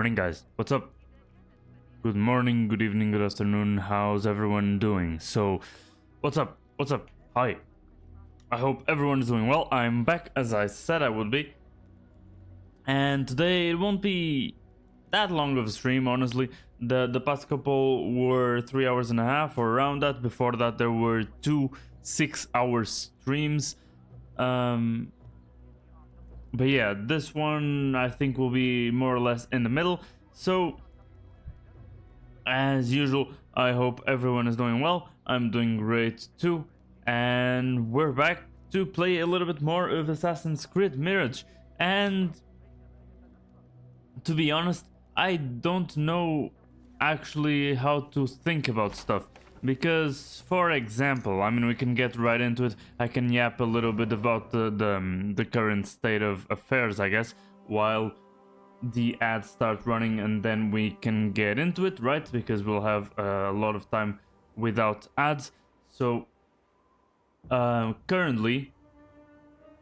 morning, guys. What's up? Good morning, good evening, good afternoon. How's everyone doing? So, what's up? What's up? Hi. I hope everyone is doing well. I'm back as I said I would be. And today it won't be that long of a stream, honestly. The past couple were 3 hours and a half or around that. Before that there were 2 6-hour streams. But yeah, this one I think will be more or less in the middle. So, as usual, I hope everyone is doing well. I'm doing great too. And we're back to play a little bit more of Assassin's Creed Mirage. And to be honest, I don't know actually how to think about stuff. Because, for example, I mean, we can get right into it. I can yap a little bit about the current state of affairs, I guess, while the ads start running, and then we can get into it, right? Because we'll have a lot of time without ads. So, currently,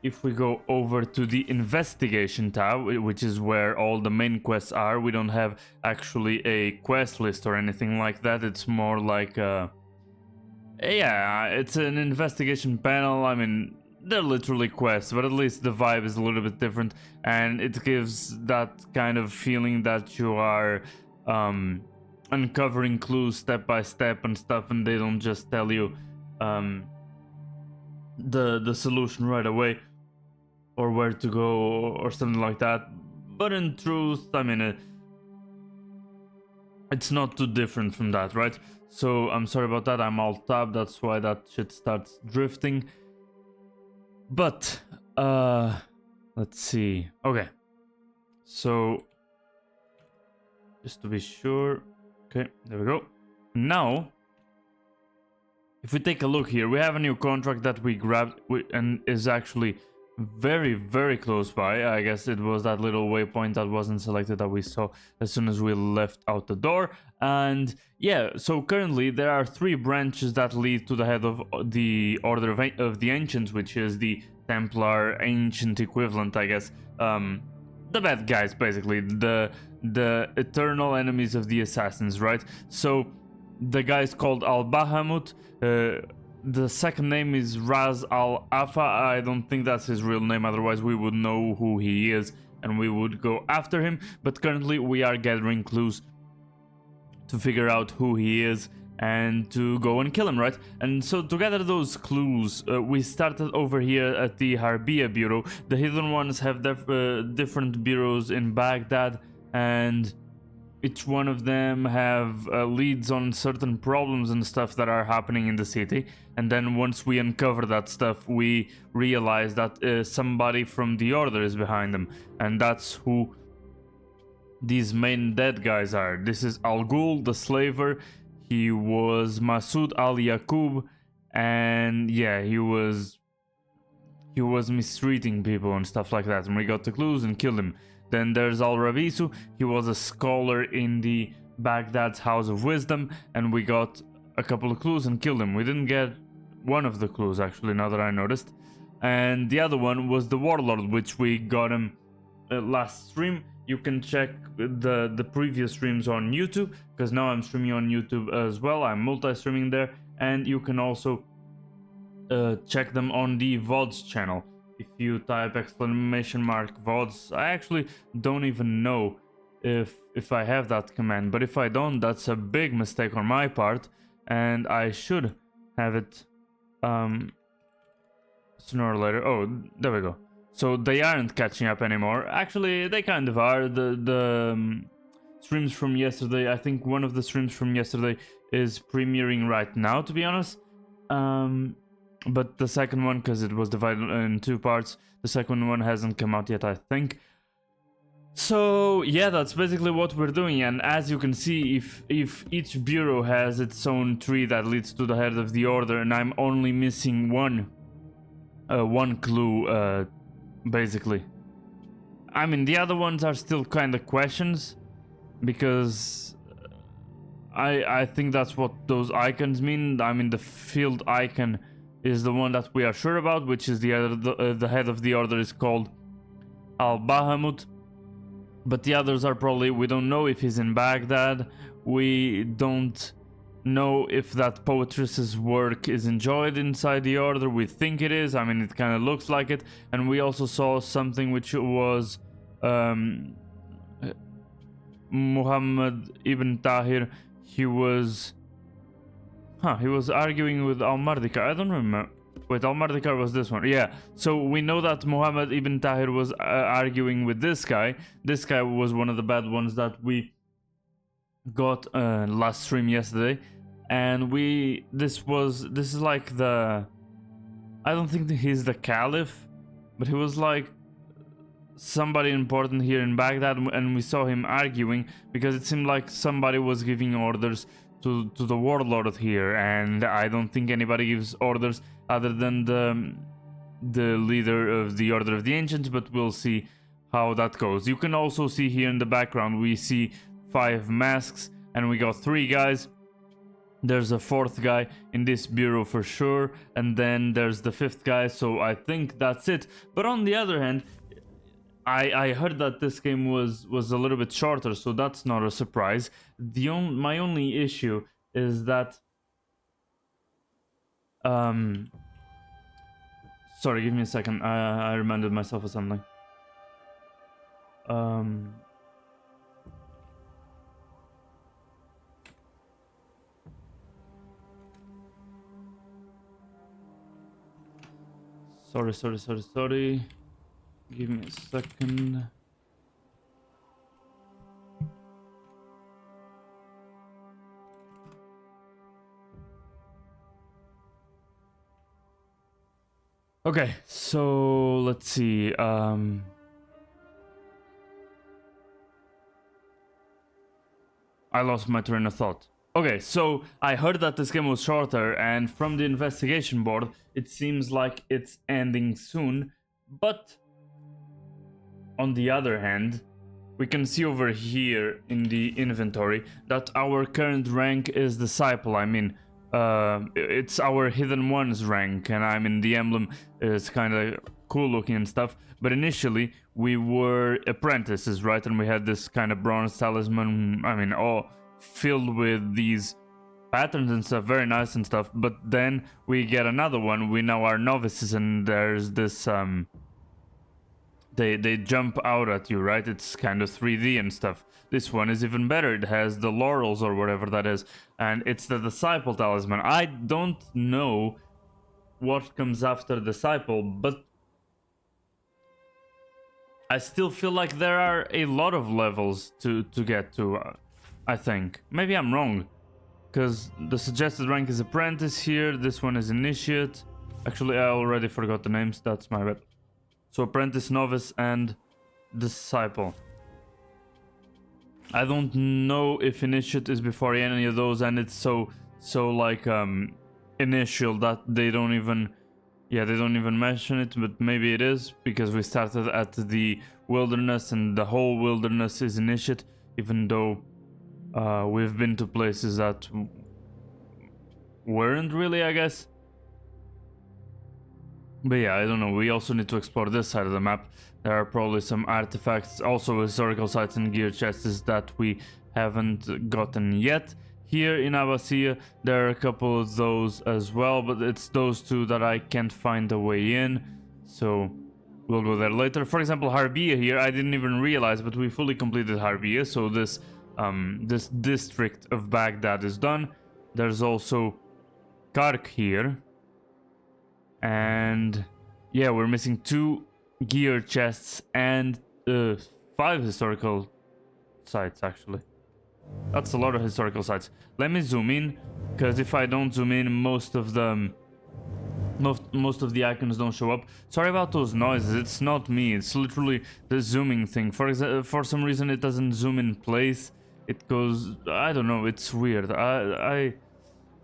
if we go over to the investigation tab, which is where all the main quests are, we don't have actually a quest list or anything like that. It's more like yeah, it's an investigation panel. I mean, they're literally quests, but at least the vibe is a little bit different, and it gives that kind of feeling that you are uncovering clues step by step and stuff, and they don't just tell you the solution right away, or where to go, or something like that. But in truth, I mean, it's not too different from that, right? So I'm sorry about that, I'm alt tab, that's why that shit starts drifting. But, let's see. Okay, so, just to be sure. Okay, there we go. Now, if we take a look here, we have a new contract that we grabbed and is actually very, very close by. I guess it was that little waypoint that wasn't selected that we saw as soon as we left out the door. And yeah, so currently there are 3 branches that lead to the head of the Order of the Ancients, which is the Templar ancient equivalent, I guess. The bad guys, basically, the eternal enemies of the assassins, right? So the guy's called Al-Bahamut. The second name is Raz Al-Afa. I don't think that's his real name, otherwise we would know who he is and we would go after him. But currently we are gathering clues to figure out who he is and to go and kill him, right? And so to gather those clues, we started over here at the Harbia Bureau. The hidden ones have different bureaus in Baghdad, and each one of them have leads on certain problems and stuff that are happening in the city. And then once we uncover that stuff, we realize that somebody from the Order is behind them. And that's who these main dead guys are. This is Al Ghul, the slaver. He was Masoud Al-Yaqub. And yeah, he was mistreating people and stuff like that. And we got the clues and killed him. Then there's Al-Rabisu. He was a scholar in the Baghdad's House of Wisdom, and we got a couple of clues and killed him. We didn't get one of the clues, actually, now that I noticed. And the other one was the Warlord, which we got him last stream. You can check the previous streams on YouTube, because now I'm streaming on YouTube as well. I'm multi-streaming there, and you can also check them on the VODs channel. If you type !VODs, I actually don't even know if I have that command, but if I don't, that's a big mistake on my part, and I should have it sooner or later. Oh, there we go. So they aren't catching up anymore. Actually, they kind of are. The streams from yesterday, I think one of the streams from yesterday is premiering right now, to be honest. But the second one, because it was divided in 2 parts, the second one hasn't come out yet, I think. So yeah, that's basically what we're doing. And as you can see, if each bureau has its own tree that leads to the head of the Order, and I'm only missing one clue, basically. I mean, the other ones are still kind of questions, because I think that's what those icons mean. I mean, the field icon is the one that we are sure about, which is the head of the Order is called Al-Bahamut. But the others are probably, we don't know if he's in Baghdad. We don't know if that poetress's work is enjoyed inside the order. We think it is. I mean, it kind of looks like it. And we also saw something which was Muhammad ibn Tahir. He was arguing with Al-Mardika. I don't remember. Wait, Al-Mardika was this one. Yeah, so we know that Muhammad ibn Tahir was arguing with this guy. This guy was one of the bad ones that we got last stream yesterday. And this is like the, I don't think that he's the caliph, but he was like somebody important here in Baghdad, and we saw him arguing because it seemed like somebody was giving orders to the warlord here, and I don't think anybody gives orders other than the leader of the Order of the Ancients, but we'll see how that goes. You can also see here in the background, we see 5 masks, and we got 3 guys. There's a 4th guy in this bureau for sure, and then there's the 5th guy, so I think that's it. But on the other hand, I heard that this game was a little bit shorter, so that's not a surprise. My only issue is that sorry, give me a second. I reminded myself of something. Sorry. Give me a second. Okay, so let's see. I lost my train of thought. Okay, so I heard that this game was shorter, and from the investigation board, it seems like it's ending soon. But on the other hand, we can see over here in the inventory that our current rank is Disciple. I mean, it's our Hidden Ones rank, and I mean, the emblem is kind of cool looking and stuff. But initially, we were apprentices, right? And we had this kind of bronze talisman, I mean, all filled with these patterns and stuff, very nice and stuff. But then we get another one. We now are novices, and there's this they jump out at you, right? It's kind of 3D and stuff. This one is even better. It has the laurels or whatever that is, and it's the Disciple talisman. I don't know what comes after Disciple, but I still feel like there are a lot of levels to get to. I think maybe I'm wrong, because the suggested rank is Apprentice here. This one is Initiate. Actually, I already forgot the names. That's my bad. So Apprentice, Novice, and Disciple. I don't know if Initiate is before any of those, and it's so like initial that they don't even mention it, but maybe it is because we started at the wilderness, and the whole wilderness is Initiate, even though we've been to places that weren't really, I guess. But yeah, I don't know, we also need to explore this side of the map. There are probably some artifacts, also historical sites and gear chests that we haven't gotten yet. Here in Abbasia, there are a couple of those as well, but it's those 2 that I can't find a way in, so we'll go there later. For example, Harbia here, I didn't even realize, but we fully completed Harbia, so this district of Baghdad is done. There's also Kark here. And yeah, we're missing 2 gear chests and 5 historical sites, actually. That's a lot of historical sites. Let me zoom in, because if I don't zoom in, most of the icons don't show up. Sorry about those noises. It's not me. It's literally the zooming thing. For some reason, it doesn't zoom in place. It goes, I don't know. It's weird.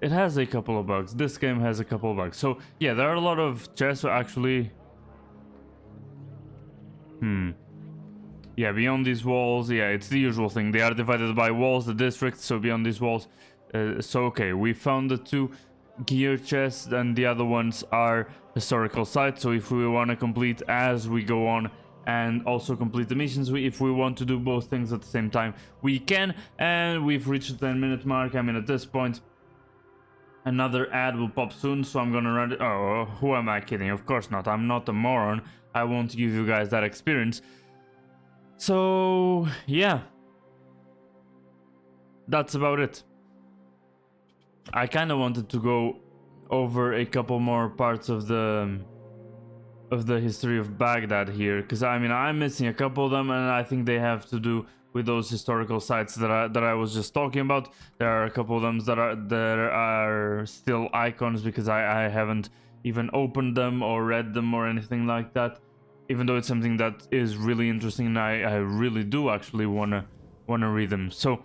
It has a couple of bugs. This game has a couple of bugs. So, yeah, there are a lot of chests, actually. Yeah, beyond these walls, yeah, it's the usual thing. They are divided by walls, the districts, so beyond these walls. So, okay, we found the 2 gear chests, and the other ones are historical sites. So, if we want to complete as we go on and also complete the missions. If we want to do both things at the same time, we can. And we've reached the 10-minute mark. I mean, at this point, another ad will pop soon, so I'm gonna run it. Oh, who am I kidding? Of course not. I'm not a moron. I won't give you guys that experience. So, yeah. That's about it. I kind of wanted to go over a couple more parts of the history of Baghdad here, because I mean, I'm missing a couple of them, and I think they have to do with those historical sites that I was just talking about. There are a couple of them that are still icons, because I haven't even opened them or read them or anything like that, even though it's something that is really interesting, and I really do actually wanna read them. So,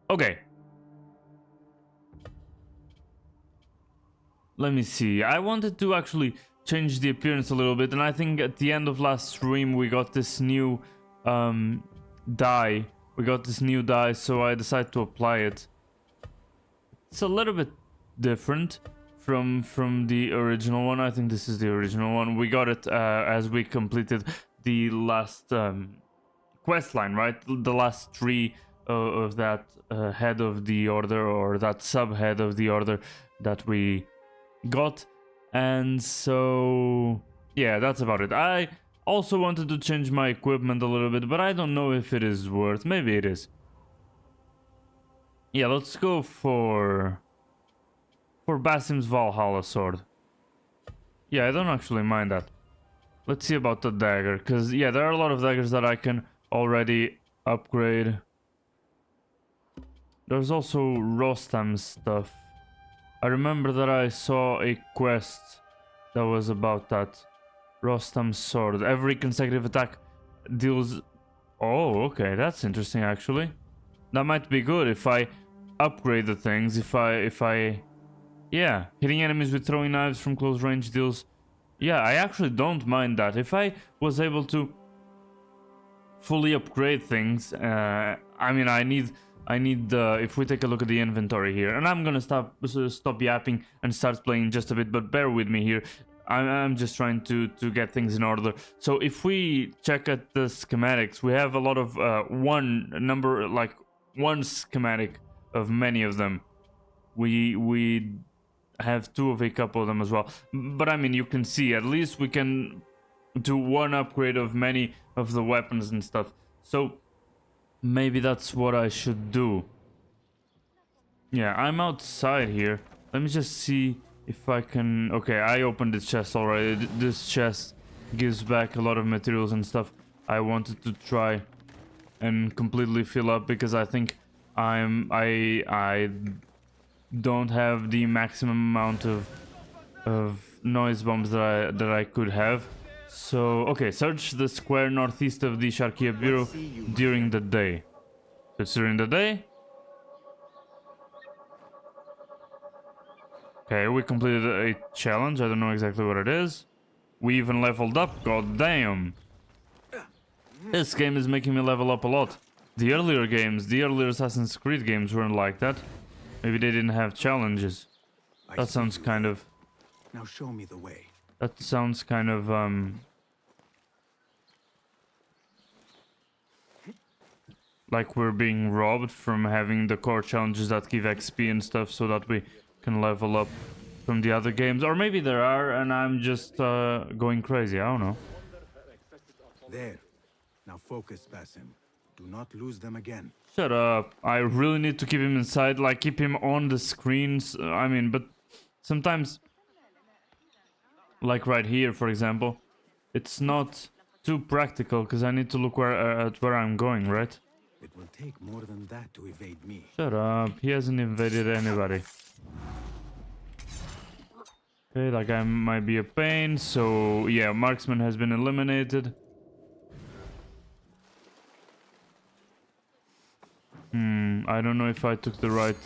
okay. Let me see. I wanted to actually change the appearance a little bit, and I think at the end of last stream we got this new dye. We got this new dye, so I decided to apply it. It's a little bit different from the original one. I think this is the original one. We got it as we completed the last quest line, right? The last tree of that head of the order, or that subhead of the order that we got. And so yeah, that's about it. I also wanted to change my equipment a little bit, but I don't know if it is worth. Maybe it is. Yeah, let's go for Basim's Valhalla sword. Yeah, I don't actually mind that. Let's see about the dagger, because yeah, there are a lot of daggers that I can already upgrade. There's also Rostam's stuff. I remember that I saw a quest that was about that. Rostam's sword. Every consecutive attack deals... Oh, okay, that's interesting actually. That might be good if I upgrade the things. If I... Yeah, hitting enemies with throwing knives from close range deals... Yeah, I actually don't mind that. If I was able to fully upgrade things, I mean, I need if we take a look at the inventory here, and I'm gonna stop yapping and start playing just a bit, but bear with me here. I'm just trying to get things in order. So if we check at the schematics, we have a lot of one schematic of many of them. We have two of a couple of them as well, but I mean, you can see at least we can do one upgrade of many of the weapons and stuff. So maybe that's what I should do. Yeah, I'm outside here. Let me just see if I can... Okay, I opened this chest already. This chest gives back a lot of materials and stuff. I wanted to try and completely fill up, because I think I don't have the maximum amount of noise bombs that I could have. So, okay, search the square northeast of the Sharkia Bureau during the day. It's during the day? Okay, we completed a challenge. I don't know exactly what it is. We even leveled up, god damn. This game is making me level up a lot. The earlier games, the earlier Assassin's Creed games weren't like that. Maybe they didn't have challenges. That sounds kind of... Now show me the way. That sounds kind of, like we're being robbed from having the core challenges that give XP and stuff, so that we can level up from the other games. Or maybe there are, and I'm just going crazy, I don't know. There. Now focus, Basim. Do not lose them again. Shut up. I really need to keep him inside, like keep him on the screens. I mean, but sometimes... Like right here, for example, it's not too practical, because I need to look at where I'm going, right? It will take more than that to evade me. Shut up, he hasn't invaded anybody. Okay, that guy might be a pain, so yeah, marksman has been eliminated. I don't know if I took the right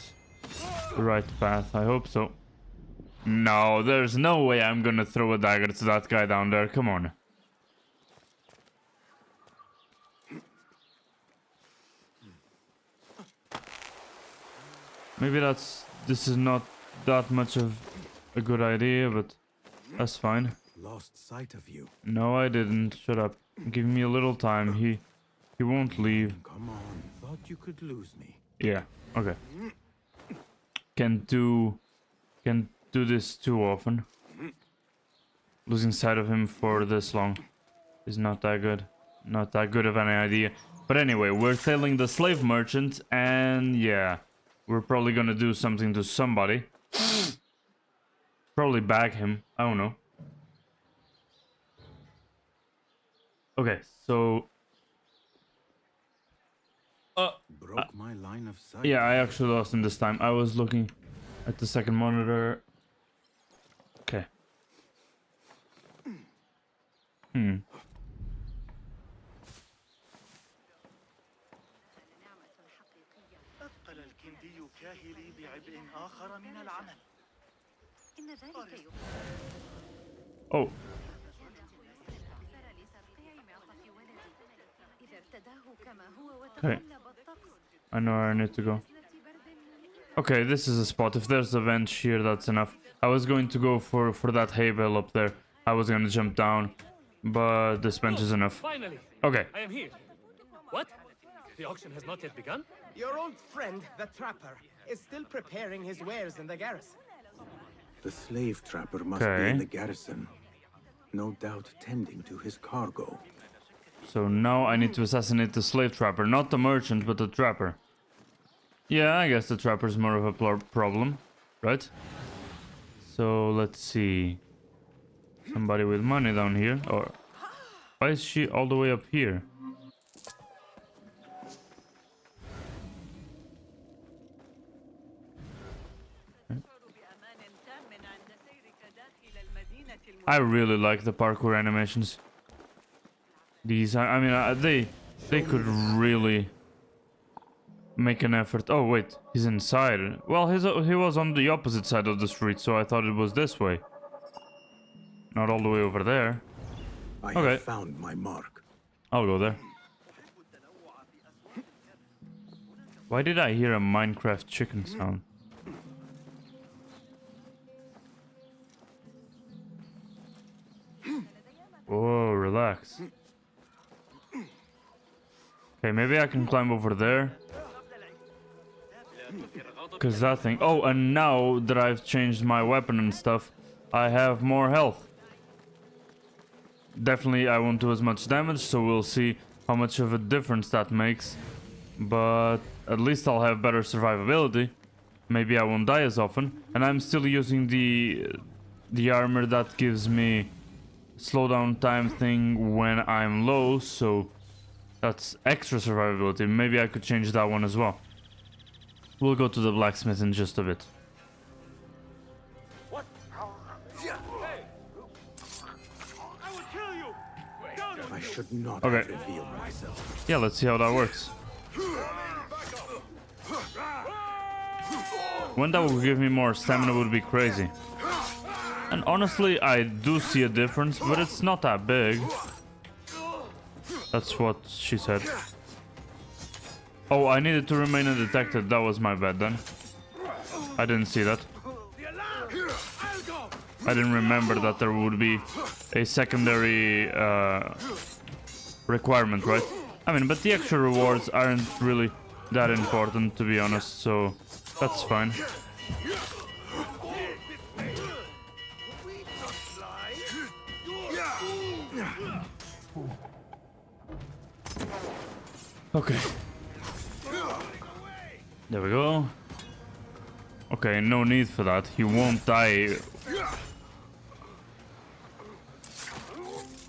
path. I hope so. No, there's no way I'm gonna throw a dagger to that guy down there. Come on. Maybe this is not that much of a good idea, but that's fine. Lost sight of you. No, I didn't. Shut up. Give me a little time. He won't leave. Come on. Thought you could lose me. Yeah. Okay. Can't do this too often. Losing sight of him for this long is not that good. Not that good of an idea. But anyway, we're tailing the slave merchant, and yeah, we're probably gonna do something to somebody. Probably bag him. I don't know. Okay, so Broke my line of sight. yeah, I actually lost him this time. I was looking at the second monitor. Okay. أثقل الكندي كاهلي بعبء آخر من العمل. إن ذلك Oh, إذا ارتداه كما هو okay. وتقلب الطقس I know where I need to go. Okay, this is a spot. If there's a bench here, that's enough. I was going to go for that hay bale up there. I was gonna jump down, but this bench is enough. Finally, Okay. I am here. What? The auction has not yet begun? Your old friend, the trapper, is still preparing his wares in the garrison. The slave trapper must be Okay. in the garrison. No doubt tending to his cargo. So now I need to assassinate the slave trapper. Not the merchant, but the trapper. Yeah, I guess the trapper's more of a problem, right? So let's see. Somebody with money down here. Or why is she all the way up here? I really like the parkour animations. These, I mean, they could really make an effort. Oh wait, he's inside. Well, he was on the opposite side of the street, so I thought it was this way. Not all the way over there. I Okay. have found my mark. I'll go there. Why did I hear a Minecraft chicken sound? Whoa, relax. Okay, maybe I can climb over there. Cause that thing. Oh, and now that I've changed my weapon and stuff, I have more health. Definitely I won't do as much damage, so we'll see how much of a difference that makes. But at least I'll have better survivability. Maybe I won't die as often. And I'm still using the armor that gives me slowdown time thing when I'm low, so that's extra survivability. Maybe I could change that one as well. We'll go to the blacksmith in just a bit. I should not Okay. have revealed myself. Yeah, let's see how that works. When that would give me more stamina would be crazy. And honestly, I do see a difference, but it's not that big. That's what she said. Oh, I needed to remain undetected. That was my bad then. I didn't see that. I didn't remember that there would be a secondary requirement, right? I mean, but the extra rewards aren't really that important, to be honest, so that's fine. Okay. There we go. Okay, no need for that. He won't die.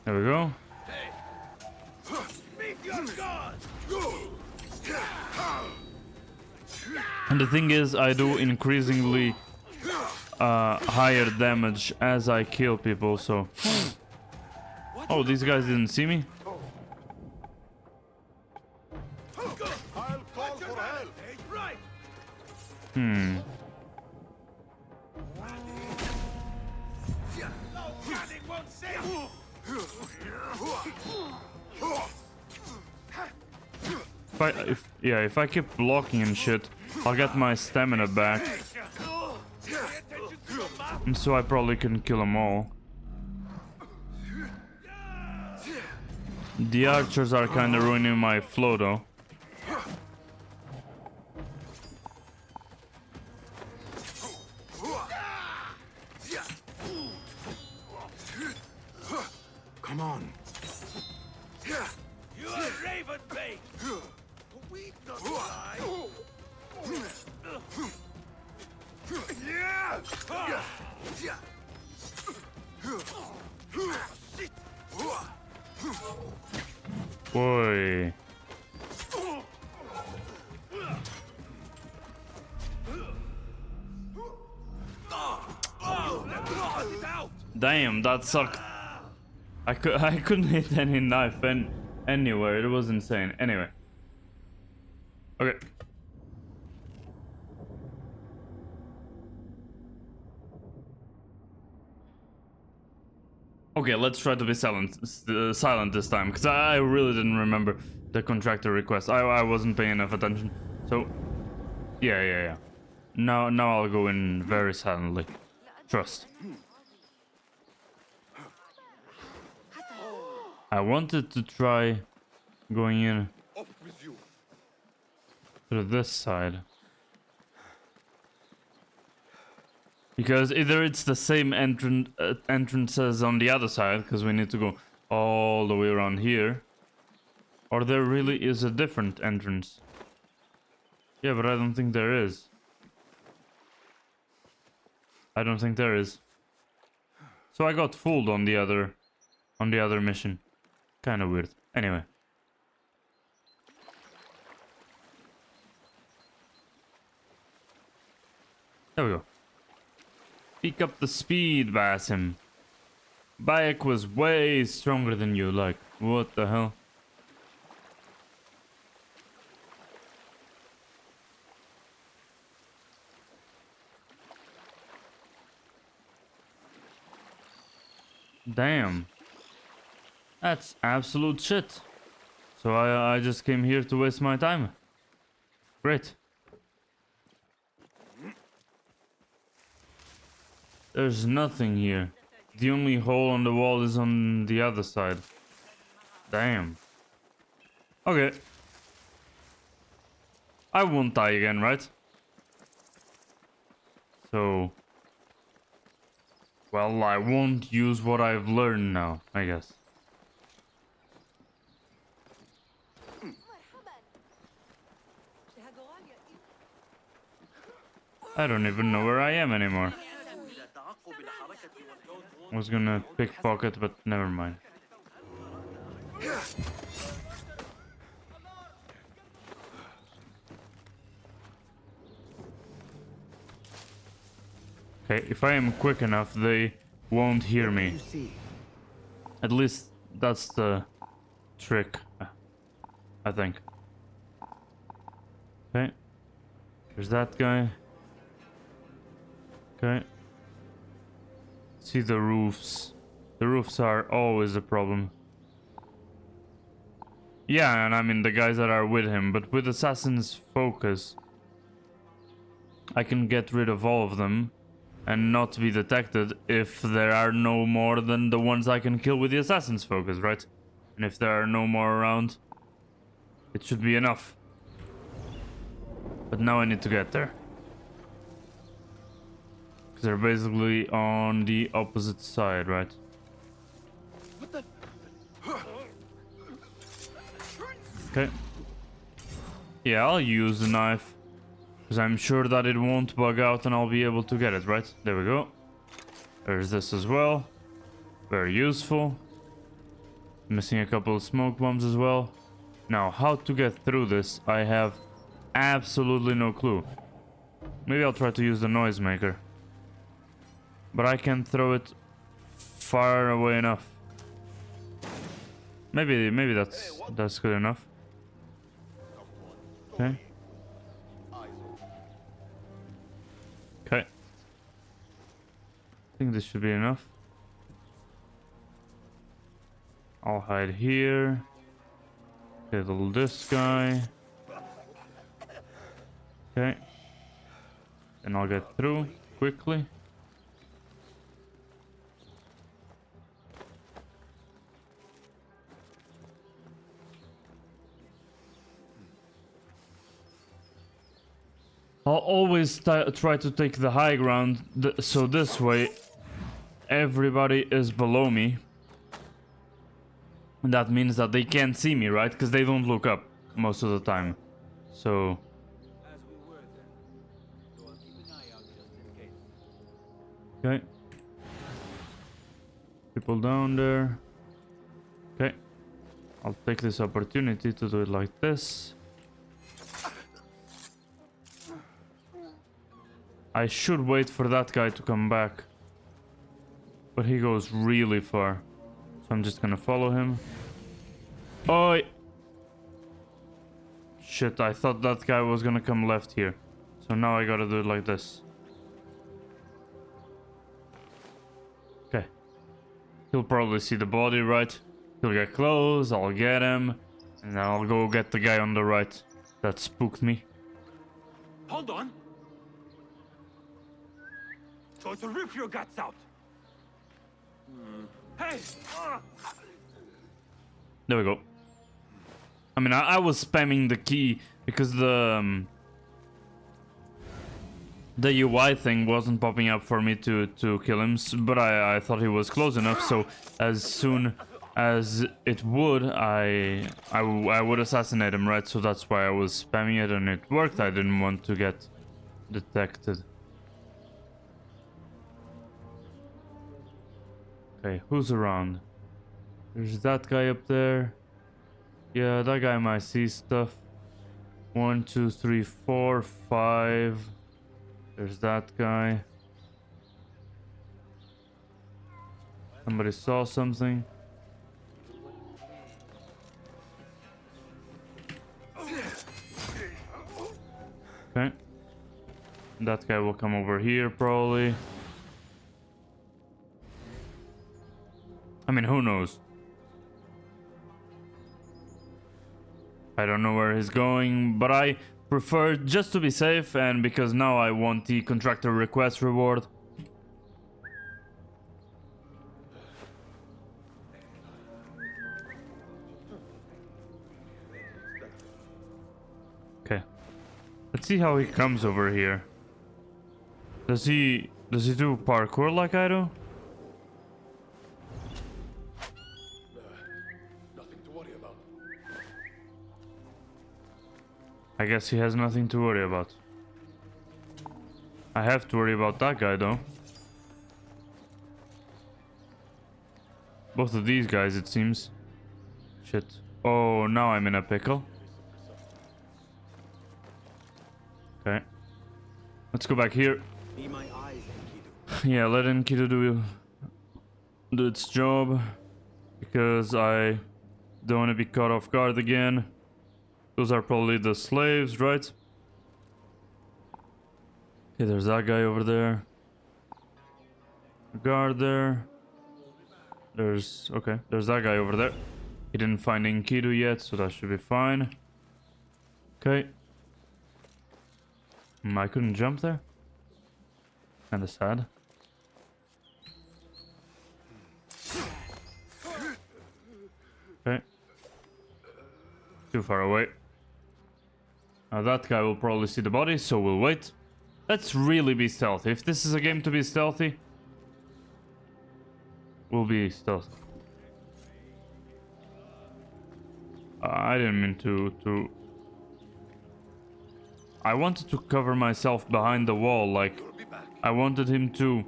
There we go. And the thing is, I do increasingly higher damage as I kill people, so... Oh, these guys didn't see me? Hmm. If I keep blocking and shit, I'll get my stamina back. And so I probably can kill them all. The archers are kind of ruining my flow though. Come on. You are raven bait. We don't lie. Boy. Damn, that sucked. I couldn't hit any knife anywhere. It was insane. Anyway. Okay. Okay, let's try to be silent this time, because I really didn't remember the contractor request. I wasn't paying enough attention. So, yeah. Now I'll go in very silently. Trust. I wanted to try going in through this side. Because either it's the same entrance as on the other side, because we need to go all the way around here, or there really is a different entrance. Yeah, but I don't think there is. I don't think there is. So I got fooled on the other mission. Kind of weird. Anyway. There we go. Pick up the speed, Basim. Bayek was way stronger than you, like, what the hell? Damn. That's absolute shit. So I just came here to waste my time. Great. There's nothing here. The only hole on the wall is on the other side. Damn. Okay. I won't die again, right? So... well, I won't use what I've learned now, I guess. I don't even know where I am anymore. I was gonna pickpocket, but never mind. Okay, if I am quick enough, they won't hear me. At least that's the trick, I think. Okay, there's that guy. Okay. See the roofs. The roofs are always a problem. Yeah, and I mean the guys that are with him, but with Assassin's Focus, I can get rid of all of them and not be detected if there are no more than the ones I can kill with the Assassin's Focus, right? And if there are no more around, it should be enough. But now I need to get there. Because they're basically on the opposite side, right? Okay. Yeah, I'll use the knife. Because I'm sure that it won't bug out and I'll be able to get it, right? There we go. There's this as well. Very useful. Missing a couple of smoke bombs as well. Now, how to get through this, I have absolutely no clue. Maybe I'll try to use the noisemaker. But I can throw it far away enough. Maybe that's good enough. Okay. Okay. I think this should be enough. I'll hide here. Kill this guy. Okay. And I'll get through quickly. I'll always try to take the high ground, so this way everybody is below me. And that means that they can't see me, right? Because they don't look up most of the time. So... As we were then. So I'll keep an eye out just in case. Okay. People down there. Okay. I'll take this opportunity to do it like this. I should wait for that guy to come back. But he goes really far. So I'm just gonna follow him. Oi! Shit, I thought that guy was gonna come left here. So now I gotta do it like this. Okay. He'll probably see the body, right? He'll get close, I'll get him. And then I'll go get the guy on the right. That spooked me. Hold on. So to rip your guts out. Hey! There we go. I mean, I was spamming the key because the UI thing wasn't popping up for me to kill him, but I thought he was close enough, so as soon as it would, I would assassinate him, right? So that's why I was spamming it, and it worked. I didn't want to get detected. Okay, who's around? There's that guy up there. Yeah, that guy might see stuff. 1, 2, 3, 4, 5. There's that guy. Somebody saw something. Okay. That guy will come over here probably. I mean, who knows? I don't know where he's going, but I prefer just to be safe, and because now I want the contractor request reward. Okay. Let's see how he comes over here. Does he do parkour like I do? I guess he has nothing to worry about. I have to worry about that guy though. Both of these guys, it seems. Shit. Oh, now I'm in a pickle. Okay. Let's go back here. Be my eyes, Enkidu. Yeah, let Enkidu do its job. Because I don't want to be caught off guard again. Those are probably the slaves, right? Okay, there's that guy over there. A guard there. There's that guy over there. He didn't find Enkidu yet, so that should be fine. Okay. I couldn't jump there. Kinda sad. Okay. Too far away. Now that guy will probably see the body, so we'll wait. Let's really be stealthy. If this is a game to be stealthy, we'll be stealthy. I didn't mean to... I wanted to cover myself behind the wall, like... I wanted him to...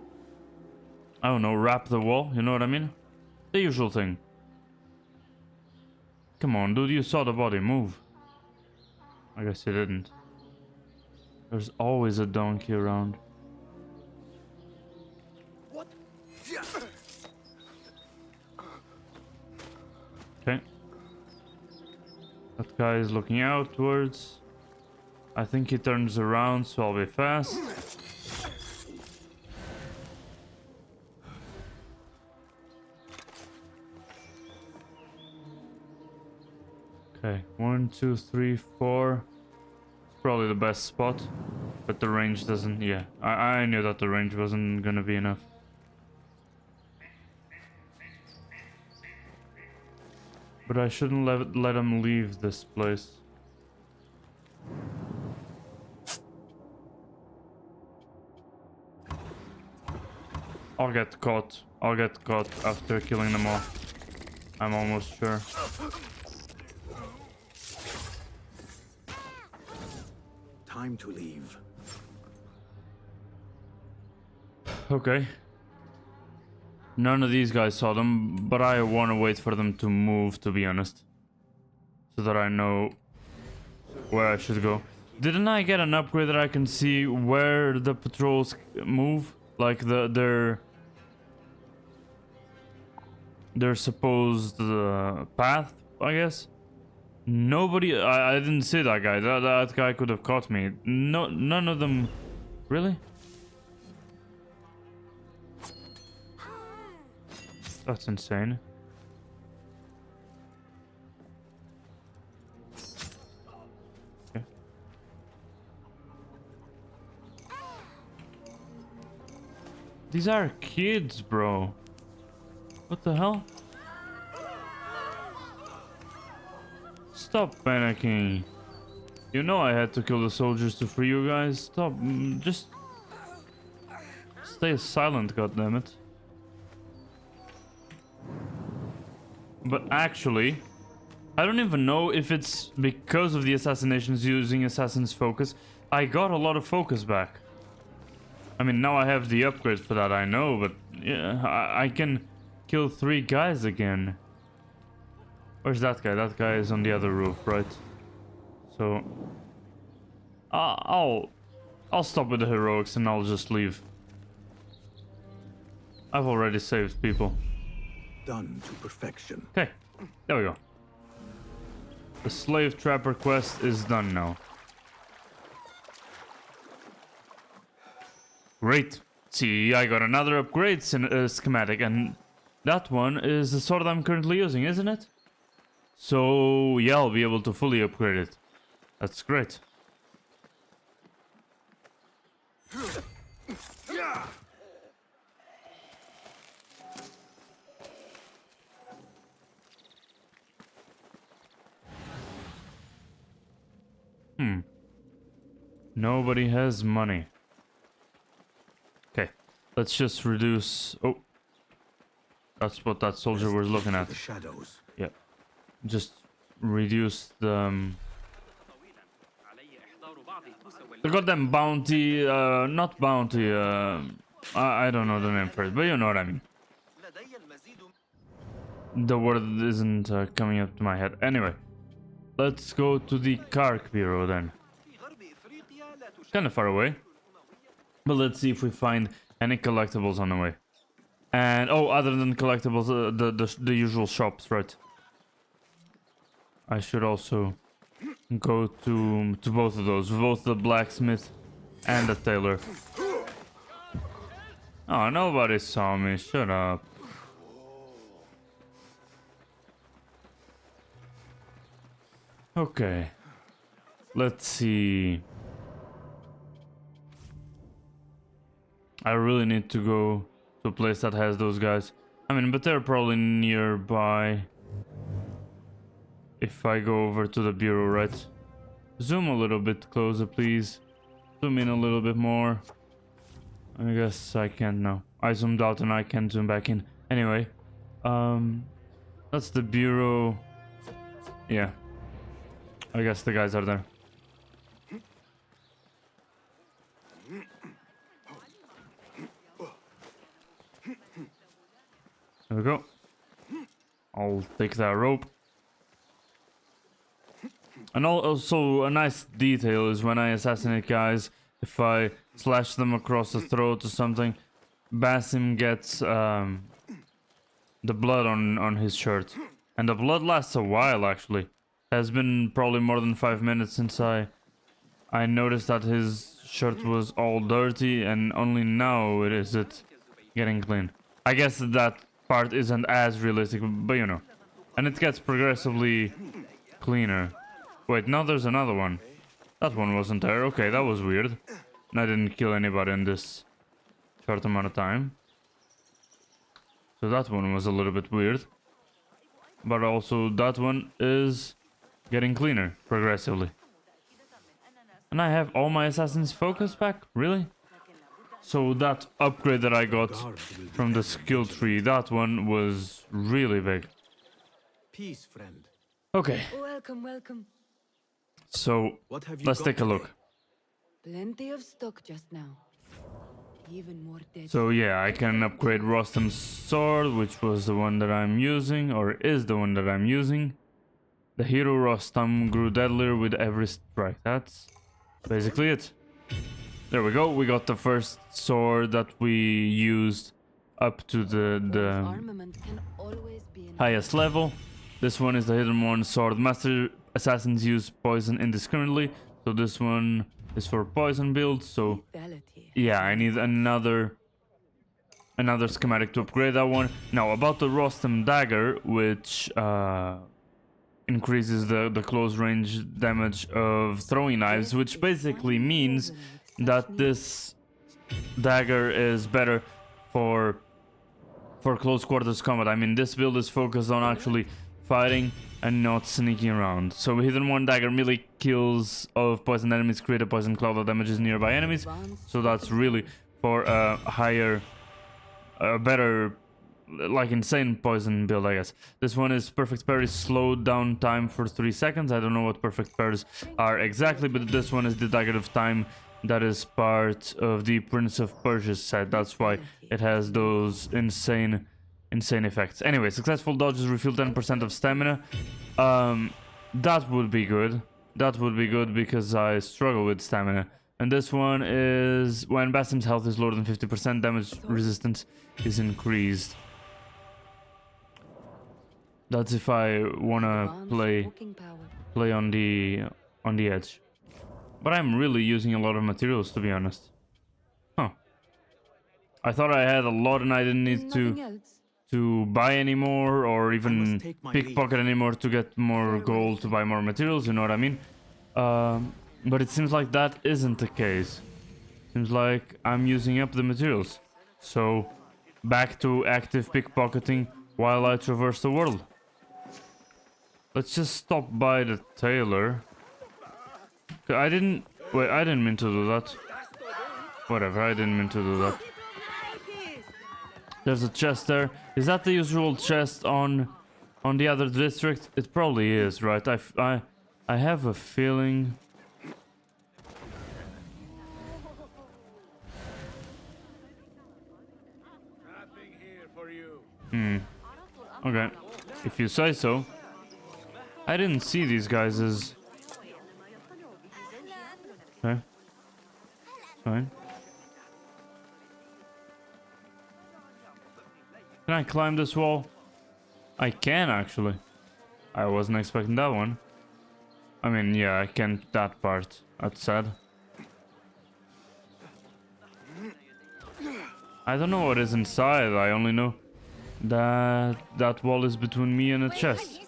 I don't know, wrap the wall, you know what I mean? The usual thing. Come on, dude, you saw the body move. I guess he didn't. There's always a donkey around. What? Okay. That guy is looking outwards. I think he turns around, so I'll be fast. Okay, 1, 2, 3, 4. It's probably the best spot, but the range doesn't. Yeah, I knew that the range wasn't gonna be enough. But I shouldn't let him leave this place. I'll get caught. I'll get caught after killing them all. I'm almost sure. Time to leave. Okay. None of these guys saw them, but I want to wait for them to move, to be honest. So that I know where I should go. Didn't I get an upgrade that I can see where the patrols move? Like their supposed path, I guess? Nobody... I didn't see that guy. That guy could have caught me. No, none of them... Really? That's insane. Okay. These are kids, bro. What the hell? Stop panicking. You know I had to kill the soldiers to free you guys. Stop. Just stay silent, goddammit. But actually, I don't even know if it's because of the assassinations using Assassin's Focus. I got a lot of focus back. I mean, now I have the upgrade for that, I know, but yeah, I can kill 3 guys again. Where's that guy? That guy is on the other roof, right? So I'll stop with the heroics and I'll just leave. I've already saved people. Done to perfection. Okay, there we go. The slave trapper quest is done now. Great. See, I got another upgrade schematic, and that one is the sword I'm currently using, isn't it? So yeah, I'll be able to fully upgrade it. That's great. Nobody has money. Okay, let's just reduce... Oh, that's what that soldier was looking at. The shadows. Yeah, just reduce the goddamn bounty, not bounty, I don't know the name for it, but you know what I mean. The word isn't coming up to my head. Anyway, let's go to the Kark Bureau then. Kind of far away, but let's see if we find any collectibles on the way. And oh, other than collectibles, the usual shops, right? I should also go to both of those, both the blacksmith and the tailor. Oh, nobody saw me. Shut up. Okay, let's see. I really need to go to a place that has those guys. I mean, but they're probably nearby. If I go over to the bureau, right? Zoom a little bit closer, please. Zoom in a little bit more. I guess I can't now. I zoomed out and I can't zoom back in. Anyway, that's the bureau. Yeah, I guess the guys are there. There we go. I'll take that rope. And also a nice detail is when I assassinate guys, if I slash them across the throat or something, Basim gets the blood on his shirt. And the blood lasts a while actually. Has been probably more than 5 minutes since I noticed that his shirt was all dirty, and only now it getting clean. I guess that part isn't as realistic, but you know. And it gets progressively cleaner. Wait, now there's another one. That one wasn't there. Okay, that was weird. And I didn't kill anybody in this short amount of time. So that one was a little bit weird. But also that one is getting cleaner progressively. And I have all my Assassin's Focus back? Really? So that upgrade that I got Guards will be from the ever skill vigilant. tree, that one was really big. Peace, friend. Okay, Welcome, welcome. so What have you let's got take a today? look. Plenty of stock just now. Even more dead. So yeah, I can upgrade Rostam's sword, which was the one that I'm using, or is the one that I'm using. The hero Rostam grew deadlier with every strike. That's basically it. There we go. We got the first sword that we used up to the Armament can always be an highest level. This one is the hidden one, sword master. Assassins use poison indiscriminately, so this one is for poison builds. So lethality. yeah, I need another schematic to upgrade that one. Now about the Rostam dagger, which increases the close range damage of throwing knives, which basically means that this dagger is better for close quarters combat. I mean, this build is focused on actually fighting and not sneaking around. So hidden one dagger melee kills of poisoned enemies create a poison cloud that damages nearby enemies. So that's really for a higher, better, like insane poison build, I guess. This one is perfect parry, slowed down time for 3 seconds. I don't know what perfect parries are exactly, but this one is the dagger of time that is part of the Prince of Persia set. That's why it has those insane effects. Anyway, successful dodges refill 10% of stamina. That would be good. That would be good because I struggle with stamina. And this one is when Basim's health is lower than 50%, damage resistance is increased. That's if I wanna play on the edge. But I'm really using a lot of materials, to be honest. Huh. I thought I had a lot and I didn't need to buy anymore or even take my pickpocket anymore to get more gold to buy more materials, you know what I mean? But it seems like that isn't the case. Seems like I'm using up the materials. So, back to active pickpocketing while I traverse the world. Let's just stop by the tailor. I didn't mean to do that. Whatever, I didn't mean to do that. There's a chest there. Is that the usual chest on the other district? It probably is, right? I have a feeling. Nothing here for you. Okay. If you say so. I didn't see these guys as... Okay. Fine. Can I climb this wall? I can, actually. I wasn't expecting that one. I mean, yeah, I can't that part. That's sad. I don't know what is inside. I only know that that wall is between me and a chest.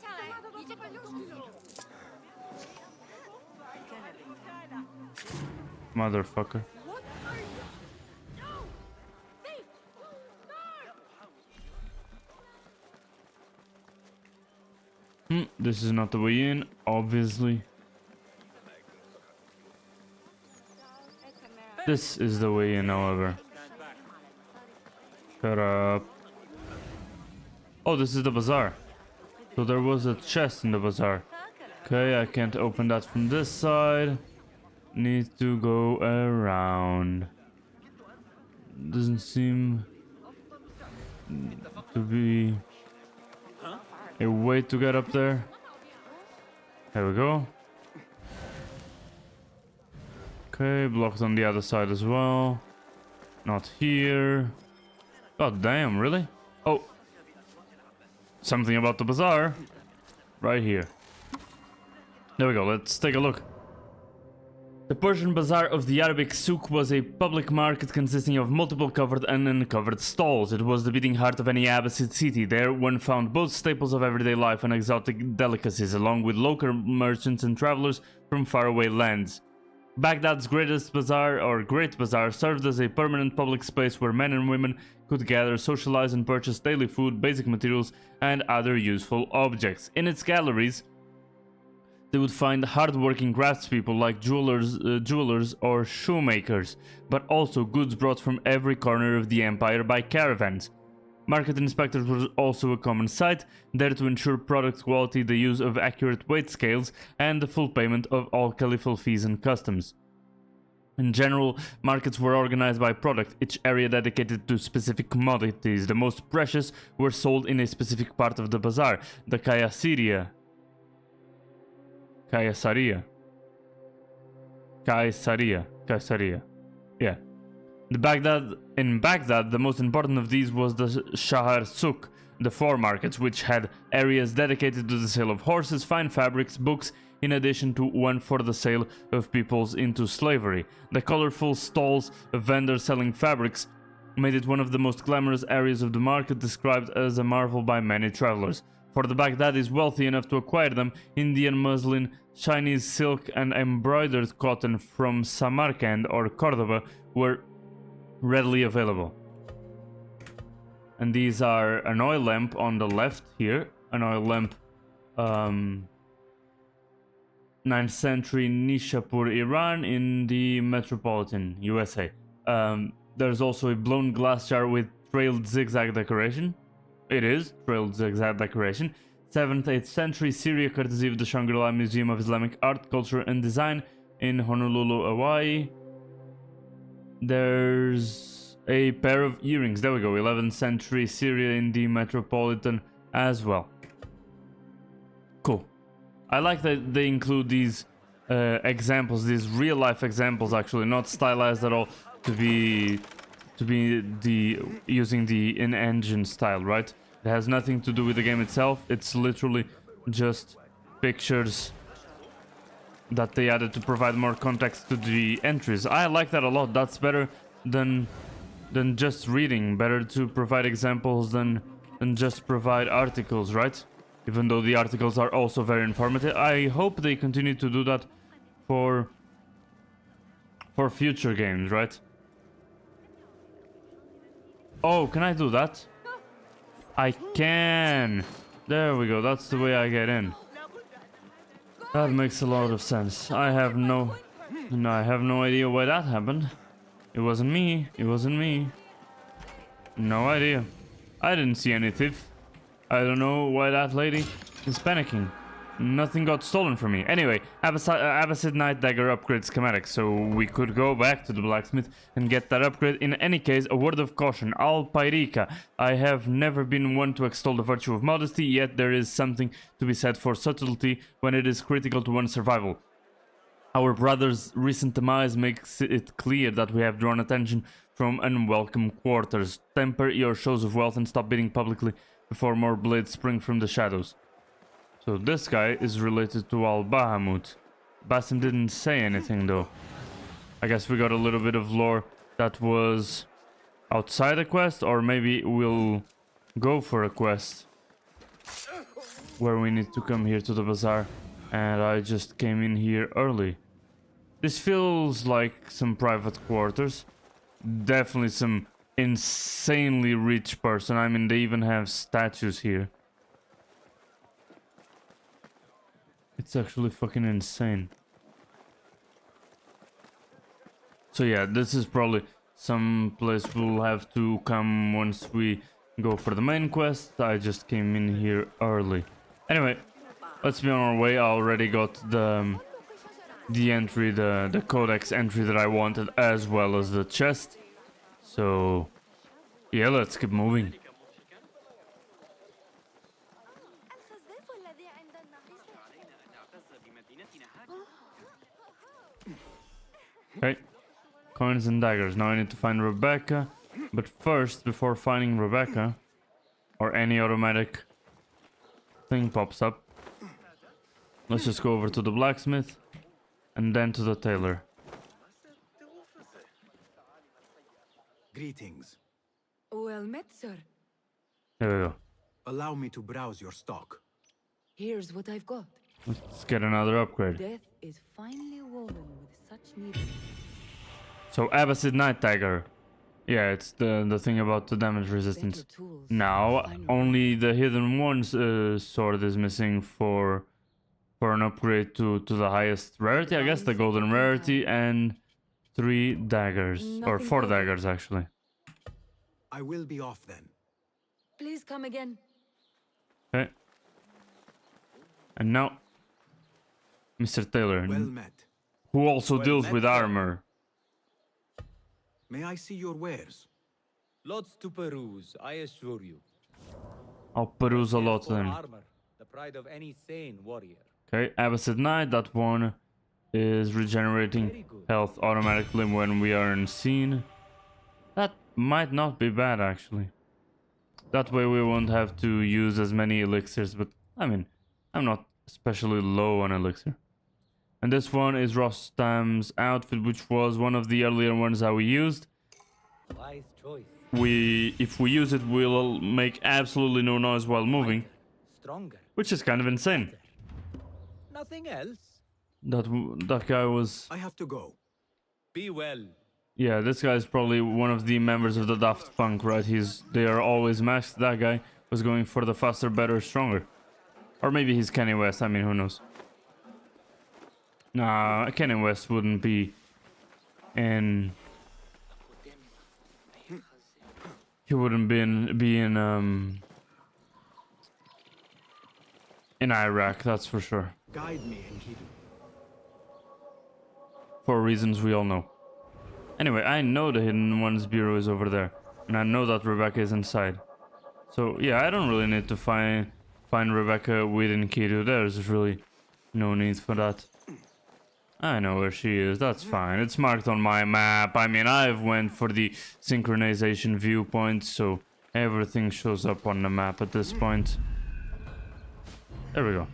Motherfucker. This is not the way in, obviously. This is the way in, however. Shut up. Oh, this is the bazaar. So there was a chest in the bazaar. Okay, I can't open that from this side. Need to go around. Doesn't seem to be a way to get up there. There we go. Okay, blocked on the other side as well. Not here. God damn, really? Oh. Something about the bazaar. Right here. There we go, let's take a look. The Persian Bazaar of the Arabic Souk was a public market consisting of multiple covered and uncovered stalls. It was the beating heart of any Abbasid city. There one found both staples of everyday life and exotic delicacies, along with local merchants and travelers from faraway lands. Baghdad's greatest bazaar, or Great Bazaar, served as a permanent public space where men and women could gather, socialize and purchase daily food, basic materials, and other useful objects. In its galleries, they would find hard-working craftspeople like jewelers or shoemakers, but also goods brought from every corner of the empire by caravans. Market inspectors were also a common sight, there to ensure product quality, the use of accurate weight scales, and the full payment of all caliphal fees and customs. In general, markets were organized by product, each area dedicated to specific commodities. The most precious were sold in a specific part of the bazaar, the Kaisaria. Yeah. In Baghdad, the most important of these was the Shahar Suk, the four markets, which had areas dedicated to the sale of horses, fine fabrics, books, in addition to one for the sale of peoples into slavery. The colorful stalls of vendors selling fabrics made it one of the most glamorous areas of the market, described as a marvel by many travelers. For the Baghdadis wealthy enough to acquire them, Indian muslin, Chinese silk, and embroidered cotton from Samarkand or Cordoba were readily available. And these are an oil lamp on the left here, an oil lamp 9th century Nishapur, Iran, in the metropolitan USA. There's also a blown glass jar with trailed zigzag decoration. It is trailed zigzag decoration. 7th, 8th century Syria, courtesy of the Shangri-La Museum of Islamic Art, Culture and Design in Honolulu, Hawaii. There's a pair of earrings, there we go, 11th century Syria in the metropolitan as well. Cool. I like that they include these examples, these real life examples actually, not stylized at all, to be using the in-engine style, right? It has nothing to do with the game itself, it's literally just pictures that they added to provide more context to the entries. I like that a lot. That's better than just reading. Better to provide examples than just provide articles, right? Even though the articles are also very informative. I hope they continue to do that for future games, right? Oh, can I do that? I can. There we go. That's the way I get in. That makes a lot of sense. I have no idea why that happened. It wasn't me. It wasn't me. No idea. I didn't see any thief. I don't know why that lady is panicking. Nothing got stolen from me. Anyway, Abbasid Night Dagger upgrade schematic, so we could go back to the blacksmith and get that upgrade. In any case, a word of caution. Al Pairika. I have never been one to extol the virtue of modesty, yet there is something to be said for subtlety when it is critical to one's survival. Our brother's recent demise makes it clear that we have drawn attention from unwelcome quarters. Temper your shows of wealth and stop bidding publicly before more blades spring from the shadows. So this guy is related to Al-Bahamut. Basim didn't say anything though. I guess we got a little bit of lore that was outside a quest, or maybe we'll go for a quest where we need to come here to the bazaar, and I just came in here early. This feels like some private quarters. Definitely some insanely rich person. I mean, they even have statues here. It's actually fucking insane. So yeah, this is probably some place we'll have to come once we go for the main quest. I just came in here early. Anyway, let's be on our way. I already got the entry, the codex entry that I wanted, as well as the chest. So yeah, let's keep moving. Okay, coins and daggers. Now I need to find Rebecca. But first, before finding Rebecca, or any automatic thing pops up, let's just go over to the blacksmith and then to the tailor. Greetings. Well met, sir. There we go. Allow me to browse your stock. Here's what I've got. Let's get another upgrade. Death is finely woven with such needles. So Abbasid Night Dagger. Yeah, it's the thing about the damage resistance. Now only the Hidden One's sword is missing for for an upgrade to the highest rarity, I guess, the golden rarity, and 3 daggers, or 4 daggers actually. I will be off then. Please come again. Okay. And now, Mr. Taylor, Well met. who also Well deals met, with sir. armor. May I see your wares? Lots to peruse, I assure you. I'll peruse a lot For then. armor, the pride of any sane warrior. Okay, Abbasid Knight, that one is regenerating health automatically when we are in scene. That might not be bad actually. That way we won't have to use as many elixirs, but I mean, I'm not especially low on elixir. And this one is Rostam's outfit, which was one of the earlier ones that we used. Wise choice. If we use it, we'll make absolutely no noise while moving, Stronger. which is kind of insane. Nothing else. That guy was... I have to go. Be well. Yeah, this guy is probably one of the members of the Daft Punk, right? They are always masked. That guy was going for the faster, better, stronger. Or maybe he's Kanye West, I mean, who knows? Nah, Kanye West wouldn't be in... He wouldn't be in Iraq, that's for sure. Guide me, Enkidu. For reasons we all know. Anyway, I know the Hidden Ones Bureau is over there. And I know that Rebecca is inside. So, yeah, I don't really need to find Rebecca within Enkidu. There's really no need for that. I know where she is, that's fine. It's marked on my map. I mean, I've went for the synchronization viewpoint, so everything shows up on the map at this point. There we go.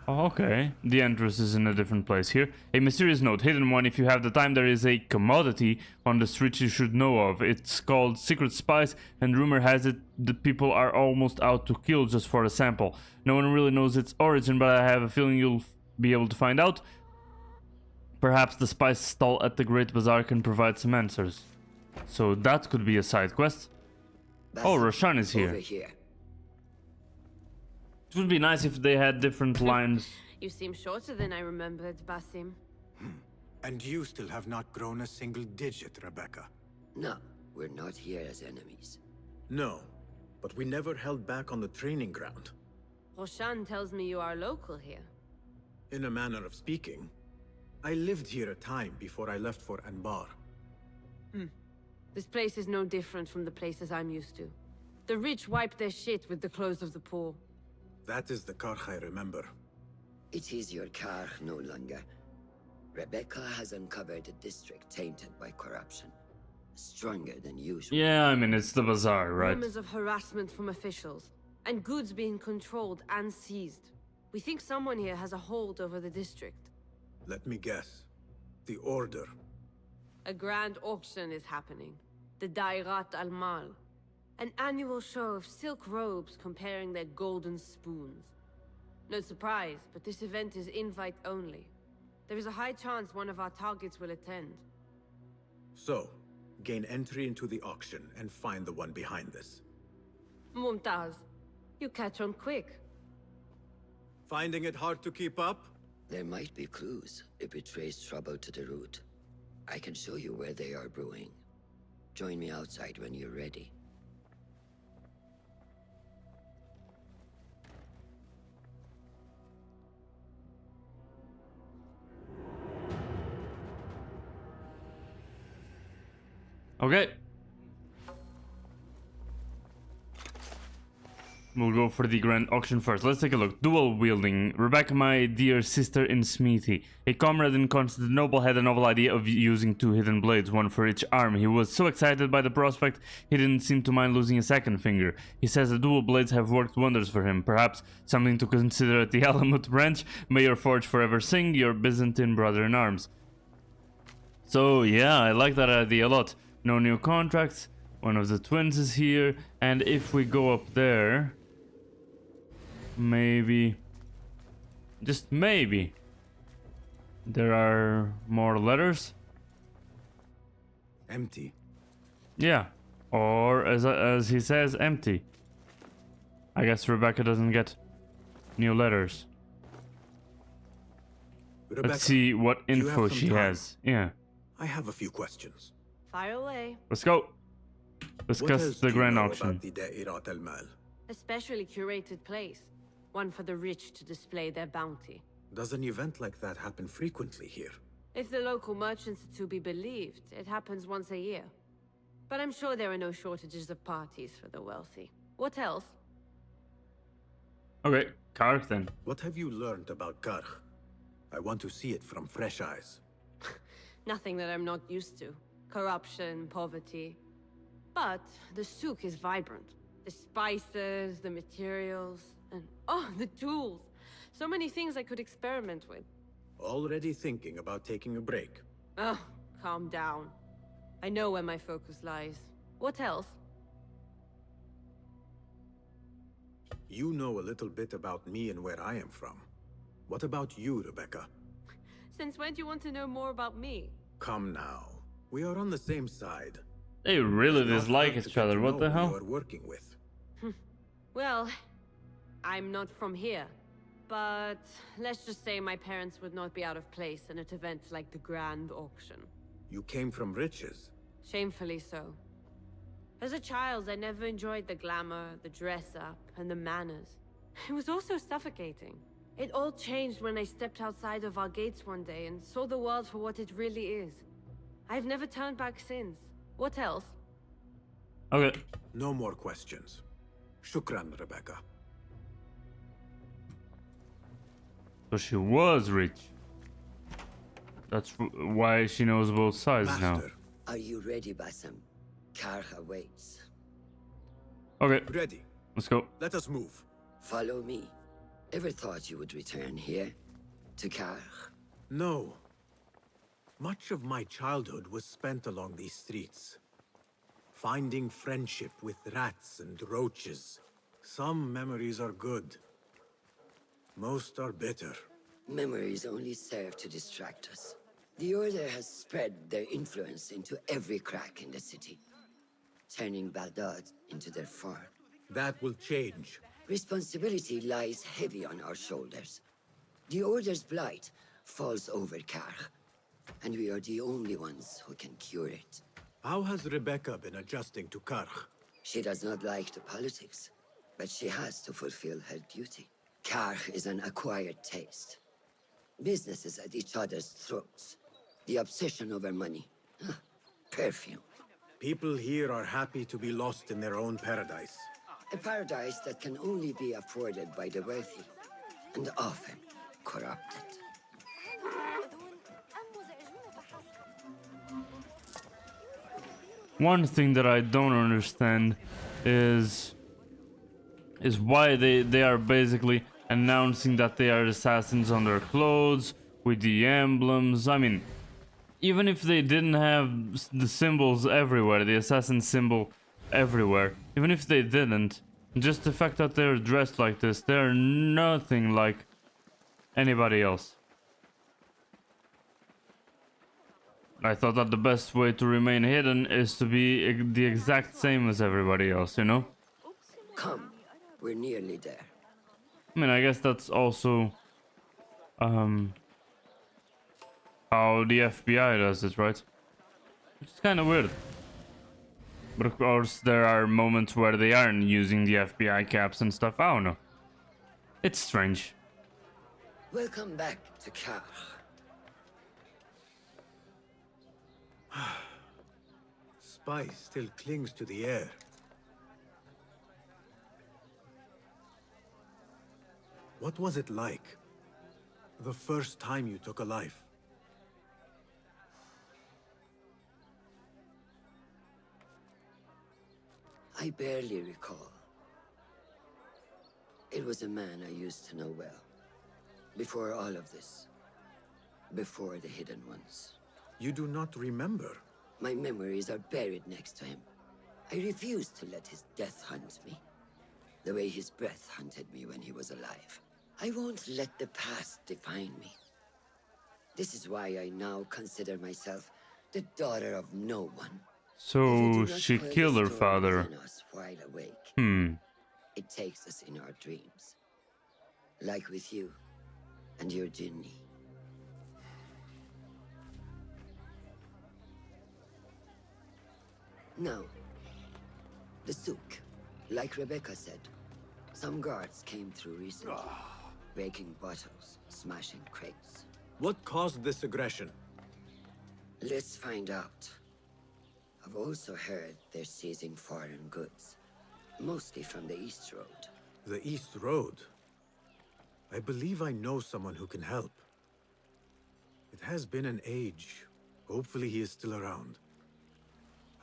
Oh, okay. The entrance is in a different place here. A mysterious note. Hidden one. If you have the time, there is a commodity on the street you should know of. It's called Secret Spice, and rumor has it that people are almost out to kill just for a sample. No one really knows its origin, but I have a feeling you'll be able to find out. Perhaps the spice stall at the Great Bazaar can provide some answers. So that could be a side quest. Oh, Roshan is here. Over here. It would be nice if they had different lines. You seem shorter than I remembered, Basim. And you still have not grown a single digit, Rebecca. No, we're not here as enemies. No, but we never held back on the training ground. Roshan tells me you are local here. In a manner of speaking. I lived here a time before I left for Anbar. This place is no different from the places I'm used to. The rich wipe their shit with the clothes of the poor. That is the Karch I remember. It is your car no longer. Rebecca has uncovered a district tainted by corruption. Stronger than usual. Yeah, I mean, it's the bazaar, right? Rumors of harassment from officials, and goods being controlled and seized. We think someone here has a hold over the district. Let me guess. The Order. A grand auction is happening. The Dairat al-Mal. An annual show of silk robes comparing their golden spoons. No surprise, but this event is invite only. There is a high chance one of our targets will attend. So, gain entry into the auction and find the one behind this. Mumtaz, you catch on quick. Finding it hard to keep up? There might be clues if we trace trouble to the root. I can show you where they are brewing. Join me outside when you're ready. Okay. We'll go for the grand auction first. Let's take a look. Dual wielding. Rebecca, my dear sister in Smithy. A comrade in Constantinople had a novel idea of using 2 hidden blades, one for each arm. He was so excited by the prospect, he didn't seem to mind losing a second finger. He says the dual blades have worked wonders for him. Perhaps something to consider at the Alamut branch. May your forge forever sing, your Byzantine brother in arms. So yeah, I like that idea a lot. No new contracts. One of the twins is here. And if we go up there... maybe, just maybe, there are more letters. Empty. Yeah, or as he says, empty. I guess Rebecca doesn't get new letters. Rebecca, Let's see what do you info have some she time? has. Yeah. I have a few questions. Fire away. Let's go. What Discuss else the do you grand know auction. about the Da'irat al-Mal? A specially curated place. One for the rich to display their bounty. Does an event like that happen frequently here? If the local merchants are to be believed, it happens once a year. But I'm sure there are no shortages of parties for the wealthy. What else? Okay, Kark then. What have you learned about Karkh? I want to see it from fresh eyes. Nothing that I'm not used to. Corruption, poverty. But the souk is vibrant. The spices, the materials, and oh, the tools. So many things I could experiment with. Already thinking about taking a break. Oh, calm down. I know where my focus lies. What else? You know a little bit about me and where I am from. What about you, Rebecca? Since when do you want to know more about me? Come now. We are on the same side. They really It's not dislike hard to each get other. to What know the who hell? you are working with. Well, I'm not from here. But let's just say my parents would not be out of place in an event like the Grand Auction. You came from riches. Shamefully so. As a child, I never enjoyed the glamour, the dress-up, and the manners. It was also suffocating. It all changed when I stepped outside of our gates one day and saw the world for what it really is. I've never turned back since. What else? Okay. No more questions. Shukran, Rebecca. So she was rich. That's why she knows both sides now. Master, Are you ready, Basim? Karkh awaits. Okay, ready. let's go. Let us move. Follow me. Ever thought you would return here? To Karkh? No. Much of my childhood was spent along these streets. Finding friendship with rats and roaches. Some memories are good. Most are bitter. Memories only serve to distract us. The Order has spread their influence into every crack in the city, turning Baghdad into their farm. That will change. Responsibility lies heavy on our shoulders. The Order's blight falls over Karkh, and we are the only ones who can cure it. How has Rebecca been adjusting to Karkh? She does not like the politics, but she has to fulfill her duty. Karkh is an acquired taste. Businesses at each other's throats. The obsession over money. Perfume. People here are happy to be lost in their own paradise. A paradise that can only be afforded by the wealthy, and often corrupted. One thing that I don't understand is why they are basically announcing that they are assassins on their clothes with the emblems. I mean, even if they didn't have the symbols everywhere, the assassin symbol everywhere, even if they didn't, just the fact that they're dressed like this, they're nothing like anybody else. I thought that the best way to remain hidden is to be the exact same as everybody else, you know? Come, we're nearly there. I mean, I guess that's also how the FBI does it, right? It's kind of weird. But of course, there are moments where they aren't using the FBI caps and stuff. I don't know. It's strange. Welcome back to Karkh. Spice still clings to the air. What was it like? The first time you took a life? I barely recall. It was a man I used to know well. Before all of this. Before the Hidden Ones. You do not remember? My memories are buried next to him. I refuse to let his death hunt me. The way his breath hunted me when he was alive. I won't let the past define me. This is why I now consider myself the daughter of no one. So she killed her father. It takes us in our dreams. Like with you and your Jinni. Now, the souk. Like Rebecca said, some guards came through recently, breaking bottles, smashing crates. What caused this aggression? Let's find out. I've also heard they're seizing foreign goods, mostly from the East Road. The East Road? I believe I know someone who can help. It has been an age. Hopefully he is still around.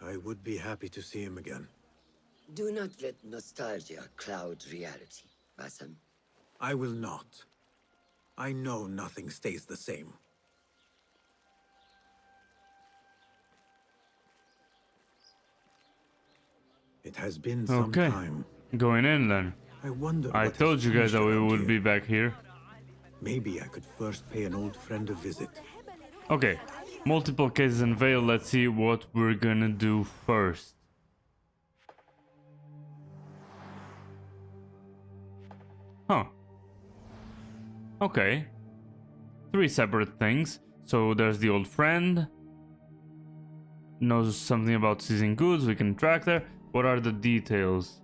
I would be happy to see him again. Do not let nostalgia cloud reality, Basim. I will not. I know nothing stays the same. It has been some Okay. time. Going in then. I wonder I what told has you guys changed that we around would here. be back here. Maybe I could first pay an old friend a visit. Okay. Multiple cases in Vale. Let's see what we're gonna do first. Huh. Okay. 3 separate things. So there's the old friend. Knows something about seizing goods. We can track there. What are the details?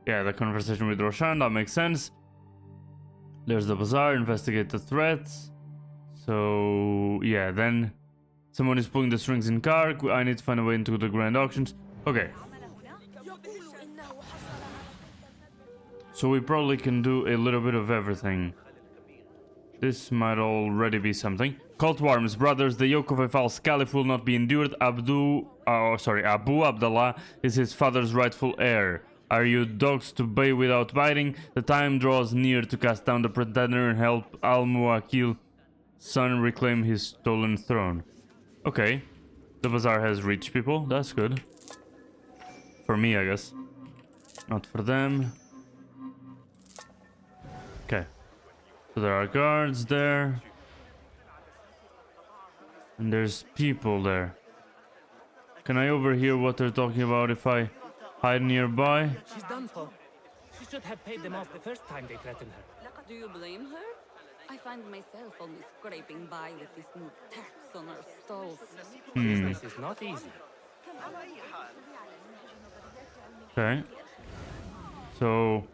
Yeah, the conversation with Roshan. That makes sense. There's the bazaar. Investigate the threats. So yeah, then someone is pulling the strings in car. I need to find a way into the grand auctions. Okay. So we probably can do a little bit of everything. This might already be something. Cult Worms, brothers, the yoke of a false caliph will not be endured. Abu Abdallah is his father's rightful heir. Are you dogs to bay without biting? The time draws near to cast down the pretender and help Al-Muwakil's son reclaim his stolen throne. Okay. The bazaar has rich people. That's good. For me, I guess. Not for them. Okay. So there are guards there. And there's people there. Can I overhear what they're talking about if I hide nearby? She's done for. She should have paid them off the first time they threatened her. Do you blame her? I find myself only scraping by with this new tax on our stalls. Business is not easy. Okay. So,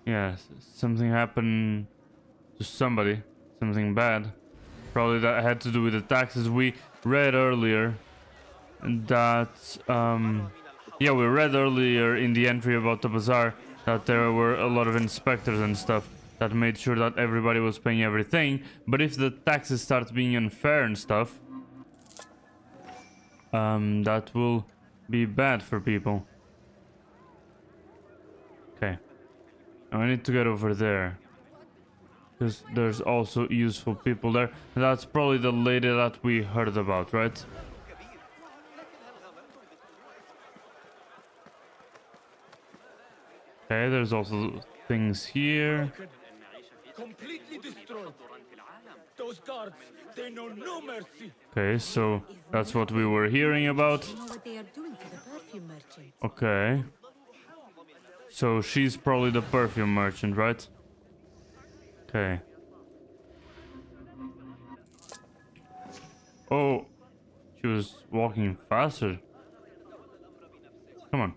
yeah, something happened to somebody. Something bad. Probably that had to do with the taxes. We read earlier that, yeah, we read earlier in the entry about the bazaar that there were a lot of inspectors and stuff that made sure that everybody was paying everything. But if the taxes start being unfair and stuff, that will be bad for people. Okay. Now I need to get over there. Because there's also useful people there. That's probably the lady that we heard about, right? Okay, there's also things here. Completely destroyed. Those guards, they know no mercy. Okay, so that's what we were hearing about. You know what they are doing to the perfume merchant? Okay. So she's probably the perfume merchant, right? Okay. Oh, she was walking faster. Come on.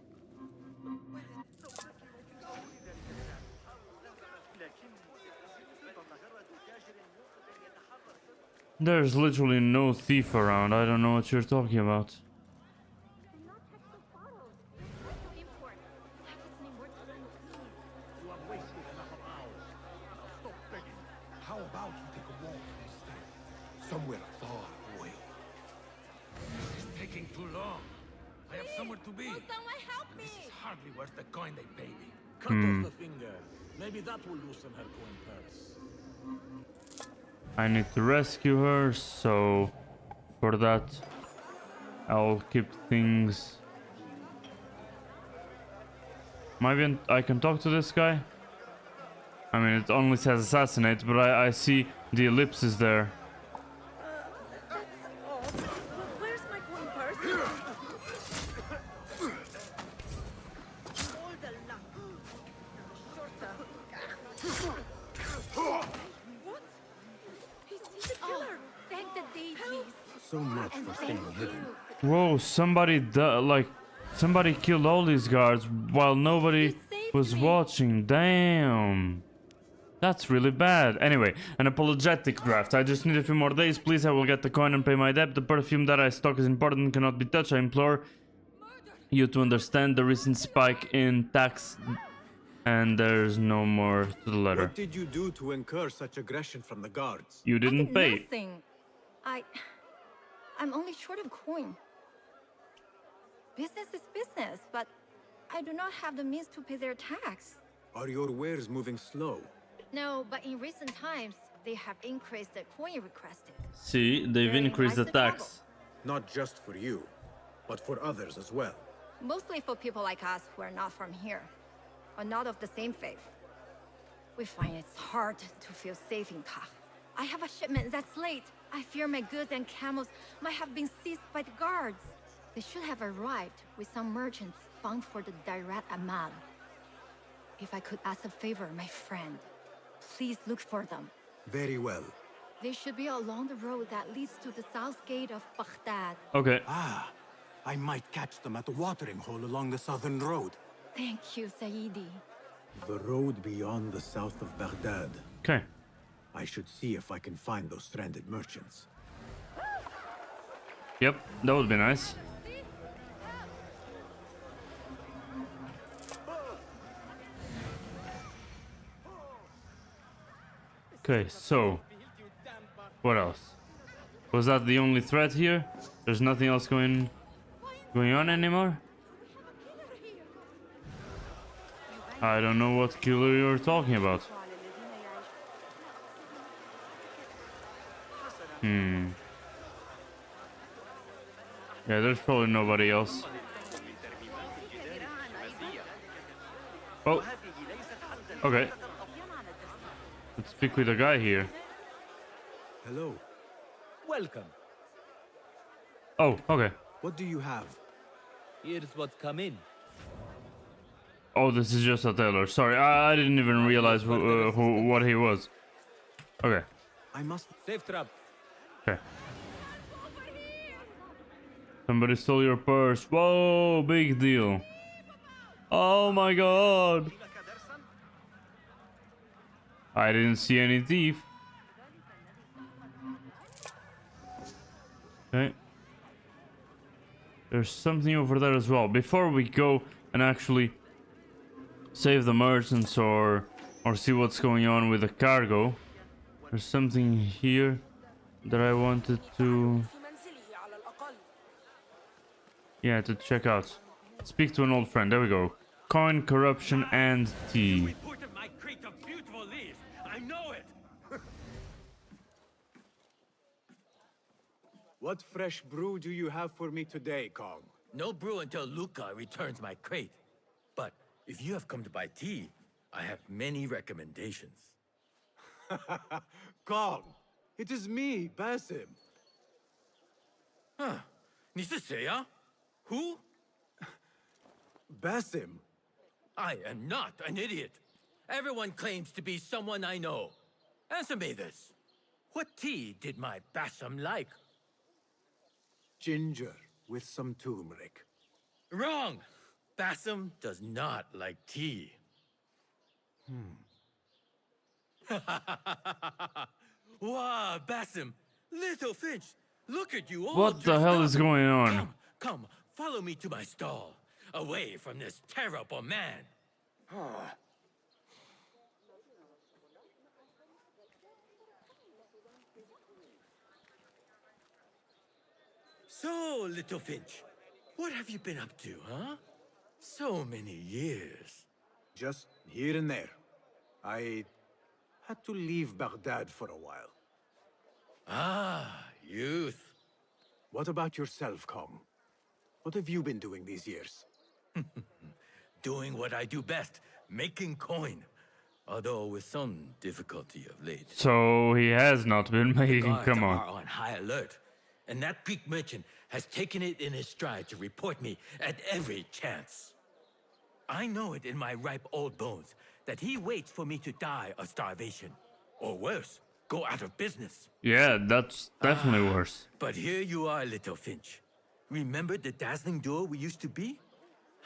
There's literally no thief around. I don't know what you're talking about. How about you take a walk instead? Somewhere far away. It's taking too long. I have somewhere to be. Someone help me! This is hardly worth the coin they pay me. Cut off the finger. Maybe that will loosen her coin purse. I need to rescue her, so for that I'll keep things. Maybe I can talk to this guy? I mean, it only says assassinate, but I see the ellipsis there. Where's my coin purse? so much for staying hidden. Whoa, somebody killed all these guards while nobody was watching. Damn. That's really bad. Anyway, an apologetic draft. I just need a few more days, please. I will get the coin and pay my debt. The perfume that I stock is important and cannot be touched. I implore you to understand the recent spike in tax. And there's no more to the letter. What did you do to incur such aggression from the guards? You didn't pay. Nothing. I'm only short of coin. Business is business, but I do not have the means to pay their tax. Are your wares moving slow? No, but in recent times, they have increased the coin requested. See, they've increased the tax. Not just for you, but for others as well. Mostly for people like us who are not from here, or not of the same faith. We find it's hard to feel safe in Kach. I have a shipment that's late. I fear my goods and camels might have been seized by the guards. They should have arrived with some merchants bound for the Dairat Amal. If I could ask a favor, my friend, please look for them. Very well. They should be along the road that leads to the south gate of Baghdad. Okay. Ah, I might catch them at the watering hole along the southern road. Thank you, Saidi. The road beyond the south of Baghdad. Okay. I should see if I can find those stranded merchants. Yep, that would be nice. Okay, so what else? Was that the only threat here? There's nothing else going on anymore? I don't know what killer you're talking about. Yeah, there's probably nobody else. Oh. Okay. Let's speak with a guy here. Hello. Welcome. Oh, okay. What do you have? Here's what's come in. Oh, this is just a tailor. Sorry, I didn't even realize what he was. Okay. I must... Safe trap. Okay. Somebody stole your purse. Whoa, big deal. Oh my god. I didn't see any thief. Okay. There's something over there as well. Before we go and actually save the merchants or see what's going on with the cargo, there's something here that I wanted to to check out. Speak to an old friend. There we go. Coin, corruption, and tea. I know it. What fresh brew do you have for me today, Kong? No brew until Luca returns my crate. But if you have come to buy tea, I have many recommendations. Kong, it is me, Basim. Huh? 你是谁啊? Who? Basim. I am not an idiot. Everyone claims to be someone I know. Answer me this. What tea did my Basim like? Ginger with some turmeric. Wrong! Basim does not like tea. Wow, Basim! Little Finch! Look at you all. What the hell is going on? Come, follow me to my stall. Away from this terrible man. So, Little Finch, what have you been up to, huh? So many years. Just here and there. I had to leave Baghdad for a while. Ah, youth. What about yourself, Kong? What have you been doing these years? Doing what I do best, making coin. Although with some difficulty of late. So he has not been making, Guards come on. are on high alert. And that Greek merchant has taken it in his stride to report me at every chance. I know it in my ripe old bones that he waits for me to die of starvation. Or worse, go out of business. Yeah, that's definitely worse. But here you are, little Finch. Remember the dazzling duo we used to be?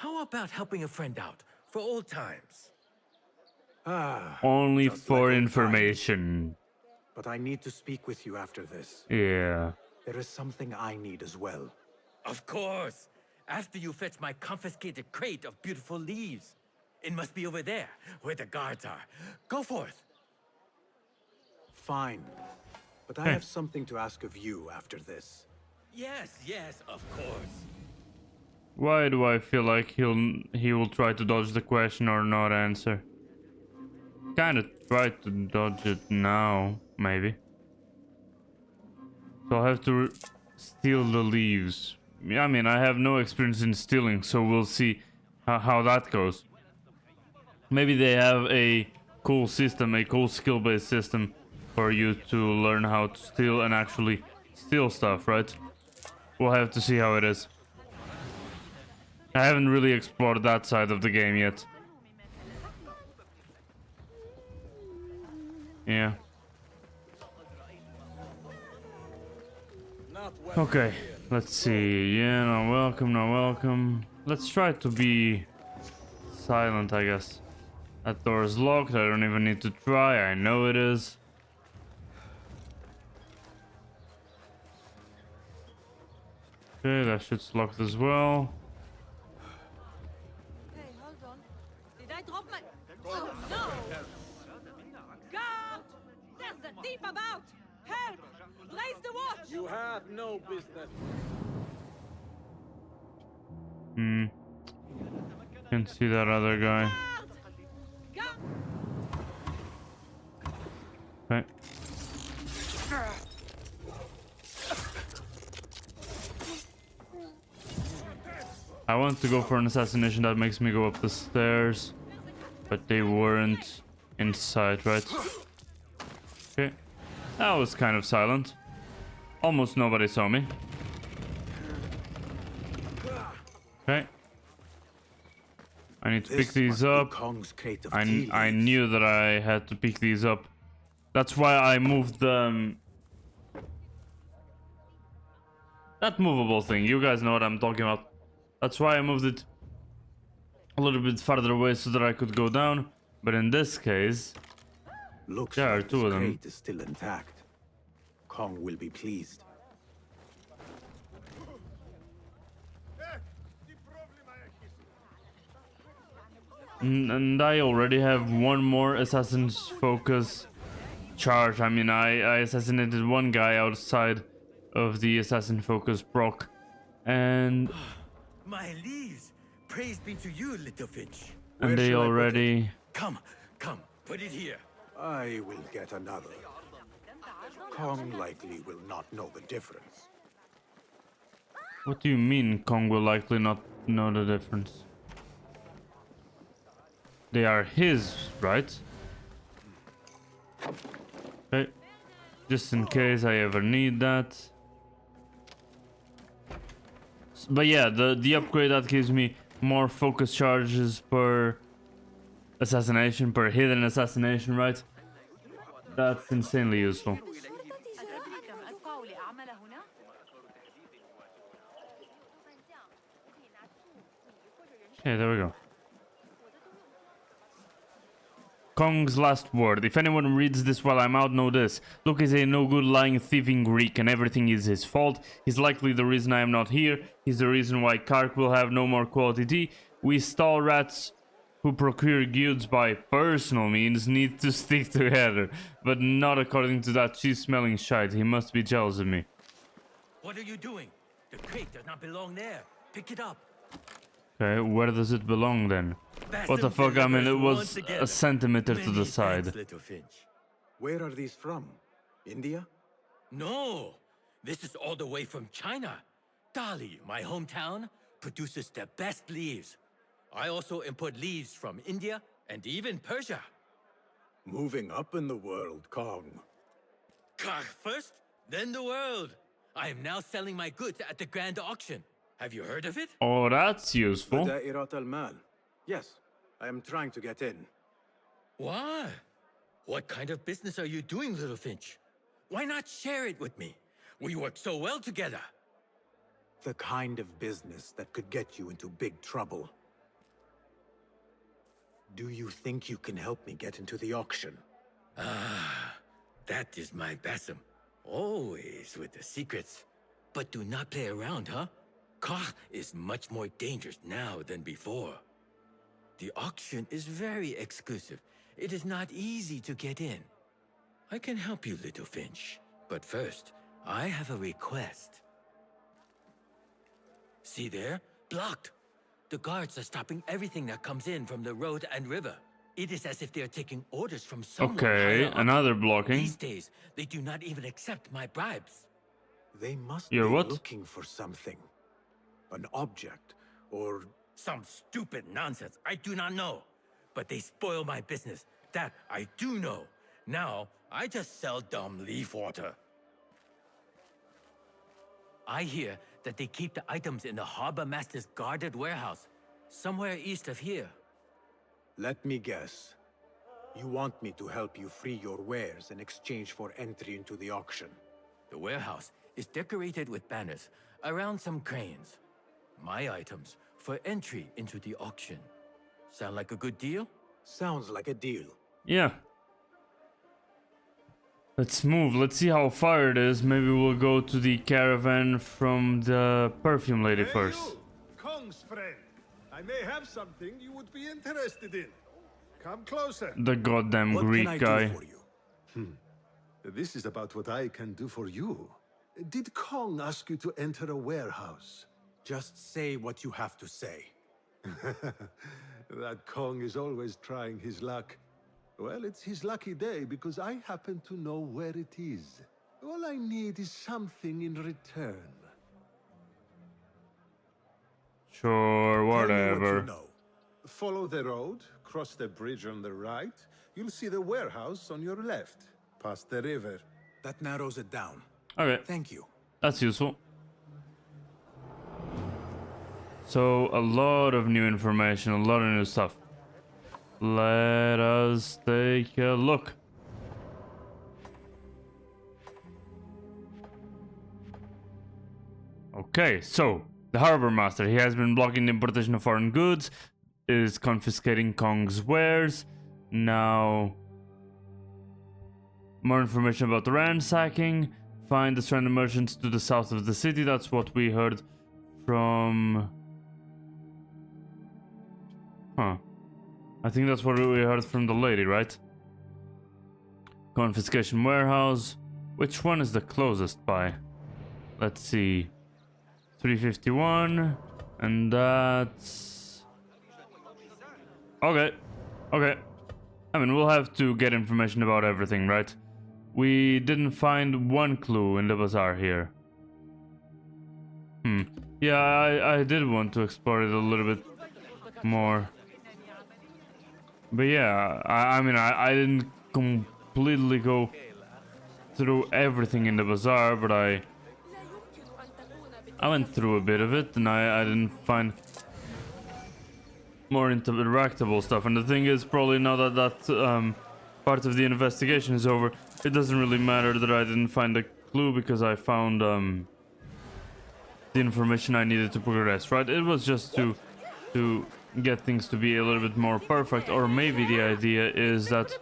How about helping a friend out for old times? Only just for like old information. But I need to speak with you after this. Yeah. There is something I need as well. Of course. After you fetch my confiscated crate of beautiful leaves. It must be over there, where the guards are. Go forth. Fine. But I have something to ask of you after this. Yes, yes, of course. Why do I feel like he will try to dodge the question or not answer? Kinda try to dodge it now, maybe. So I have to steal the leaves. I mean, I have no experience in stealing, so we'll see how that goes. Maybe they have a cool system, a cool skill-based system for you to learn how to steal and actually steal stuff, right? We'll have to see how it is. I haven't really explored that side of the game yet. Yeah. Okay, let's see. Yeah, no welcome, no welcome. Let's try to be silent, I guess. That door is locked. I don't even need to try. I know it is. Okay, that shit's locked as well. Hey, hold on. Did I drop my... Oh, no! Guard! There's a thief about! Help! Raise the watch! You have no business. Can't see that other guy. Okay. I want to go for an assassination that makes me go up the stairs, but they weren't in sight, right? Okay. That was kind of silent. Almost nobody saw me. Okay. I need to pick these up. I knew that I had to pick these up. That's why I moved the... that movable thing. You guys know what I'm talking about. That's why I moved it a little bit farther away so that I could go down. But in this case, there are two of them. Crate is still intact. Kong will be pleased. And I already have one more assassin's focus charge. I mean, I assassinated one guy outside of the assassin focus proc, and My leaves! Praise be to you, little Finch. and they already... Come, put it here. I will get another. Kong likely will not know the difference. What do you mean Kong will likely not know the difference? They are his, right? Okay. Just in case I ever need that. But yeah, the upgrade that gives me more focus charges per assassination, per hidden assassination, right? That's insanely useful. Okay, there we go. Kong's last word. If anyone reads this while I'm out, know this. Luke is a no-good, lying, thieving Greek, and everything is his fault. He's likely the reason I am not here. He's the reason why Kark will have no more quality tea. We stall rats who procure goods by personal means need to stick together. But not according to that cheese-smelling shite. He must be jealous of me. What are you doing? The crate does not belong there. Pick it up. Okay, where does it belong then? What the fuck, I mean, it was a centimeter to the side. Little Finch. Where are these from? India? No, this is all the way from China. Dali, my hometown, produces the best leaves. I also import leaves from India and even Persia. Moving up in the world, Kong. First, then the world. I am now selling my goods at the grand auction. Have you heard of it? Oh, that's useful. Da'irat al-Mal. Yes, I am trying to get in. Why? What kind of business are you doing, little Finch? Why not share it with me? We work so well together. The kind of business that could get you into big trouble. Do you think you can help me get into the auction? Ah, that is my Basim. Always with the secrets. But do not play around, huh? Koch is much more dangerous now than before. The auction is very exclusive. It is not easy to get in. I can help you, little Finch. But first, I have a request. See there? Blocked. The guards are stopping everything that comes in from the road and river. It is as if they are taking orders from someone Okay, higher up. another blocking. These days, they do not even accept my bribes. They must You're be what? looking for something. An object, or... Some stupid nonsense. I do not know. But they spoil my business. That I do know. Now, I just sell dumb leaf water. I hear that they keep the items in the harbor master's guarded warehouse, somewhere east of here. Let me guess. You want me to help you free your wares in exchange for entry into the auction. The warehouse is decorated with banners around some cranes. My items for entry into the auction. Sound like a good deal? Sounds like a deal. Yeah. Let's move. Let's see how far it is. Maybe we'll go to the caravan from the perfume lady first. You, Kong's friend. I may have something you would be interested in. Come closer. The goddamn What Greek can I guy. do for you? This is about what I can do for you. Did Kong ask you to enter a warehouse? Just say what you have to say. That Kong is always trying his luck. Well, it's his lucky day because I happen to know where it is. All I need is something in return. Sure, Tell me what whatever. you know. Follow the road, cross the bridge on the right. You'll see the warehouse on your left, past the river. That narrows it down. Okay, Thank you. that's useful. So, a lot of new information, a lot of new stuff. Let us take a look. Okay, so the harbor master, he has been blocking the importation of foreign goods, is confiscating Kong's wares. Now, more information about the ransacking. Find the stranded merchants to the south of the city. That's what we heard from... Huh. I think that's what we heard from the lady, right? Confiscation warehouse. Which one is the closest by? Let's see. 351. And that's... Okay. Okay. I mean, we'll have to get information about everything, right? We didn't find one clue in the bazaar here. Yeah, I did want to explore it a little bit more. But yeah, I mean, I didn't completely go through everything in the bazaar, but I went through a bit of it, and I didn't find more interactable stuff. And the thing is, probably now that that part of the investigation is over, it doesn't really matter that I didn't find a clue, because I found the information I needed to progress, right? It was just to get things to be a little bit more perfect, or maybe the idea is that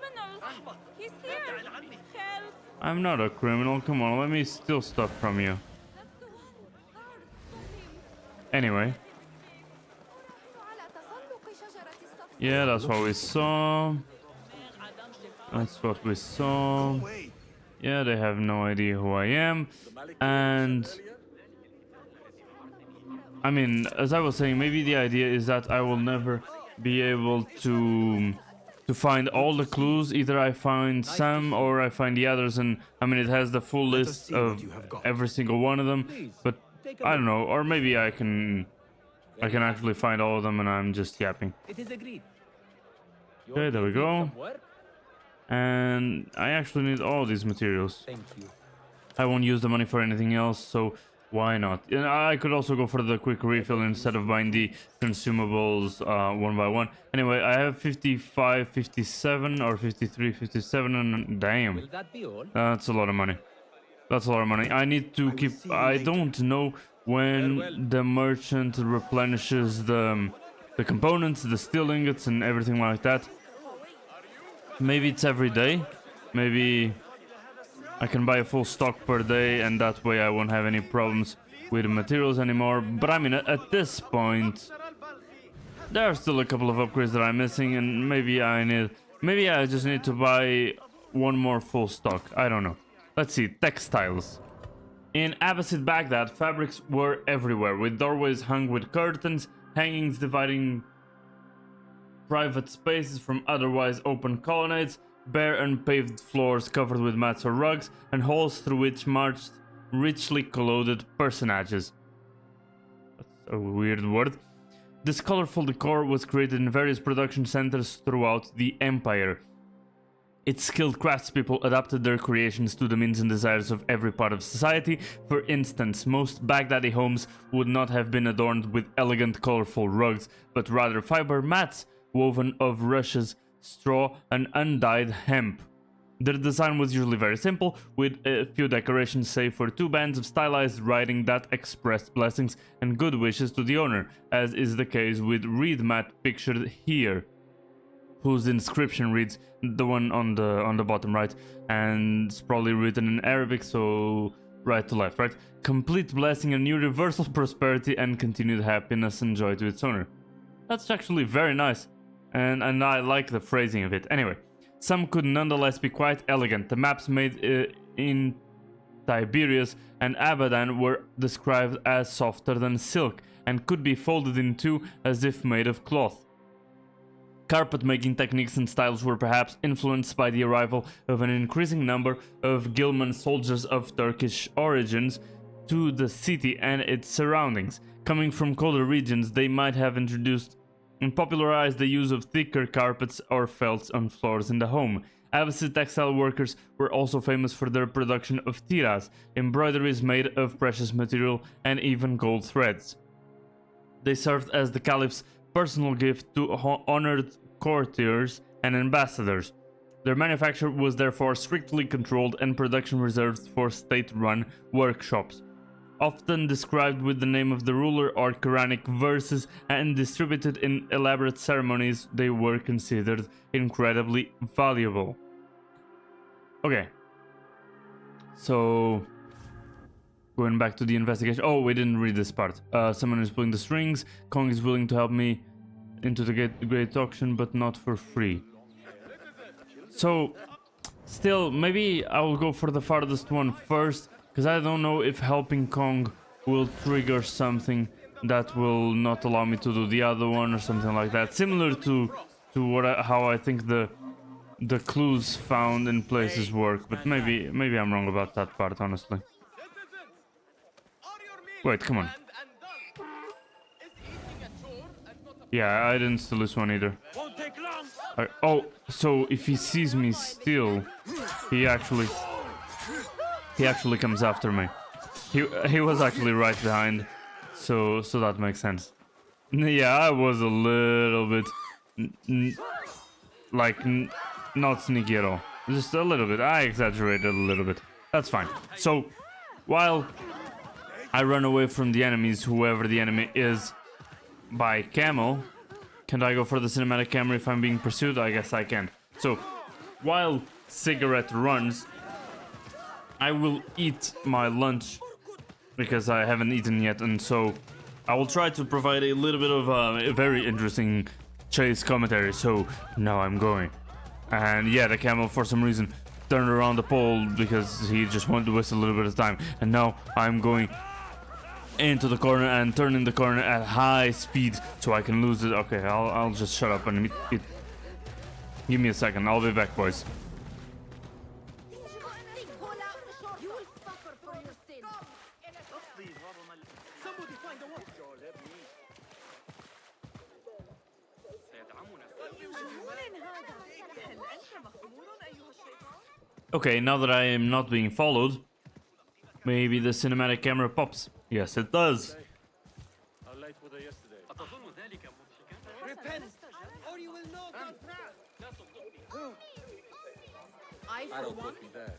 I'm not a criminal. Come on, let me steal stuff from you. Anyway. Yeah, that's what we saw. That's what we saw. Yeah, they have no idea who I am. And I mean, as I was saying, maybe the idea is that I will never be able to find all the clues. Either I find some or I find the others, and I mean, it has the full list of every single one of them, but I don't know, or maybe I can actually find all of them and I'm just yapping. It is agreed. Okay, there we go. And I actually need all these materials. Thank you. I won't use the money for anything else, so why not? And I could also go for the quick refill instead of buying the consumables one by one. Anyway, I have 55, 57, or 53, 57, and damn. Will that be all? That's a lot of money. That's a lot of money. I need to keep... I don't know when the merchant replenishes the components, the steel ingots and everything like that. Maybe it's every day. Maybe I can buy a full stock per day and that way I won't have any problems with the materials anymore. But I mean, at this point, there are still a couple of upgrades that I'm missing and maybe I just need to buy one more full stock. I don't know. Let's see, textiles. In Abbasid Baghdad, fabrics were everywhere, with doorways hung with curtains, hangings dividing private spaces from otherwise open colonnades, bare unpaved floors covered with mats or rugs, and halls through which marched richly clothed personages. That's a weird word. This colorful decor was created in various production centers throughout the empire. Its skilled craftspeople adapted their creations to the means and desires of every part of society. For instance, most Baghdadi homes would not have been adorned with elegant, colorful rugs, but rather fiber mats woven of rushes, straw, and undyed hemp. Their design was usually very simple, with a few decorations save for two bands of stylized writing that expressed blessings and good wishes to the owner, as is the case with reed mat pictured here, whose inscription reads, the one on the bottom right, and it's probably written in Arabic, so right to left, right? Complete blessing and universal prosperity and continued happiness and joy to its owner. That's actually very nice, and I like the phrasing of it. Anyway, some could nonetheless be quite elegant. The maps made in Tiberias and Abadan were described as softer than silk, and could be folded in two as if made of cloth. Carpet making techniques and styles were perhaps influenced by the arrival of an increasing number of Gilman soldiers of Turkish origins to the city and its surroundings. Coming from colder regions, they might have introduced and popularized the use of thicker carpets or felts on floors in the home. Abbasid textile workers were also famous for their production of tiras, embroideries made of precious material and even gold threads. They served as the caliph's personal gift to honored courtiers and ambassadors. Their manufacture was therefore strictly controlled and production reserved for state-run workshops. Often described with the name of the ruler or Quranic verses and distributed in elaborate ceremonies, they were considered incredibly valuable. Okay. So, going back to the investigation. Oh, we didn't read this part. Someone is pulling the strings. Kong is willing to help me into the great auction, but not for free. So, still, maybe I will go for the farthest one first, because I don't know if helping Kong will trigger something that will not allow me to do the other one or something like that. Similar to how I think the clues found in places work, but maybe I'm wrong about that part, honestly. Wait, come on. Yeah, I didn't steal this one either. Oh, so if he sees me steal, he actually comes after me. He was actually right behind, so that makes sense. Yeah, I was a little bit not sneaky at all. Just a little bit. I exaggerated a little bit. That's fine. So while I run away from the enemies, whoever the enemy is, by camel. Can I go for the cinematic camera if I'm being pursued? I guess I can. So, while Cigarette runs, I will eat my lunch because I haven't eaten yet, and so I will try to provide a little bit of a very interesting chase commentary. So, now I'm going. And yeah, the camel for some reason turned around the pole because he just wanted to waste a little bit of time. And now I'm going into the corner and turning the corner at high speed so I can lose it. Okay, I'll just shut up and eat. Give me a second, I'll be back, boys. Okay, now that I am not being followed, maybe the cinematic camera pops. Yes, it does. Repent, or you will know God's wrath. I don't copy that.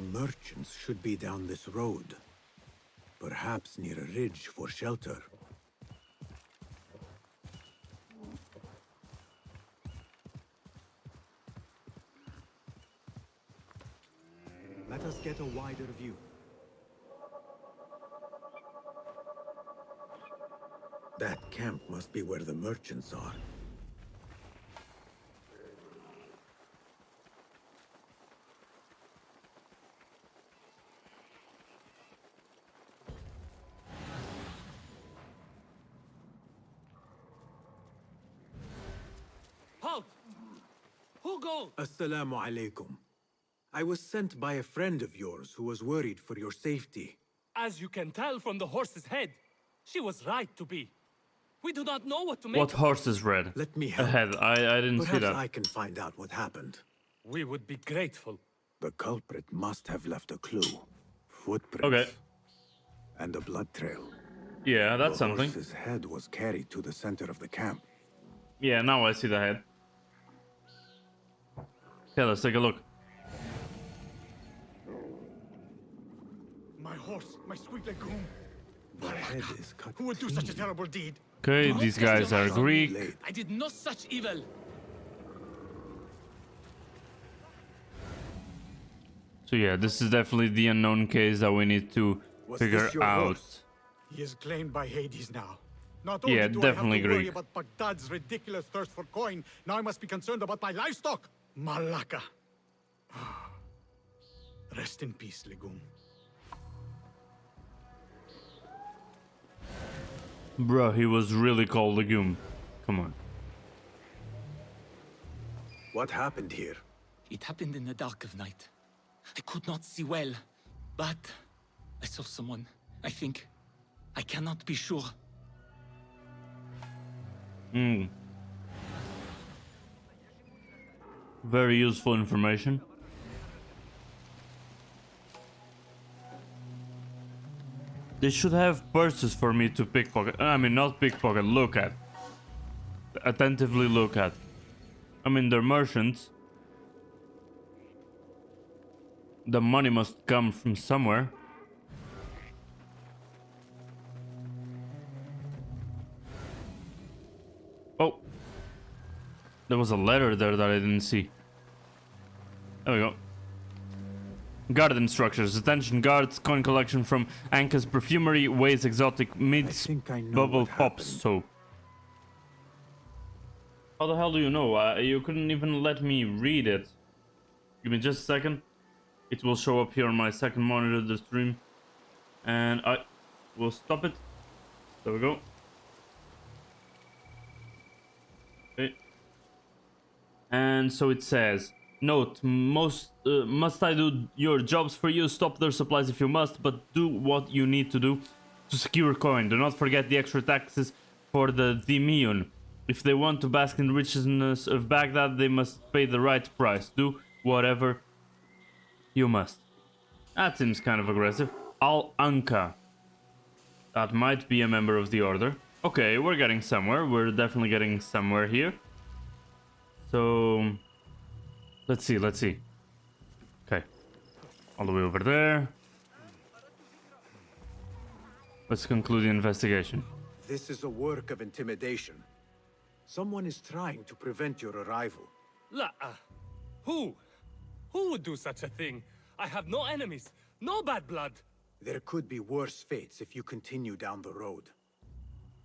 The merchants should be down this road. Perhaps near a ridge for shelter. Let us get a wider view. That camp must be where the merchants are. Halt! Who go? Assalamu alaikum. I was sent by a friend of yours who was worried for your safety. As you can tell from the horse's head, she was right to be. We do not know what to make. What horse is red? Let me help. Ahead. I didn't see Perhaps that. I can find out what happened. We would be grateful. The culprit must have left a clue. Footprints. Okay. And a blood trail. Yeah, that's the something. horse's head was carried to the center of the camp. Yeah, now I see the head. Okay, let's take a look. My horse, my sweet legume. The head is cut. Who would do such a terrible deed? Okay, these guys are Greek. I did no such evil. So yeah, this is definitely the unknown case that we need to figure out. He is claimed by Hades now. Not Yeah, only do definitely I have to worry Greek. about Baghdad's ridiculous thirst for coin, now I must be concerned about my livestock. Malaka. Rest in peace, legume. Bro, he was really called Legume. Come on. What happened here? It happened in the dark of night. I could not see well, but I saw someone. I think. I cannot be sure. Hmm. Very useful information. They should have purses for me to pickpocket. I mean, not pickpocket, look at. Attentively look at. I mean, they're merchants. The money must come from somewhere. Oh. There was a letter there that I didn't see. There we go. Garden structures. Attention guards. Coin collection from Anka's Perfumery. Weighs exotic meats. Bubble pops soap. How the hell do you know? You couldn't even let me read it. Give me just a second. It will show up here on my second monitor, the stream. And I will stop it. There we go. Okay. And so it says, note, must I do your jobs for you? Stop their supplies if you must, but do what you need to do to secure coin. Do not forget the extra taxes for the Dhimmiun. If they want to bask in richness of Baghdad, they must pay the right price. Do whatever you must. That seems kind of aggressive. Al-Anka. That might be a member of the order. Okay, we're getting somewhere. We're definitely getting somewhere here. So... Let's see. Okay. All the way over there. Let's conclude the investigation. This is a work of intimidation. Someone is trying to prevent your arrival. Who? Who would do such a thing? I have no enemies, no bad blood. There could be worse fates if you continue down the road.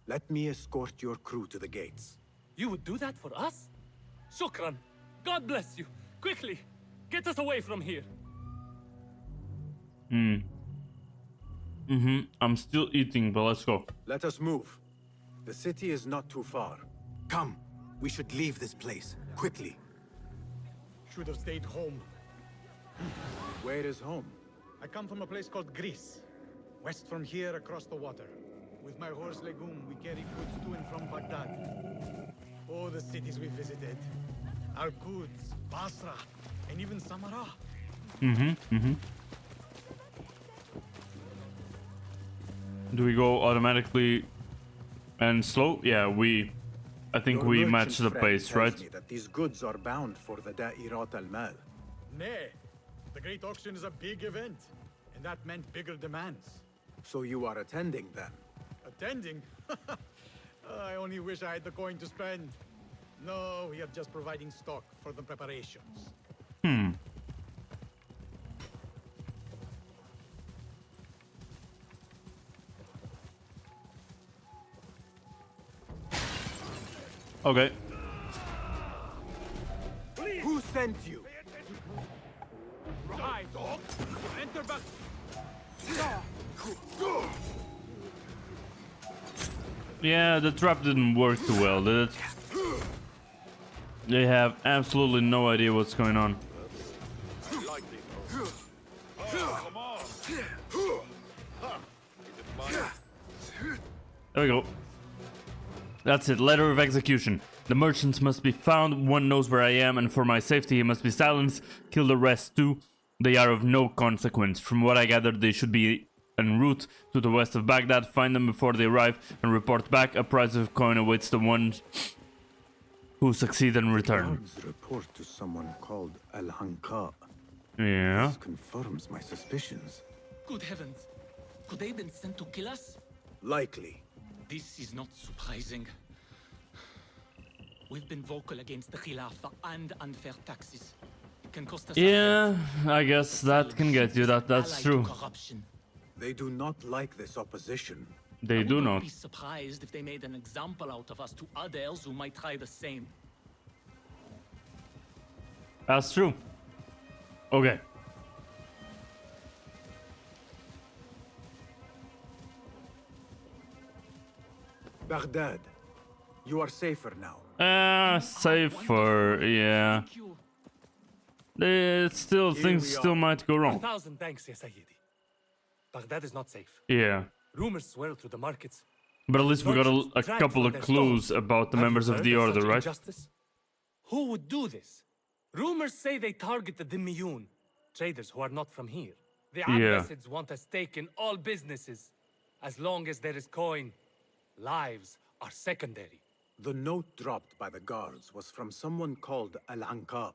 Let me escort your crew to the gates. You would do that for us? Shukran. God bless you. Quickly, get us away from here. I'm still eating, but let's go. Let us move. The city is not too far. Come, we should leave this place, quickly. Should have stayed home. Where is home? I come from a place called Greece. West from here, across the water. With my horse Legume, we carry goods to and from Baghdad. Oh, the cities we visited. Al-Quds, Basra, and even Samarra. Do we go automatically and slow? Yeah, I think we match the pace, right? Me that these goods are bound for the Da'irat al-Mal. Nay, The Great Auction is a big event, and that meant bigger demands. So you are attending then? Attending? I only wish I had the coin to spend. No, we are just providing stock for the preparations. Okay. Who sent you? I dog. Enter back. Yeah, the trap didn't work too well, did it? They have absolutely no idea what's going on. There we go. That's it, letter of execution. The merchants must be found, one knows where I am, and for my safety he must be silenced. Kill the rest too. They are of no consequence. From what I gathered, they should be en route to the west of Baghdad. Find them before they arrive and report back. A prize of coin awaits the ones who succeed and return. Guards report to someone called Al-Hanqa. Yeah. This confirms my suspicions. Good heavens. Could they have been sent to kill us? Likely. This is not surprising. We've been vocal against the Khilafah and unfair taxes. It can cost us. Yeah, I guess that can get you. That's true. They do not like this opposition. They do I would not. be surprised if they made an example out of us to others who might try the same. That's true. Okay. Baghdad. You are safer now. Safer, yeah. Things still might go wrong. 1,000 thanks, Ya Sayyidi. Baghdad is not safe. Yeah. Rumors swirl through the markets. But at least we got a couple of clues about the members of the order, right? Injustice? Who would do this? Rumors say they target the Dhimmiyun, traders who are not from here. The Yeah. Abbasids want a stake in all businesses. As long as there is coin, lives are secondary. The note dropped by the guards was from someone called Al-Hanqa.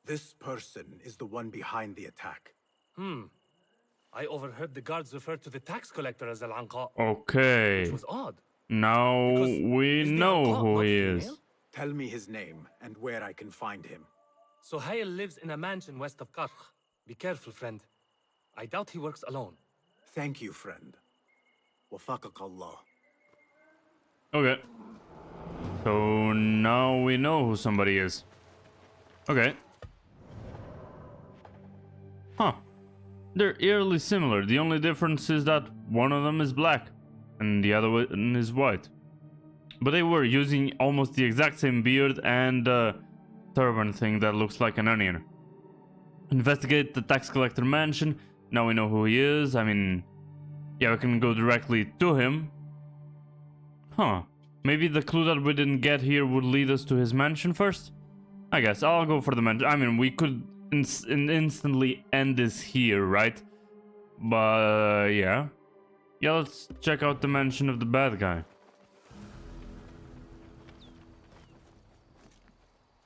This person is the one behind the attack. I overheard the guards refer to the tax collector as Al-Anqa. Okay. Which was odd. Now we know who he is. Tell me his name and where I can find him. Suhail lives in a mansion west of Karkh. Be careful, friend. I doubt he works alone. Thank you, friend. Wafaqak Allah. Okay. So now we know who somebody is. Okay. Huh. They're eerily similar. The only difference is that one of them is black and the other one is white. But they were using almost the exact same beard and turban thing that looks like an onion. Investigate the tax collector mansion. Now we know who he is. I mean, yeah, we can go directly to him. Huh. Maybe the clue that we didn't get here would lead us to his mansion first? I guess I'll go for the mansion. I mean, we could instantly end this here, right? But yeah. Yeah, let's check out the mansion of the bad guy.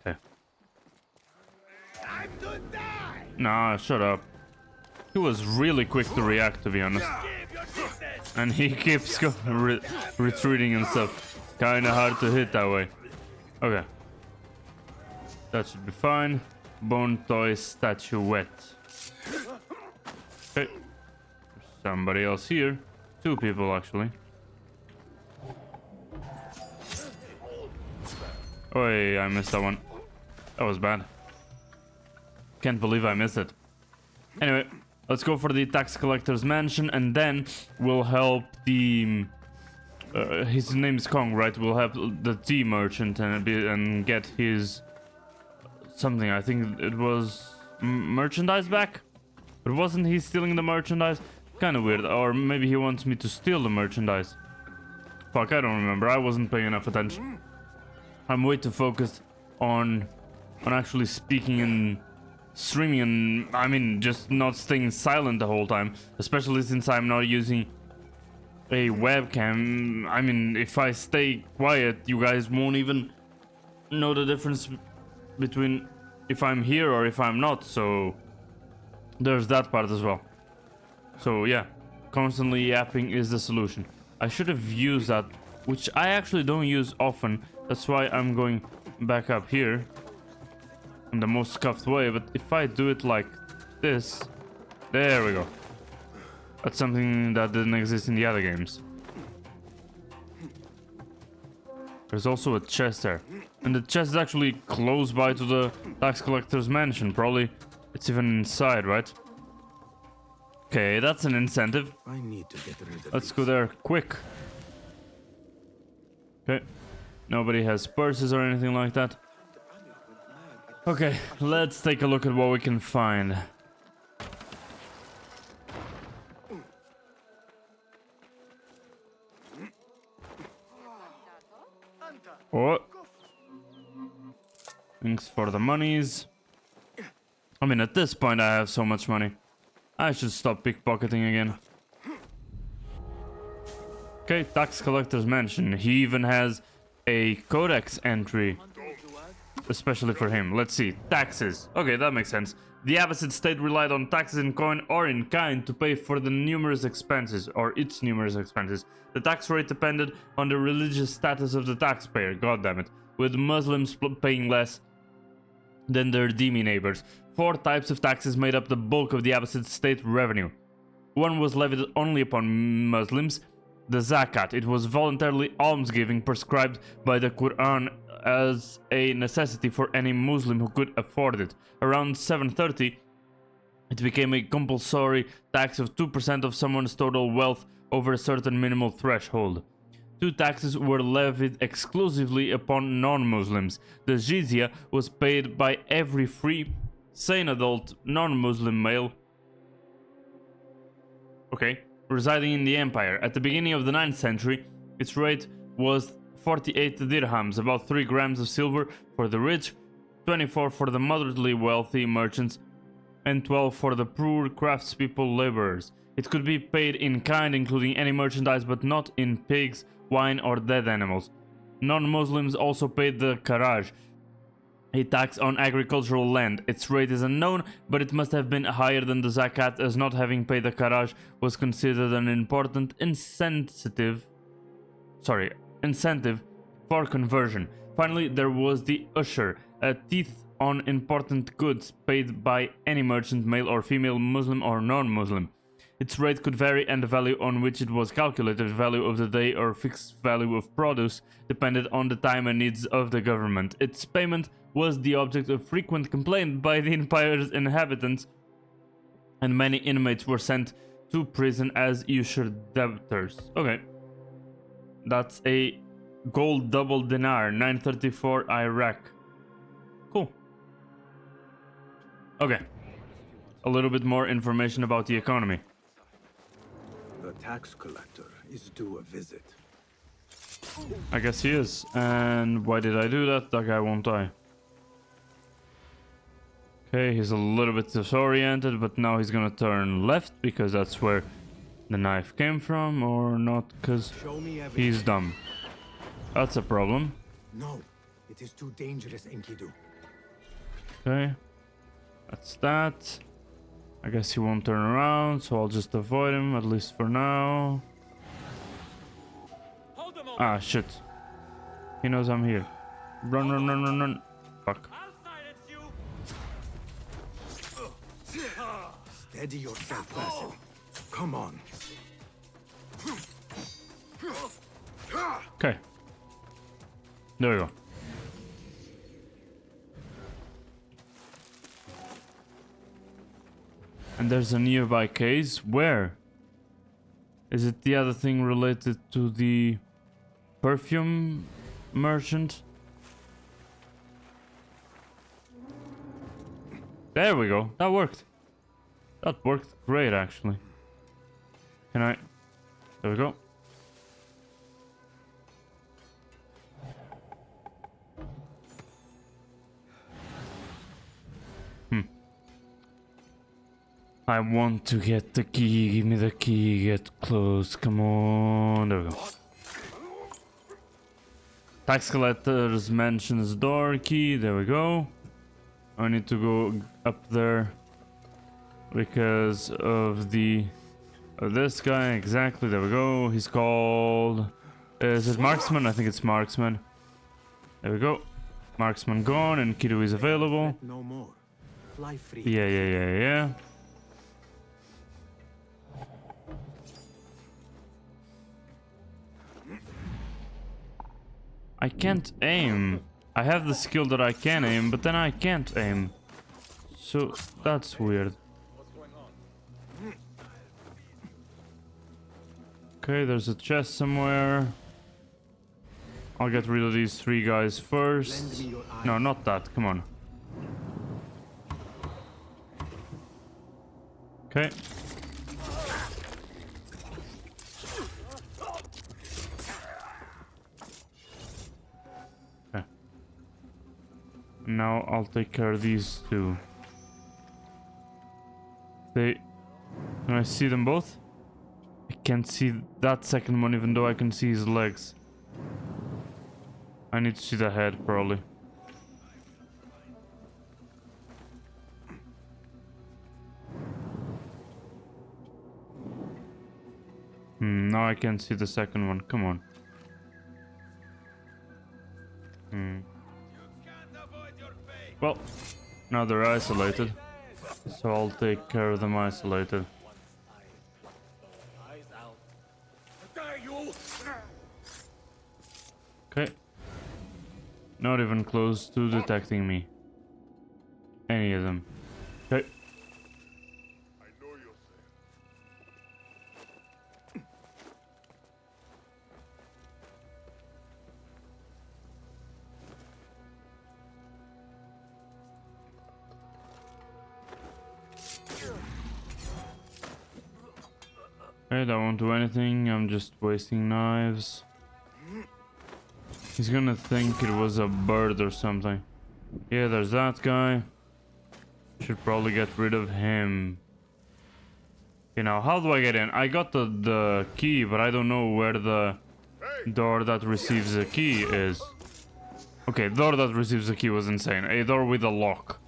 Okay. Time to die! Nah, shut up. He was really quick to react, to be honest. And he keeps retreating and stuff. Kinda hard to hit that way. Okay. That should be fine. Bone toy statuette. Okay. There's somebody else here. Two people, actually. Oh, I missed that one. That was bad. Can't believe I missed it. Anyway, let's go for the tax collector's mansion, and then we'll help the... his name's Kong, right? We'll help the tea merchant and get his... something. I think it was merchandise back? But wasn't he stealing the merchandise? Kind of weird. Or maybe he wants me to steal the merchandise. Fuck, I don't remember. I wasn't paying enough attention. I'm way too focused on actually speaking and streaming and, I mean, just not staying silent the whole time. Especially since I'm not using a webcam. I mean, if I stay quiet, you guys won't even know the difference between if I'm here or if I'm not, so there's that part as well. So yeah, constantly yapping is the solution. I should have used that, which I actually don't use often. That's why I'm going back up here in the most scuffed way. But if I do it like this, there we go. That's something that didn't exist in the other games. There's also a chest there. And the chest is actually close by to the tax collector's mansion. Probably it's even inside, right? Okay, that's an incentive. I need to get rid of Let's go there quick. Okay. Nobody has purses or anything like that. Okay, let's take a look at what we can find. Oh. Thanks for the monies. I mean, at this point I have so much money. I should stop pickpocketing again. Okay, tax collector's mansion. He even has a codex entry. Especially for him. Let's see. Taxes. Okay, that makes sense. The Abbasid state relied on taxes in coin or in kind to pay for the numerous expenses, or its numerous expenses. The tax rate depended on the religious status of the taxpayer, goddammit, with Muslims paying less than their dhimmi neighbors. 4 types of taxes made up the bulk of the Abbasid state revenue. One was levied only upon Muslims, the zakat. It was voluntarily almsgiving prescribed by the Quran as a necessity for any Muslim who could afford it. Around 730, it became a compulsory tax of 2% of someone's total wealth over a certain minimal threshold. 2 taxes were levied exclusively upon non-Muslims. The jizya was paid by every free, sane adult, non-Muslim male residing in the empire. At the beginning of the 9th century, its rate was 48 dirhams, about 3 grams of silver for the rich, 24 for the moderately wealthy merchants, and 12 for the poor craftspeople laborers. It could be paid in kind, including any merchandise, but not in pigs, wine, or dead animals. Non-Muslims also paid the kharaj, a tax on agricultural land. Its rate is unknown, but it must have been higher than the zakat, as not having paid the kharaj was considered an important incentive for conversion. Finally, there was the usher, a tithe on important goods paid by any merchant, male or female, Muslim or non-Muslim. Its rate could vary, and the value on which it was calculated, value of the day or fixed value of produce, depended on the time and needs of the government. Its payment was the object of frequent complaint by the empire's inhabitants, and many inmates were sent to prison as usher debtors. Okay. That's a gold double dinar, 934 Iraq. Cool. Okay. A little bit more information about the economy. The tax collector is due a visit. I guess he is. And why did I do that? That guy won't die. Okay, he's a little bit disoriented, but now he's gonna turn left because that's where the knife came from, or not because he's dumb. That's a problem. No, it is too dangerous, Enkidu. Okay, that's that. I guess he won't turn around, so I'll just avoid him, at least for now. Ah, shit. He knows I'm here. Run, run, run, run, run. Fuck. Steady yourself, Basim. Come on. Okay. There we go. And there's a nearby case. Where? Is it the other thing related to the perfume merchant? There we go. That worked. That worked great, actually. Can I... There we go. I want to get the key. Give me the key. Get close. Come on. There we go. Tax collector's mansion's door key. There we go. I need to go up there because of the this guy. Exactly, there we go. He's called, is it Marksman? I think it's Marksman. There we go. Marksman gone and Kiru is available. No more. Fly free. Yeah. I can't aim. I have the skill that I can aim, but then I can't aim. So that's weird. Okay, there's a chest somewhere. I'll get rid of these 3 guys first. No, not that. Come on. Okay. Okay. Now I'll take care of these 2. Can I see them both? I can't see that second one, even though I can see his legs. I need to see the head, probably. Now I can see the second one. Come on. Well, now they're isolated. So I'll take care of them isolated. Okay. Not even close to detecting me. Any of them. Okay. I won't do anything, I'm just wasting knives. He's gonna think it was a bird or something. Yeah, there's that guy. Should probably get rid of him. You know, how do I get in? I got the key, but I don't know where the door that receives the key is. Okay, door that receives the key was insane. A door with a lock.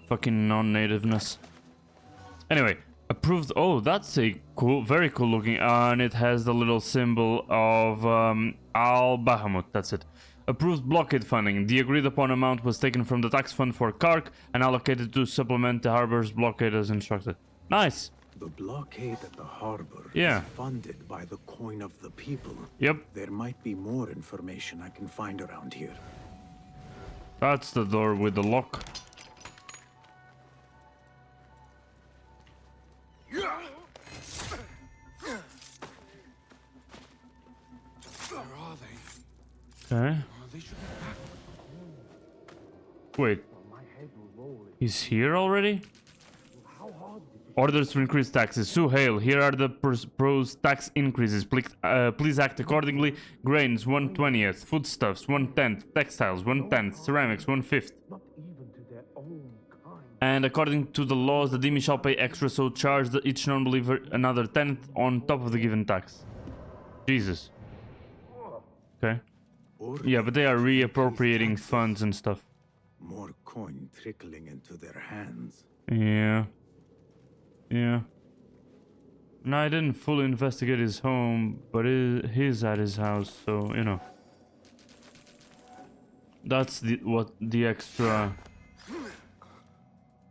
Fucking non-nativeness. Anyway, approved. Oh, that's a cool, very cool looking, and it has the little symbol of Al Bahamut. That's it. Approved blockade funding. The agreed upon amount was taken from the tax fund for Kark and allocated to supplement the harbor's blockade as instructed. Nice. The blockade at the harbor is funded by the coin of the people. Yep. There might be more information I can find around here. That's the door with the lock. Okay. Wait. He's here already? Orders to increase taxes. Suhail, here are the proposed tax increases. Please act accordingly. Grains, 1/20th. Foodstuffs, 1/10th. Textiles, 1/10th. Ceramics, 1/5th. And according to the laws, the Demi shall pay extra, so charge each non-believer another 10th on top of the given tax. Jesus. Okay. Yeah, but they are reappropriating funds and stuff. More coin trickling into their hands. Yeah. Yeah. No, I didn't fully investigate his home, but he's at his house, so, you know. That's the extra...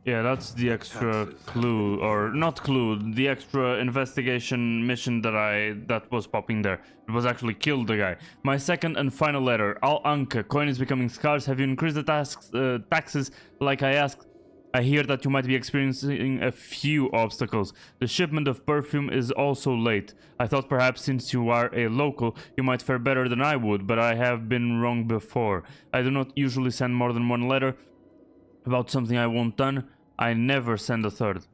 Yeah, that's the extra clue, or not clue, the extra investigation mission that was popping there. It was actually killed the guy. My second and final letter. Al Anka, coin is becoming scarce. Have you increased the taxes like I asked? I hear that you might be experiencing a few obstacles. The shipment of perfume is also late. I thought perhaps since you are a local, you might fare better than I would, but I have been wrong before. I do not usually send more than one letter about something I want done. I never send a third.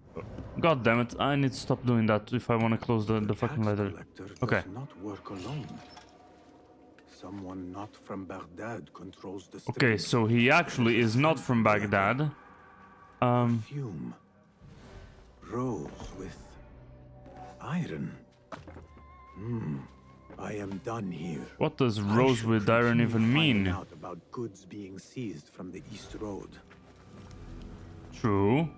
God damn it, I need to stop doing that if I want to close the fucking letter. Okay. Does not work alone. Someone not from Baghdad controls the stream. Okay, so he actually is not from Baghdad. Perfume. Rose with iron. I am done here. What does I Rose shall with iron continue even finding mean? out about goods being seized from the East Road. True.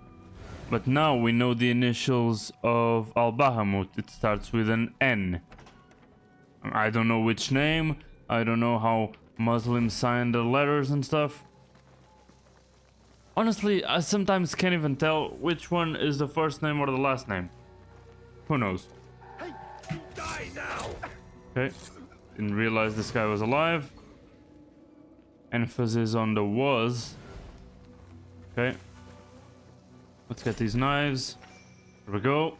But now we know the initials of Al Bahamut. It starts with an N. I don't know which name. I don't know how Muslims sign their letters and stuff. Honestly, I sometimes can't even tell which one is the first name or the last name. Who knows? Hey, you die now! Okay. Didn't realize this guy was alive. Emphasis on the was. Okay. Let's get these knives. Here we go.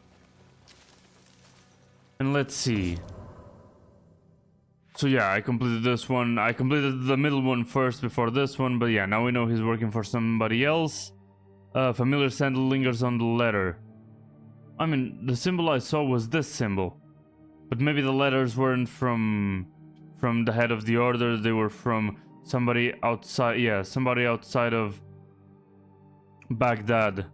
And let's see. So yeah, I completed this one. I completed the middle one first before this one, but yeah, now we know he's working for somebody else. Familiar sandal lingers on the letter. I mean, the symbol I saw was this symbol. But maybe the letters weren't from the head of the order, they were from somebody outside, yeah, somebody outside of Baghdad.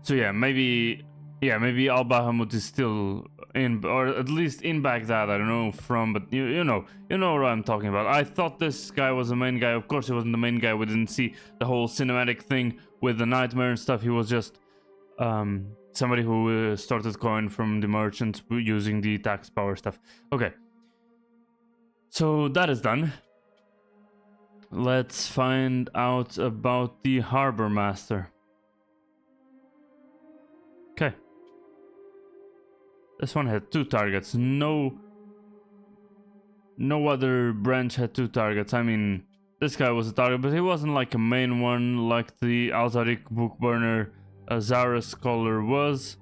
So yeah, maybe Al Bahamut is still in, or at least in Baghdad, I don't know from, but you know what I'm talking about. I thought this guy was the main guy. Of course he wasn't the main guy. We didn't see the whole cinematic thing with the nightmare and stuff. He was just somebody who started coin from the merchants using the tax power stuff. Okay, so that is done. Let's find out about the harbor master. Okay. This one had 2 targets. No other branch had 2 targets. I mean, this guy was a target, but he wasn't like a main one like the Alzarik bookburner Zara scholar was.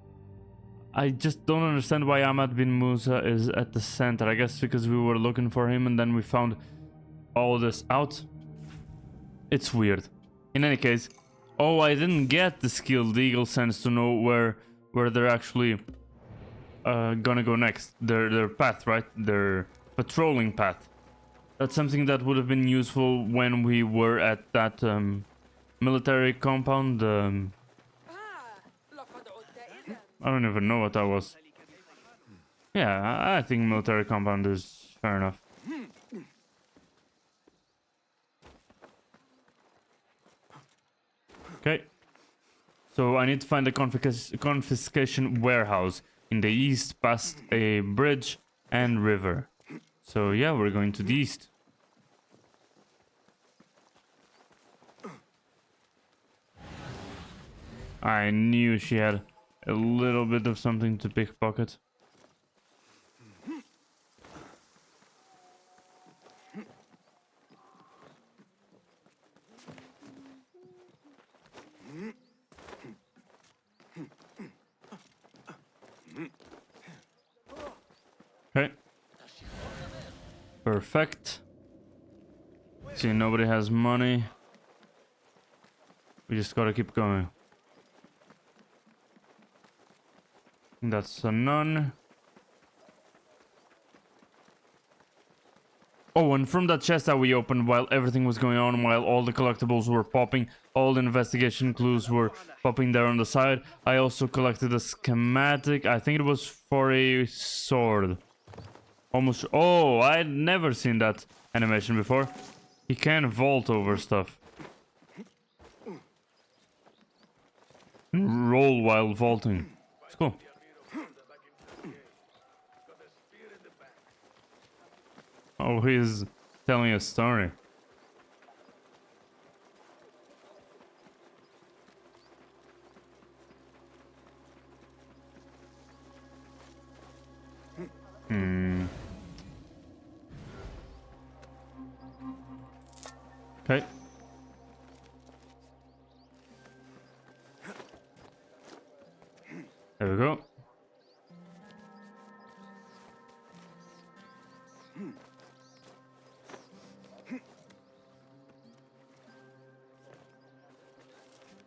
I just don't understand why Ahmad bin Musa is at the center. I guess because we were looking for him and then we found all this out. It's weird. In any case, oh, I didn't get the skilled eagle sense to know where they're actually gonna go next. Their path, right? Their patrolling path. That's something that would have been useful when we were at that military compound. I don't even know what that was. Yeah, I think military compound is fair enough. Okay. So I need to find the confiscation warehouse in the east past a bridge and river. So yeah, we're going to the east. I knew she had a little bit of something to pickpocket. Okay. Perfect. See, nobody has money. We just gotta keep going. That's a none. Oh, and from that chest that we opened while everything was going on, while all the collectibles were popping, all the investigation clues were popping there on the side, I also collected a schematic. I think it was for a sword. Almost. Oh, I'd never seen that animation before. He can vault over stuff. Roll while vaulting. It's cool. Oh, he's telling a story. Okay. There we go.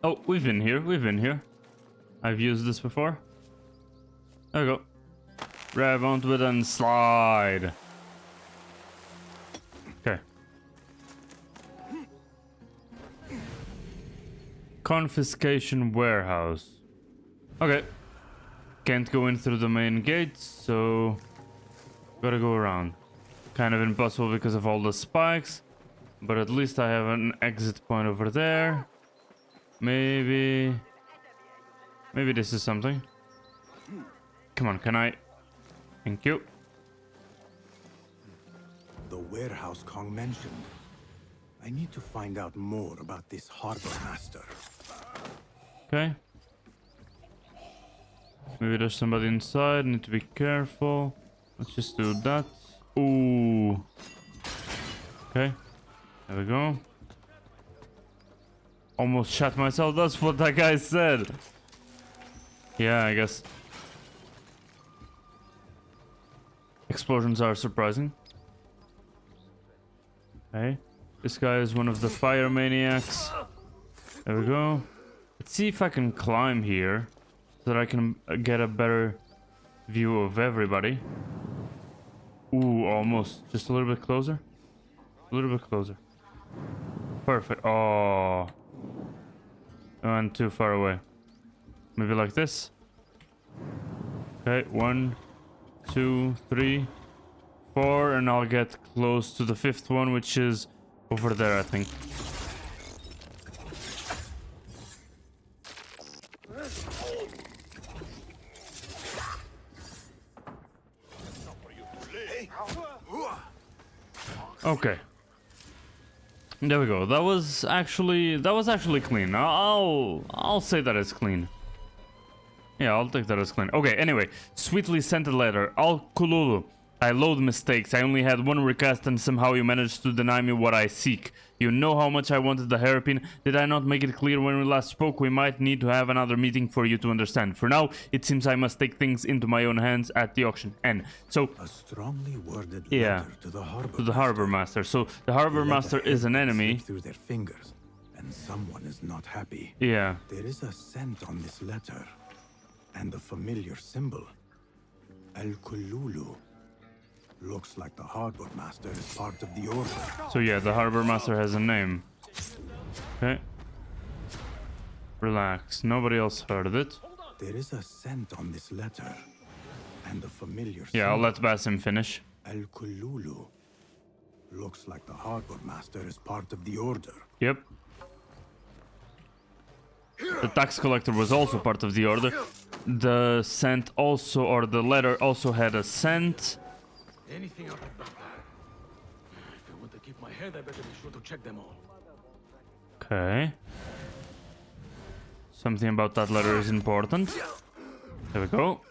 Oh, we've been here. I've used this before. There we go. Grab onto it and slide. Okay. Confiscation warehouse. Okay. Can't go in through the main gate, so Gotta go around. Kind of impossible because of all the spikes. But at least I have an exit point over there. Maybe this is something. Come on, can I? Thank you. The warehouse Kong mentioned. I need to find out more about this harbor master. Okay. Maybe there's somebody inside. Need to be careful. Let's just do that. Ooh. Okay. There we go. Almost shot myself. That's what that guy said. Yeah, I guess. Explosions are surprising. Okay. This guy is one of the fire maniacs. There we go. Let's see if I can climb here so that I can get a better view of everybody. Ooh, almost. Just a little bit closer. A little bit closer. Perfect. Oh. I went too far away. Maybe like this. Okay, 1, 2, 3, 4, and I'll get close to the 5th one, which is over there, I think. Okay. There we go. That was actually clean. I'll say that it's clean. Yeah, I'll take that as clean. Okay, anyway. Sweetly scented letter. Al Kululu. I loathe mistakes. I only had one request and somehow you managed to deny me what I seek. You know how much I wanted the hairpin. Did I not make it clear when we last spoke? We might need to have another meeting for you to understand. For now, it seems I must take things into my own hands at the auction. And so... A strongly worded yeah, letter to the harbor master. So the harbor master is an enemy. Through their fingers, and someone is not happy. Yeah. There is a scent on this letter. And a familiar symbol. Al-Kululu. Looks like the harbor master is part of the order. So yeah, the harbor master has a name. Okay. Relax. Nobody else heard of it. There is a scent on this letter. And a familiar yeah, I'll symbol. let Basim finish. Al-Kululu. Looks like the harbor master is part of the order. Yep. The tax collector was also part of the order. The scent also, or the letter also had a scent. Anything up about that? If I want to keep my head, I better be sure to check them all. Okay. Something about that letter is important. There we go.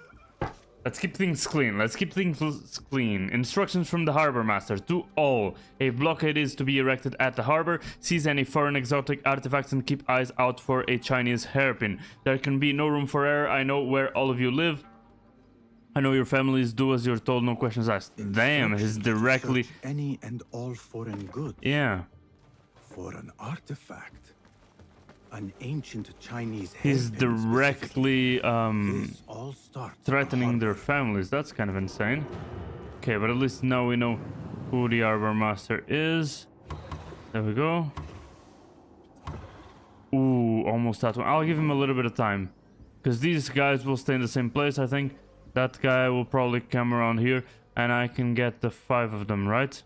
Let's keep things clean. Let's keep things clean. Instructions from the harbor master to all. A blockade is to be erected at the harbor. Seize any foreign exotic artifacts and keep eyes out for a Chinese hairpin. There can be no room for error. I know where all of you live. I know your families. Do as you're told, no questions asked. Damn, he's directly... Any and all foreign goods. Yeah. For an artifact. An ancient Chinese he's directly threatening their families. That's kind of insane. Okay, but at least now we know who the harbor master is. There we go. Ooh, almost that one. I'll give him a little bit of time, because these guys will stay in the same place, I think. That guy will probably come around here, and I can get the 5 of them, right?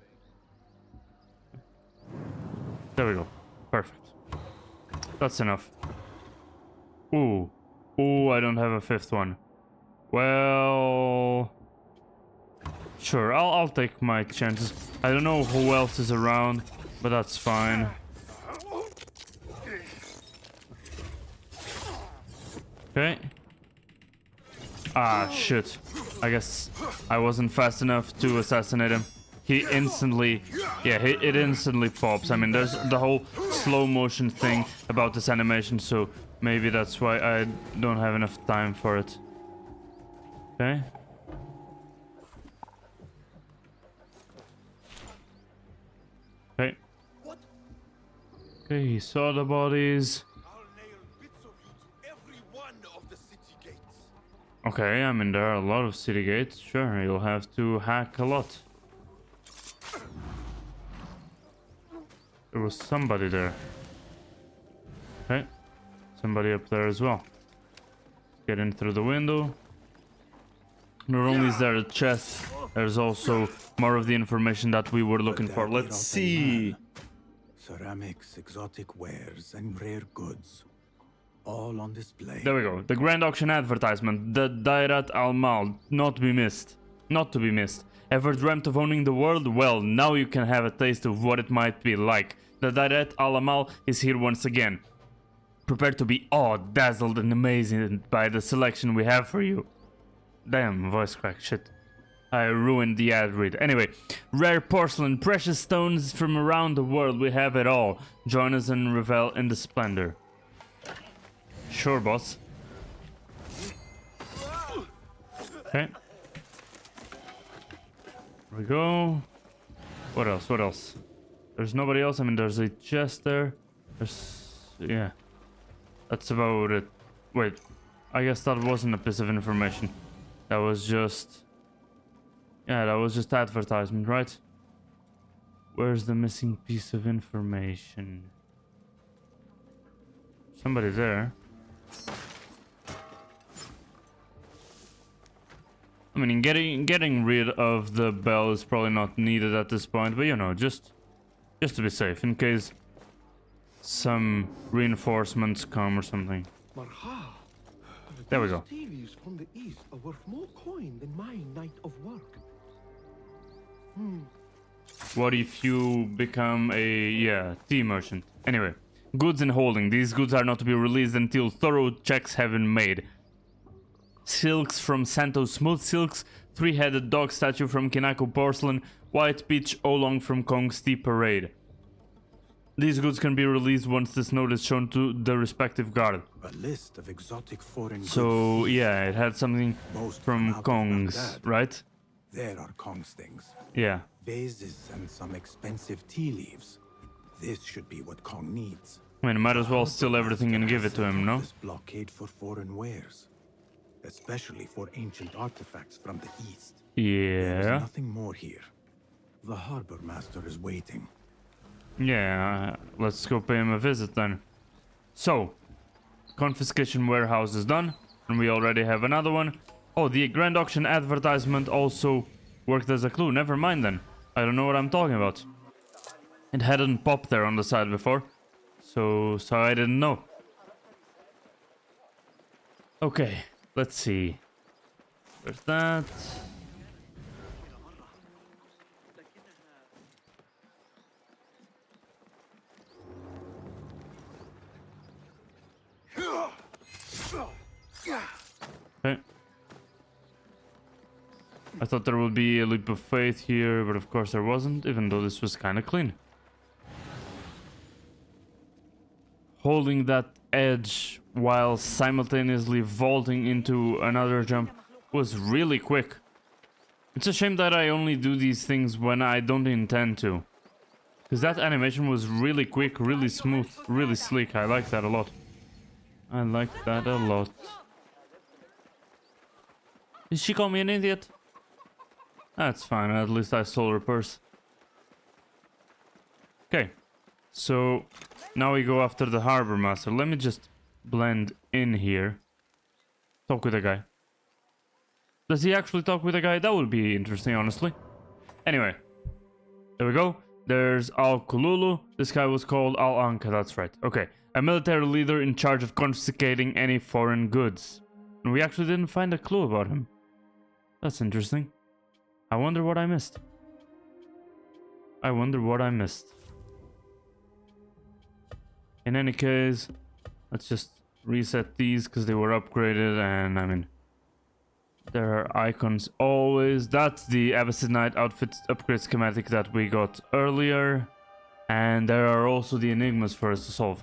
There we go. Perfect. That's enough. Ooh. Ooh, I don't have a 5th one. Well... Sure, I'll take my chances. I don't know who else is around, but that's fine. Okay. Ah, shit. I guess I wasn't fast enough to assassinate him. He instantly... Yeah, it instantly pops. I mean, there's the whole slow motion thing about this animation, so maybe that's why I don't have enough time for it. Okay. Okay. Okay, he saw the bodies. Okay, I mean, there are a lot of city gates. Sure, you'll have to hack a lot. There was somebody there. Okay. Somebody up there as well. Get in through the window. Not only is there a chest there's also more of the information that we were looking for. But Let's see. Ceramics, exotic wares, and rare goods. All on display. There we go. The Grand Auction advertisement. The Dairat Al Mal. Not to be missed. Not to be missed. Ever dreamt of owning the world? Well, now you can have a taste of what it might be like. The Dairat Al Mal is here once again. Prepare to be awed, dazzled, and amazed by the selection we have for you. Damn, voice crack, shit. I ruined the ad read. Anyway, rare porcelain, precious stones from around the world, we have it all. Join us and revel in the splendor. Sure, boss. Okay. There we go. What else? What else? There's nobody else. I mean, there's a chest there. There's... yeah. That's about it. Wait. I guess that wasn't a piece of information. That was just... yeah, that was just advertisement, right? Where's the missing piece of information? Somebody there. I mean, getting rid of the bell is probably not needed at this point, but you know, just to be safe, in case some reinforcements come or something. There we go. TVs from the east are worth more coin than my night of work. What if you become a, tea merchant? Anyway, goods in holding. These goods are not to be released until thorough checks have been made. Silks from Santos Smooth Silks, three-headed dog statue from Kinako Porcelain, white peach oolong from Kong's Tea Parade. These goods can be released once this note is shown to the respective guard. A list of exotic foreign goods. So, yeah, it had something from Kong's, right? There are Kong's things. Yeah. Vases and some expensive tea leaves. This should be what Kong needs. I mean, might as well steal everything and give it to him, no? This blockade for foreign wares, especially for ancient artifacts from the east. Yeah. There's nothing more here. The harbor master is waiting. Yeah, let's go pay him a visit then. So, confiscation warehouse is done, and we already have another one. Oh, the Grand Auction advertisement also worked as a clue. Never mind then. I don't know what I'm talking about. It hadn't popped there on the side before, so I didn't know. Okay, let's see. There's that. Okay. I thought there would be a leap of faith here, but of course there wasn't, even though this was kind of clean. Holding that edge while simultaneously vaulting into another jump was really quick. It's a shame that I only do these things when I don't intend to. Because that animation was really quick, really smooth, really sleek. I like that a lot. I like that a lot. Did she call me an idiot? That's fine, at least I stole her purse. Okay, so now we go after the harbor master. Let me just blend in here. Talk with the guy. Does he actually talk with the guy? That would be interesting, honestly. Anyway, there we go. There's Al Kululu. This guy was called Al Anka, that's right. Okay, a military leader in charge of confiscating any foreign goods. And we actually didn't find a clue about him. That's interesting. I wonder what I missed. I wonder what I missed. In any case, let's just reset these because they were upgraded, and I mean, there are icons always. That's the Abbasid Knight outfit upgrade schematic that we got earlier, and there are also the enigmas for us to solve.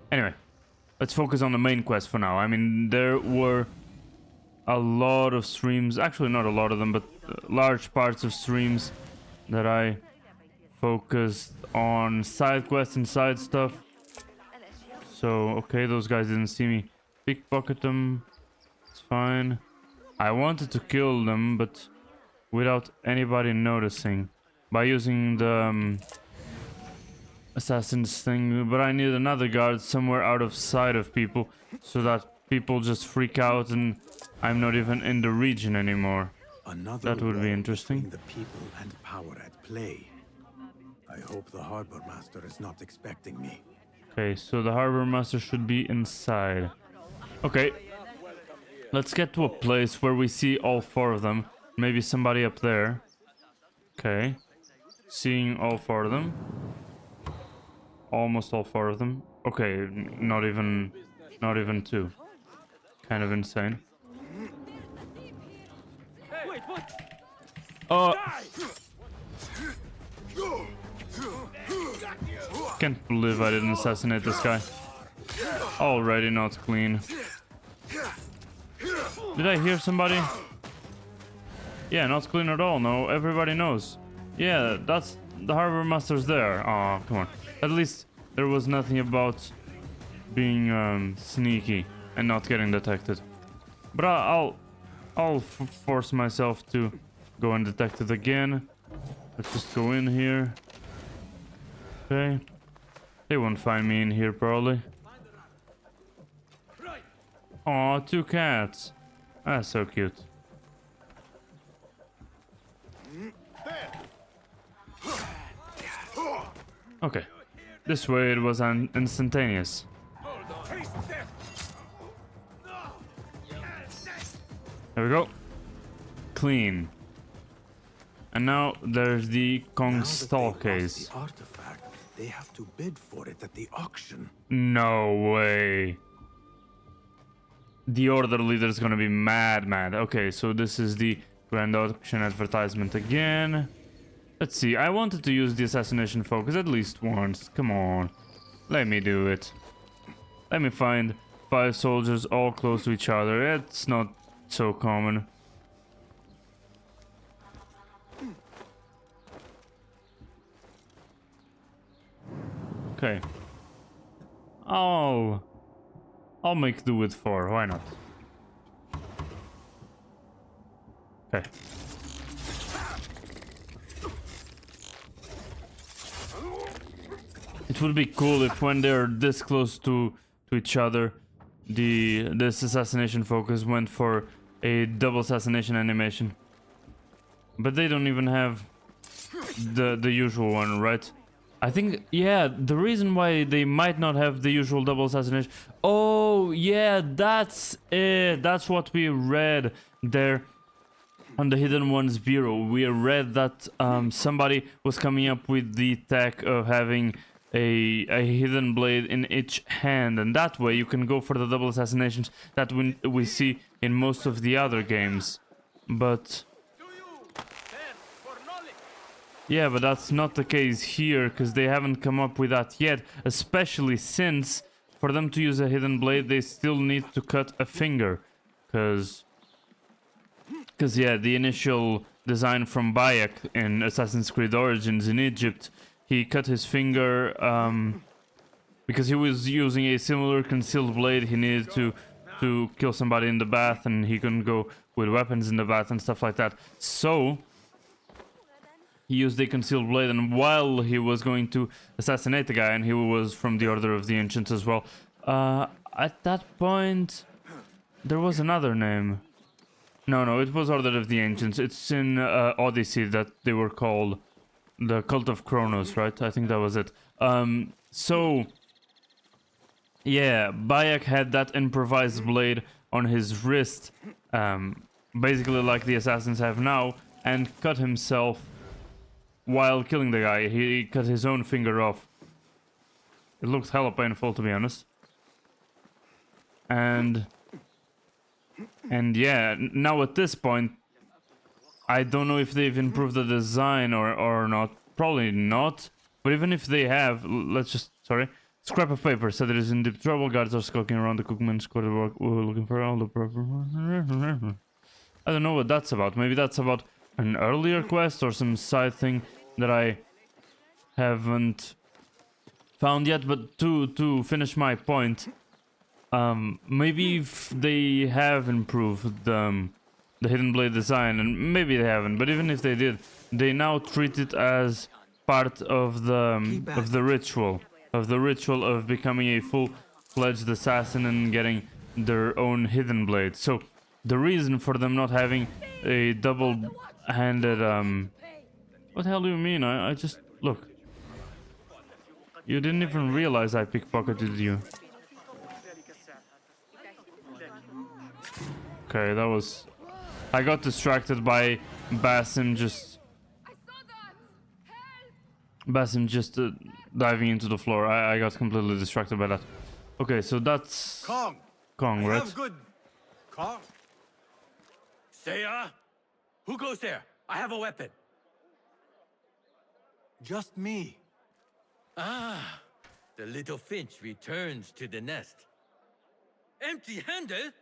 Anyway, let's focus on the main quest for now. I mean, there were a lot of streams, actually not a lot of them, but large parts of streams that I focused on side quests and side stuff. So, okay, those guys didn't see me pickpocket them. It's fine. I wanted to kill them, but without anybody noticing. By using the assassin's thing, but I need another guard somewhere out of sight of people, so that people just freak out and I'm not even in the region anymore. Another That would be war interesting. between the people and power at play. I hope the harbor master is not expecting me. Okay, so the harbor master should be inside. Okay. Let's get to a place where we see all four of them. Maybe somebody up there. Okay. Seeing all four of them. Almost all four of them. Okay, not even two. Kind of insane. Oh. Can't believe I didn't assassinate this guy. Already not clean. Did I hear somebody? Yeah, not clean at all. No, everybody knows. Yeah, that's the harbor master's there. Oh, come on. At least there was nothing about being sneaky and not getting detected. But I'll force myself to go undetected again. Let's just go in here. Okay. They won't find me in here probably. Aw, 2 cats. That's so cute. Okay. This way it was instantaneous. There we go. Clean. And now there's the Kong Stall case. The artifact, they have to bid for it at the auction. No way. The order leader's gonna be mad. Okay, so this is the grand auction advertisement again. Let's see, I wanted to use the assassination focus at least once. Come on. Let me do it. Let me find 5 soldiers all close to each other. It's not so common. Okay. I'll make do with 4, why not? Okay. It would be cool if when they're this close to each other, this assassination focus went for a double assassination animation. But they don't even have the usual one, right? I think, yeah, the reason why they might not have the usual double assassination... Oh, yeah, that's it. That's what we read there on the Hidden Ones Bureau. We read that somebody was coming up with the tech of having a hidden blade in each hand, and that way you can go for the double assassinations that we see in most of the other games. But... yeah, but that's not the case here, because they haven't come up with that yet, especially since for them to use a hidden blade they still need to cut a finger, because yeah, the initial design from Bayek in Assassin's Creed Origins in Egypt, he cut his finger because he was using a similar concealed blade. He needed to kill somebody in the bath, and he couldn't go with weapons in the bath and stuff like that, so he used a concealed blade, and while he was going to assassinate the guy, and he was from the Order of the Ancients as well, at that point there was another name. No, it was Order of the Ancients. It's in Odyssey that they were called the Cult of Kronos, right? I think that was it. So yeah, Bayek had that improvised blade on his wrist, basically like the assassins have now, and cut himself while killing the guy. He cut his own finger off. It looked hella painful, to be honest. And yeah, now at this point, I don't know if they've improved the design or not. Probably not. But even if they have, let's just, sorry. Scrap of paper said it is in deep trouble. Guards are skulking around the cookman's quarter, looking for all the proper... I don't know what that's about. Maybe that's about an earlier quest or some side thing that I haven't found yet. But to finish my point, maybe if they have improved the hidden blade design, and maybe they haven't, but even if they did, they now treat it as part of the ritual of becoming a full-fledged assassin and getting their own hidden blade. So the reason for them not having a double-handed what the hell do you mean? I just look. You didn't even realize I pickpocketed you. Okay, that was... I got distracted by Basim just diving into the floor. I got completely distracted by that. Okay, so that's Kong, right? have good... Kong? Seiya? Who goes there? I have a weapon. Just me. Ah, the little finch returns to the nest. Empty-handed?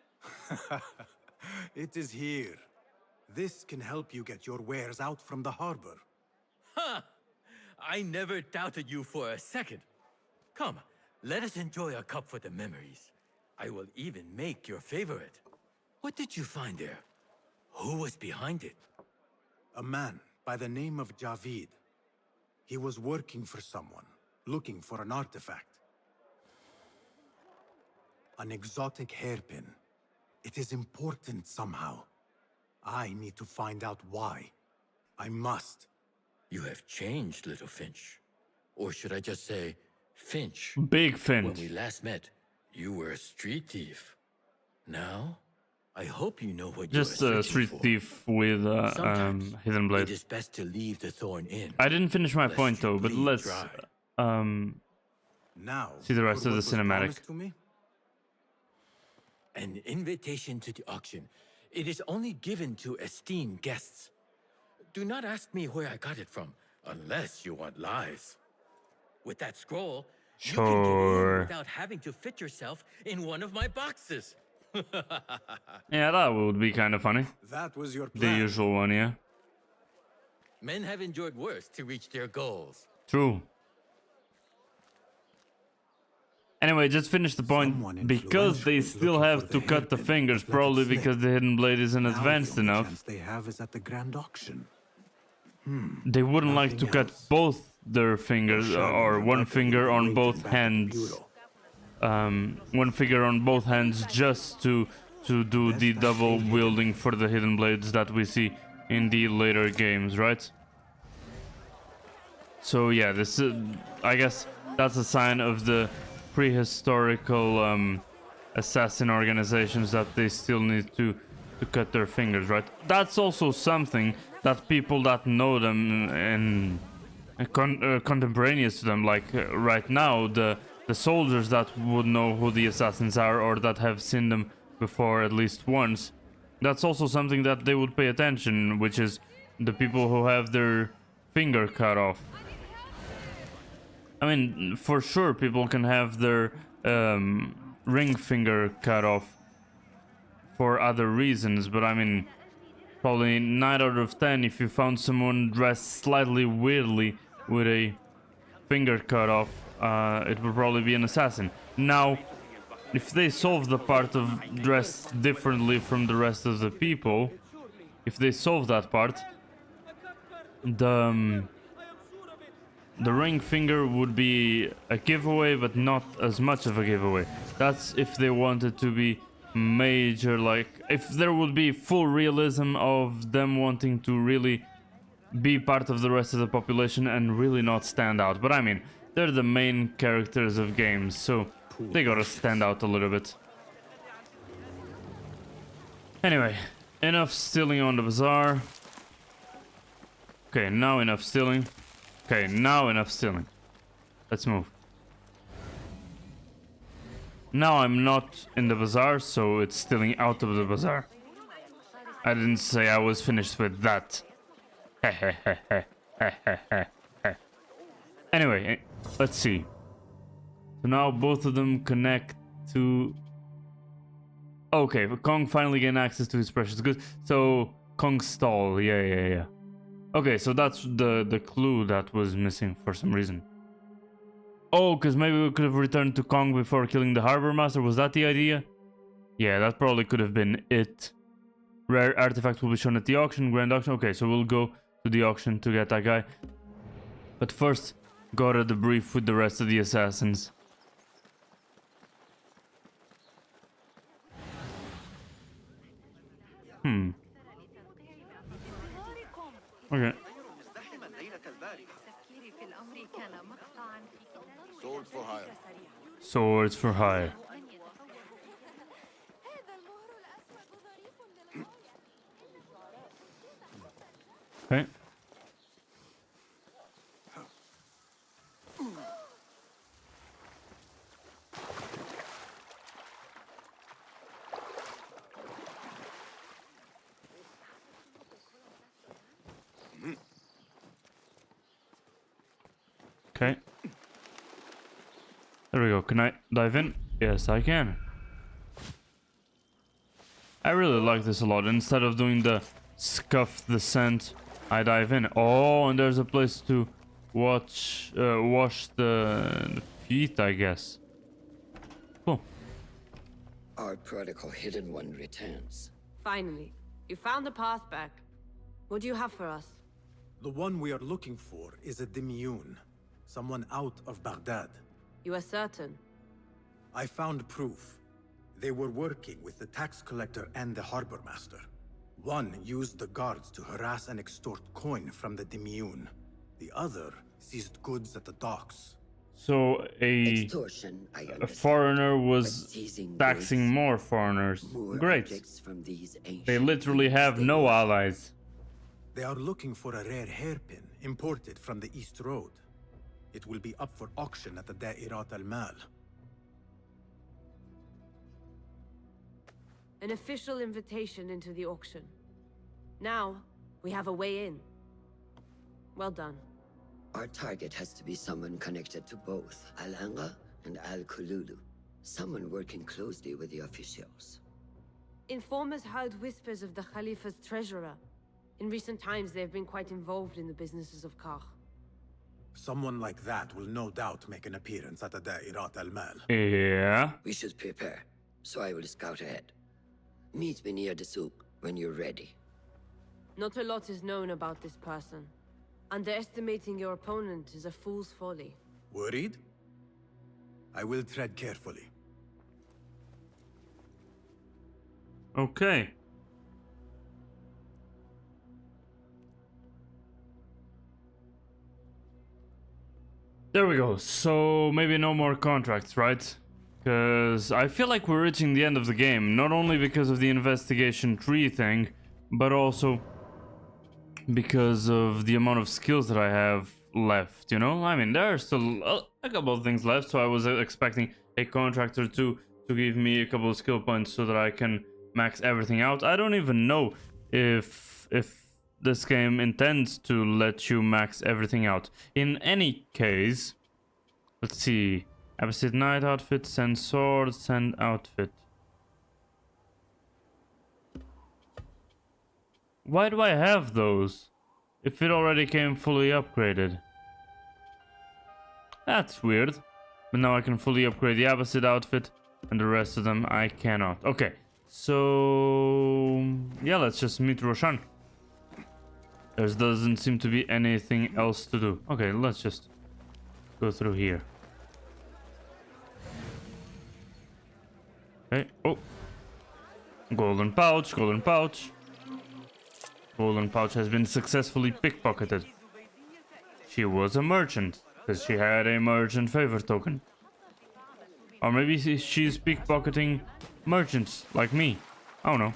It is here. This can help you get your wares out from the harbor. Ha! I never doubted you for a second. Come, let us enjoy a cup for the memories. I will even make your favorite. What did you find there? Who was behind it? A man by the name of Javid. He was working for someone, looking for an artifact. An exotic hairpin. It is important somehow. I need to find out why. I must. You have changed, little Finch. Or should I just say, Finch? Big Finch. When we last met, you were a street thief. Now, I hope you know what just you're a street for. thief with hidden blade. It is best to leave the thorn in. I didn't finish my lest point you though, but bleed let's dry. Now, see the rest for of the what was cinematic. promised to me? An invitation to the auction. It is only given to esteemed guests. Do not ask me where I got it from, unless you want lies. With that scroll, you can get in without having to fit yourself in one of my boxes. Yeah, that would be kind of funny. That was your The plan. usual one, yeah. Men have endured worse to reach their goals. True. Anyway, just finish the point. Because they still have to cut the fingers, probably because the hidden blade isn't advanced enough. They have is at the grand auction. They wouldn't like to cut both their fingers, or one finger on both hands. One finger on both hands just to do the double wielding for the hidden blades that we see in the later games, right? So yeah, this is, I guess that's a sign of the prehistorical assassin organizations that they still need to cut their fingers, right? That's also something that people that know them and contemporaneous to them, like right now, the soldiers that would know who the assassins are or that have seen them before at least once, that's also something that they would pay attention, which is the people who have their finger cut off. I mean, for sure people can have their ring finger cut off for other reasons, but I mean, probably 9 out of 10, if you found someone dressed slightly weirdly with a finger cut off, it would probably be an assassin. Now, if they solve the part of dressed differently from the rest of the people, if they solve that part, the ring finger would be a giveaway, but not as much of a giveaway. That's if they wanted to be major, like if there would be full realism of them wanting to really be part of the rest of the population and really not stand out. But I mean, they're the main characters of games, so they gotta stand out a little bit. Anyway, enough stealing on the bazaar. Okay, now enough stealing. Okay, now enough stealing. Let's move. Now I'm not in the bazaar, so it's stealing out of the bazaar. I didn't say I was finished with that. Anyway, let's see. So now both of them connect to... Okay, Kong finally gained access to his precious goods. So, Kong's stall, yeah. Okay, so that's the clue that was missing for some reason. Oh, because maybe we could have returned to Kong before killing the Harbor Master. Was that the idea? Yeah, that probably could have been it. Rare artifacts will be shown at the auction, grand auction. Okay, so we'll go to the auction to get that guy. But first, gotta debrief with the rest of the assassins. Okay. Sword for hire. Swords for hire. Okay. Okay. There we go. Can I dive in? Yes, I can. I really like this a lot. Instead of doing the scuff the scent, I dive in. Oh, and there's a place to wash the feet, I guess. Cool. Our prodigal hidden one returns. Finally, you found the path back. What do you have for us? The one we are looking for is a Dimiyun, someone out of Baghdad. You are certain? I found proof. They were working with the tax collector and the harbor master. One used the guards to harass and extort coin from the Dimiyun. The other seized goods at the docks. So Extortion, I a understand. foreigner was But seizing taxing goods, more foreigners. more Great. objects from these They ancient literally things have they no worship. allies. They are looking for a rare hairpin imported from the East Road. It will be up for auction at the Da'irat al-Mal. An official invitation into the auction. Now, we have a way in. Well done. Our target has to be someone connected to both Al-Anga and Al-Kululu. Someone working closely with the officials. Informers heard whispers of the Khalifa's treasurer. In recent times, they have been quite involved in the businesses of Kar. Someone like that will no doubt make an appearance at the Da'irat al-Mal. Yeah. We should prepare, so I will scout ahead. Meet me near the souk when you're ready. Not a lot is known about this person. Underestimating your opponent is a fool's folly. Worried? I will tread carefully. Okay. There we go. So maybe no more contracts, right? Because I feel like we're reaching the end of the game. Not only because of the investigation tree thing, but also because of the amount of skills that I have left, you know? I mean, there are still a couple of things left, so I was expecting a contract or two to give me a couple of skill points so that I can max everything out. I don't even know if this game intends to let you max everything out. In any case, let's see. Abbasid Knight outfit, send sword, send outfit. Why do I have those if it already came fully upgraded? That's weird. But now I can fully upgrade the Abbasid outfit and the rest of them I cannot. Okay, so yeah, let's just meet Roshan. There doesn't seem to be anything else to do. Okay, let's just go through here. Okay, oh. Golden pouch, golden pouch. Golden pouch has been successfully pickpocketed. She was a merchant, because she had a merchant favor token. Or maybe she's pickpocketing merchants like me. I don't know.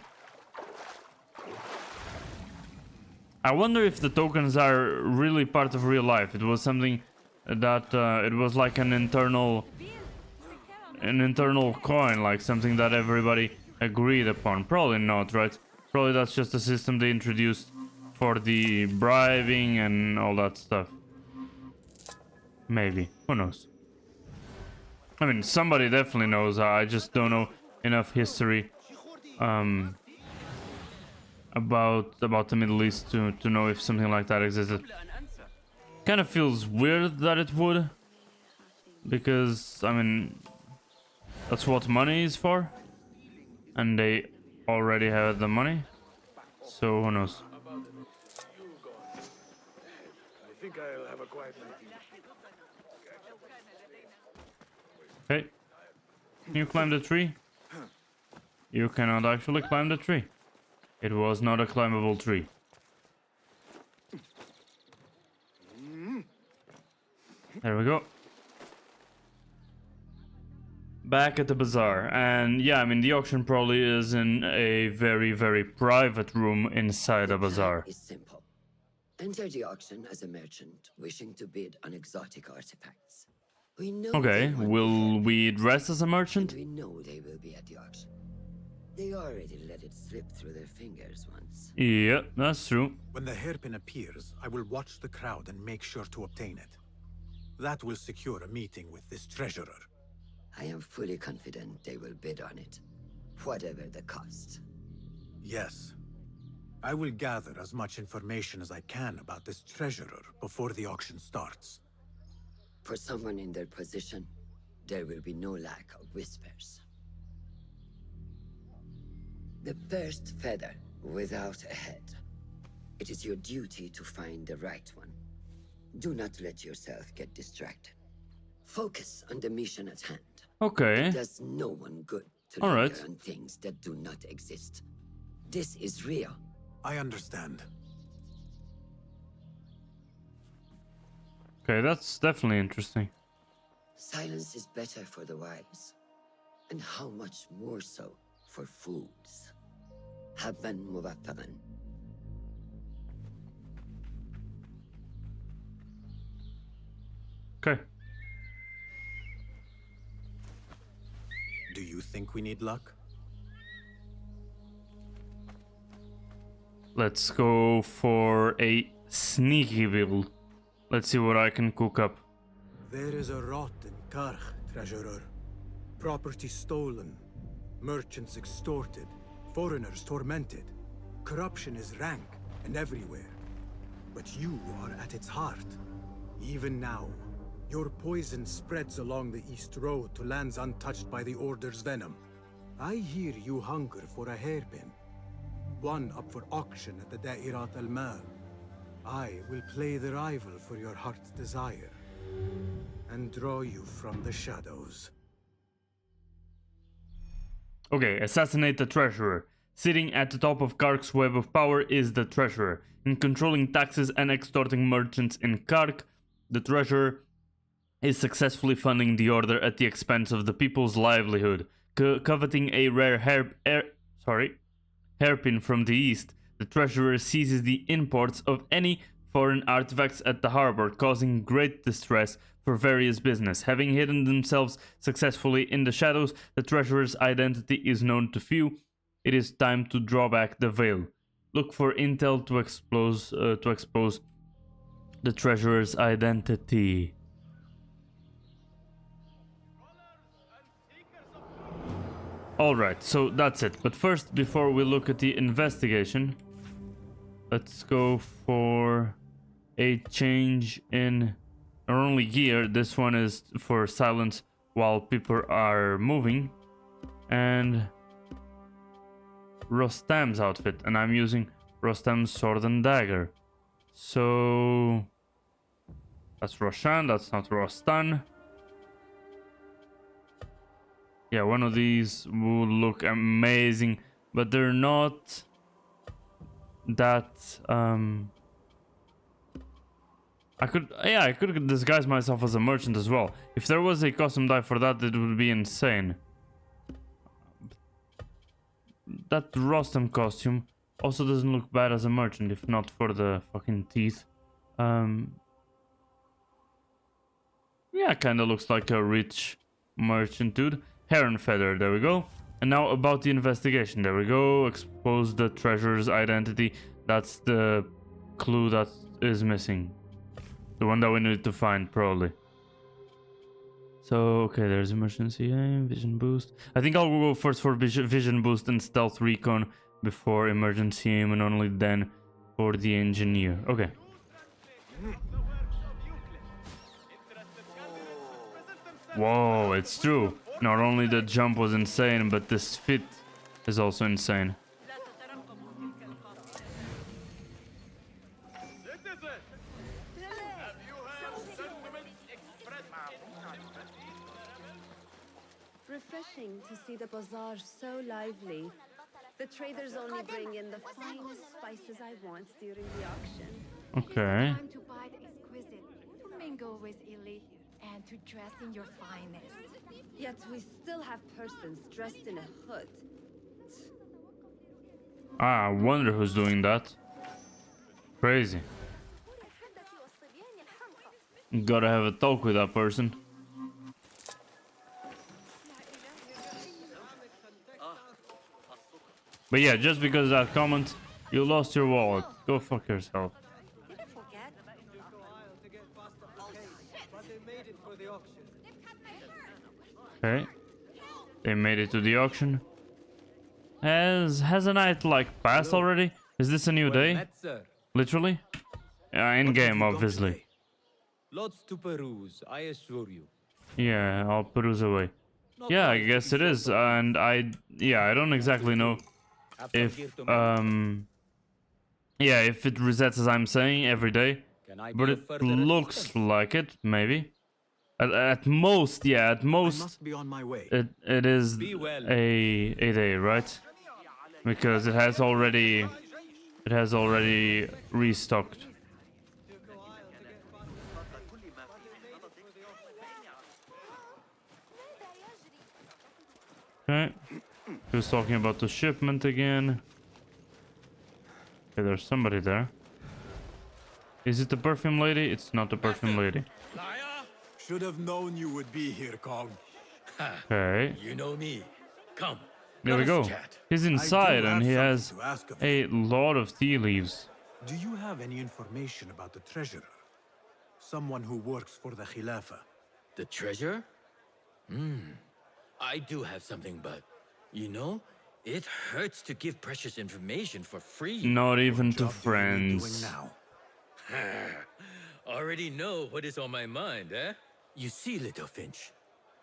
I wonder if the tokens are really part of real life. It was something that it was like an internal coin, like something that everybody agreed upon. Probably not, right? Probably that's just a system they introduced for the bribing and all that stuff. Maybe. Who knows? I mean, somebody definitely knows. I just don't know enough history about the Middle East to know if something like that existed. Kind of feels weird that it would, because I mean that's what money is for, and they already have the money, so who knows. I think I'll have a quiet night. Okay, can you climb the tree? You cannot actually climb the tree. It was not a climbable tree. There we go. Back at the bazaar, and yeah, I mean the auction probably is in a very, very private room inside the bazaar. It's simple. Enter the auction as a merchant wishing to bid on exotic artifacts. We know Okay, will we dress as a merchant? we know they will be at the auction. They already let it slip through their fingers once. Yeah, that's true. When the hairpin appears, I will watch the crowd and make sure to obtain it. That will secure a meeting with this treasurer. I am fully confident they will bid on it, whatever the cost. Yes. I will gather as much information as I can about this treasurer before the auction starts. For someone in their position, there will be no lack of whispers. The first feather without a head. It is your duty to find the right one. Do not let yourself get distracted. Focus on the mission at hand. Okay. It does no one good to All linger right. on things that do not exist. This is real. I understand. Okay, that's definitely interesting. Silence is better for the wise. And how much more so for fools. Habban muwaffaqan. Okay. Do you think we need luck? Let's go for a sneaky build. Let's see what I can cook up. There is a rot in Karch, treasurer. Property stolen, merchants extorted, foreigners tormented. Corruption is rank and everywhere. But you are at its heart. Even now, your poison spreads along the East Road to lands untouched by the Order's venom. I hear you hunger for a hairpin. One up for auction at the Da'irat al-Mal. I will play the rival for your heart's desire. And draw you from the shadows. Okay, assassinate the treasurer. Sitting at the top of Kark's web of power is the treasurer. In controlling taxes and extorting merchants in Kark, the treasurer is successfully funding the order at the expense of the people's livelihood. Coveting a rare hairpin from the east, the treasurer seizes the imports of any foreign artifacts at the harbor, causing great distress for various business. Having hidden themselves successfully in the shadows, the treasurer's identity is known to few. It is time to draw back the veil. Look for intel to expose the treasurer's identity. Alright, so that's it. But first, before we look at the investigation, let's go for a change in our only gear. This one is for silence while people are moving. And Rostam's outfit. And I'm using Rostam's sword and dagger. So that's Roshan, that's not Rostan. Yeah, one of these will look amazing, but they're not that I could disguise myself as a merchant as well. If there was a custom dye for that, it would be insane. That Rostam costume also doesn't look bad as a merchant, if not for the fucking teeth. Yeah, kinda looks like a rich merchant dude. Hair and feather, there we go. And now about the investigation, there we go. Expose the treasurer's identity. That's the clue that is missing. The one that we need to find, probably. So, okay, there's emergency aim, vision boost. I think I'll go first for vision boost and stealth recon before emergency aim, and only then for the engineer. Okay. Whoa, it's true. Not only the jump was insane, but this fit is also insane. Refreshing to see the bazaar so lively. The traders only bring in the finest spices I want during the auction. Okay. Time to buy the exquisite, to mingle with elite, and to dress in your finest. Yet we still have persons dressed in a hood. Ah, I wonder who's doing that. Crazy. Gotta have a talk with that person. But yeah, just because of that comment, you lost your wallet. Go fuck yourself. Okay. They made it to the auction. Has a night like passed already? Is this a new day? Literally? In game, obviously. Lots to peruse, I assure you. Yeah, I'll peruse away. Yeah, I guess it is, and I don't exactly know if if it resets as I'm saying every day, but it looks like it, maybe. At most, at most, I must be on my way. it is a day, right? Because it has already restocked. Okay, he was talking about the shipment again. Okay, there's somebody there. Is it the perfume lady? It's not the perfume lady. Should have known you would be here, Kong. Okay. You know me. Come. There we go. He's inside and he has a lot of tea leaves. Do you have any information about the treasurer? Someone who works for the Khilafah. The treasure? I do have something, but you know, it hurts to give precious information for free. Not even to friends. Already know what is on my mind, eh? You see, little Finch,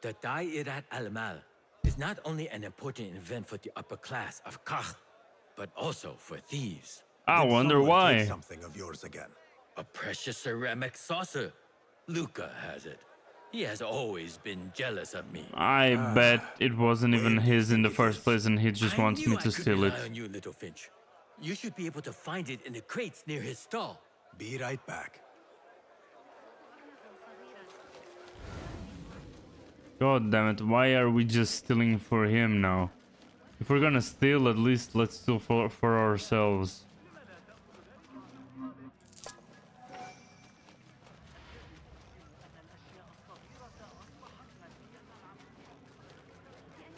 the Da'irat al-Mal is not only an important event for the upper class of Kach, but also for thieves. I wonder why. Something of yours again. A precious ceramic saucer. Luca has it. He has always been jealous of me. I bet it wasn't even his in the first place and he just wants me to steal it. I on you, little Finch. You should be able to find it in the crates near his stall. Be right back. God damn it, why are we just stealing for him now? If we're gonna steal, at least let's steal for ourselves.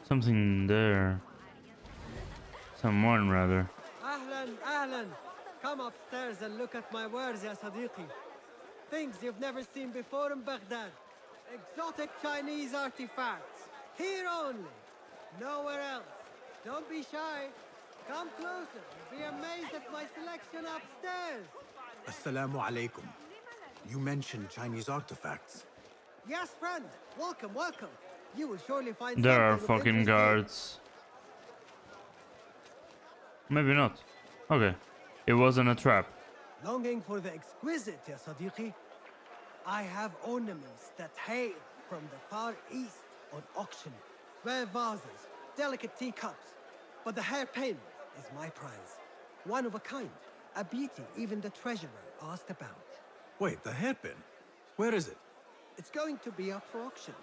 Something there. Someone, rather. Ahlan, ahlan. Come upstairs and look at my wares, ya Sadiqi. Things you've never seen before in Baghdad. Exotic Chinese artifacts. Here only. Nowhere else. Don't be shy. Come closer. Be amazed at my selection upstairs. Assalamu alaikum. You mentioned Chinese artifacts. Yes, friend. Welcome, welcome. You will surely find There are something of fucking interest here. guards. Maybe not. Okay. It wasn't a trap. Longing for the exquisite, ya Sadiqi? I have ornaments that hail from the Far East on auction. Rare vases, delicate teacups. But the hairpin is my prize. One of a kind. A beauty even the treasurer asked about. Wait, the hairpin? Where is it? It's going to be up for auction.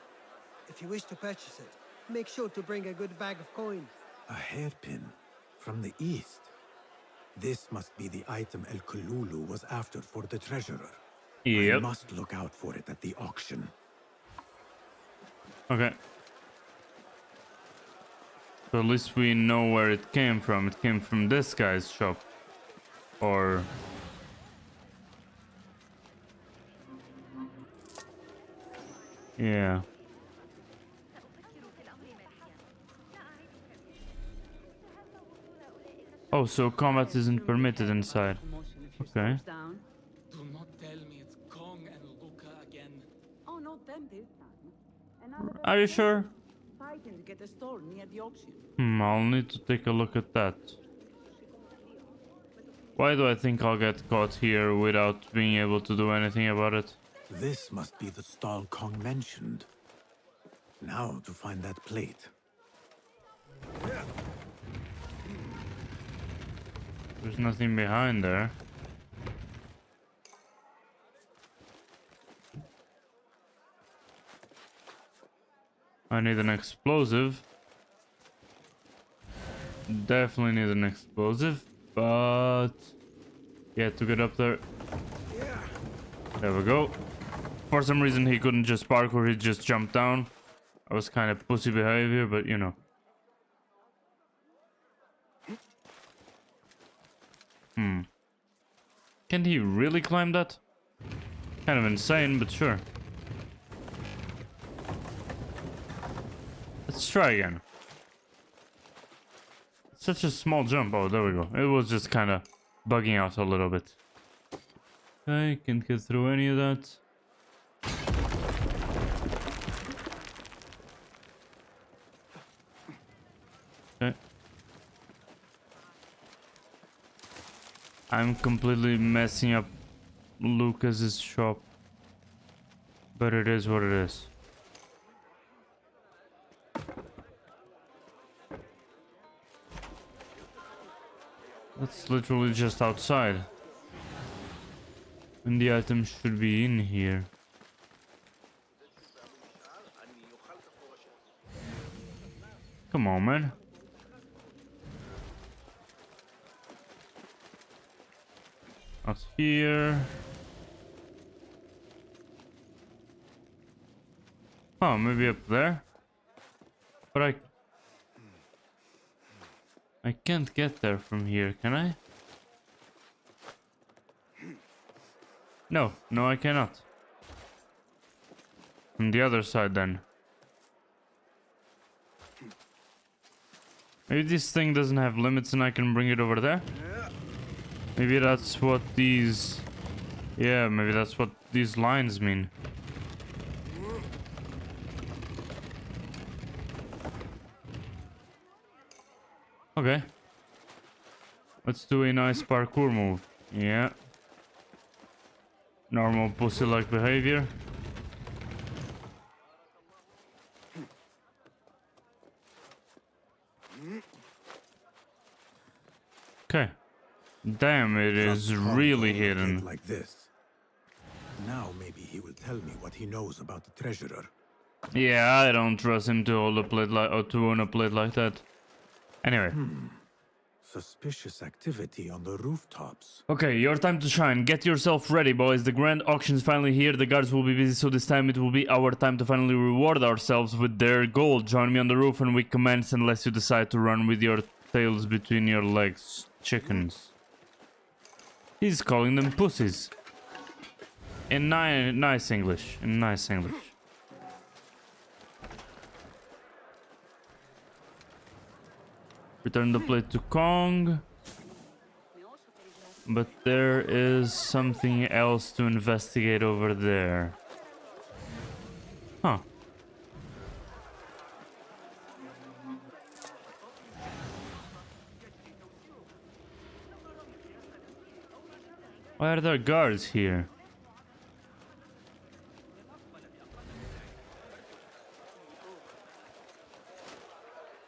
If you wish to purchase it, make sure to bring a good bag of coin. A hairpin from the east. This must be the item El Kululu was after for the treasurer. Yep. I must look out for it at the auction. Okay. So at least we know where it came from. It came from this guy's shop. Or... yeah. Oh, so combat isn't permitted inside. Okay. Do not tell me it's Kong and Luca again. Oh, not them this time. Are you sure? Fighting to get a store near the auction. I'll need to take a look at that. Why do I think I'll get caught here without being able to do anything about it? This must be the stall Kong mentioned. Now to find that plate. There's nothing behind there. I need an explosive. Definitely need an explosive, but yeah, to get up there. There we go. For some reason he couldn't just parkour, he just jumped down. That was kind of pussy behavior, but you know. Can he really climb that? Kind of insane, but sure. Let's try again. It's such a small jump. Oh, there we go. It was just kind of bugging out a little bit. I can't get through any of that. Okay. I'm completely messing up Lucas's shop. But it is what it is. That's literally just outside. And the item should be in here. Come on, man. Out here. Oh, maybe up there. But I can't get there from here, can I? No, I cannot. From the other side then. Maybe this thing doesn't have limits and I can bring it over there? Maybe that's what these... Yeah, maybe that's what these lines mean. Okay. Let's do a nice parkour move. Yeah. Normal pussy-like behavior. Okay. Damn, it is really hidden. Like this. Now maybe he will tell me what he knows about the treasurer. Yeah, I don't trust him to hold a plate like or to own a plate like that. Anyway. Suspicious activity on the rooftops. Okay, your time to shine. Get yourself ready, boys. The grand auction's finally here. The guards will be busy, so this time it will be our time to finally reward ourselves with their gold. Join me on the roof and we commence unless you decide to run with your tails between your legs. Chickens. He's calling them pussies. In nice English. In nice English. Return the plate to Kong. But there is something else to investigate over there. Huh. Why are there guards here?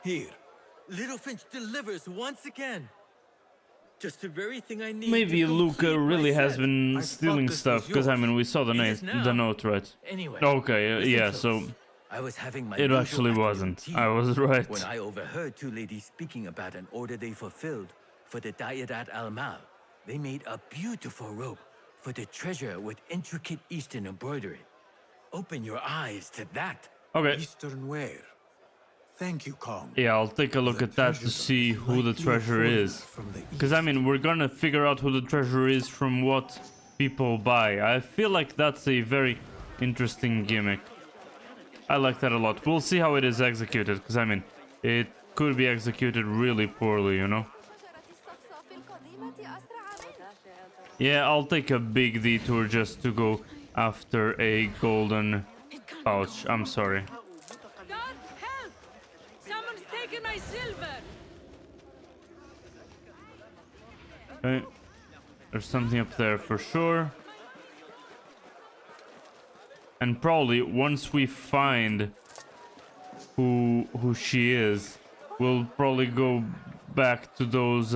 Here. Littlefinch delivers once again. Just the very thing I need. Maybe Luca really has been stealing stuff, because I mean we saw the note, right? Anyway, okay, yeah, so I was having my it actually wasn't. I was right. When I overheard two ladies speaking about an order they fulfilled for the Diadat Al-Mal. They made a beautiful robe for the treasure with intricate Eastern embroidery. Open your eyes to that. Okay. Eastern wear. Thank you, Kong. Yeah, I'll take a look at that to see who the treasure is. Because, I mean, we're gonna figure out who the treasure is from what people buy. I feel like that's a very interesting gimmick. I like that a lot. We'll see how it is executed, because, I mean, it could be executed really poorly, you know? Yeah, I'll take a big detour just to go after a golden pouch. I'm sorry. My silver. Okay. There's something up there for sure. And probably once we find who she is, we'll probably go back to those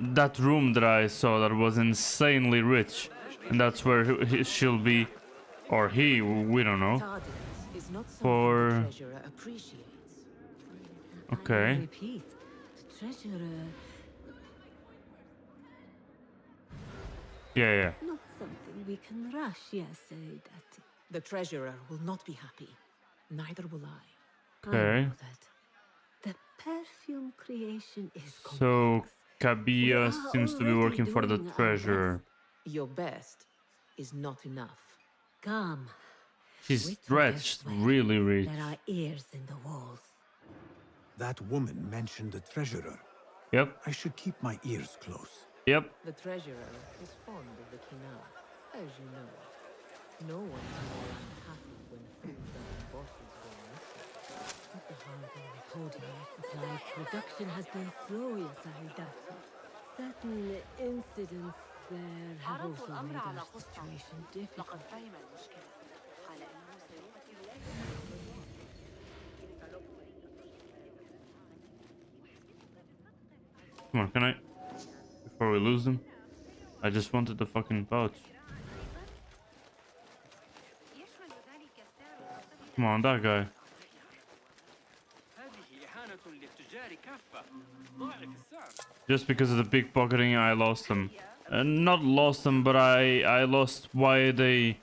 that room that I saw that was insanely rich, and that's where she'll be, or he, we don't know. Is not something For the treasurer appreciates. I okay, repeat, the treasurer. yeah. Not something we can rush, yes, that. The treasurer will not be happy. Neither will I. I Okay. know that. The perfume creation is So We Kabia are seems to be already working for the doing our treasurer. best. Your best is not enough. Come. She's Wait for their stretched, sway. really rich. There are ears in the walls. That woman mentioned the treasurer. Yep. I should keep my ears close. Yep. The treasurer is fond of the Kina, as you know. No one is more unhappy when fools and bosses go missing. With the harbor withholding air supply, production has been slow, yes, Saidati. Certain incidents there have also made our situation difficult. Come on, can I? Before we lose them? I just wanted the fucking pouch. Come on, that guy. Just because of the pickpocketing, I lost them. Not lost them, but I lost why they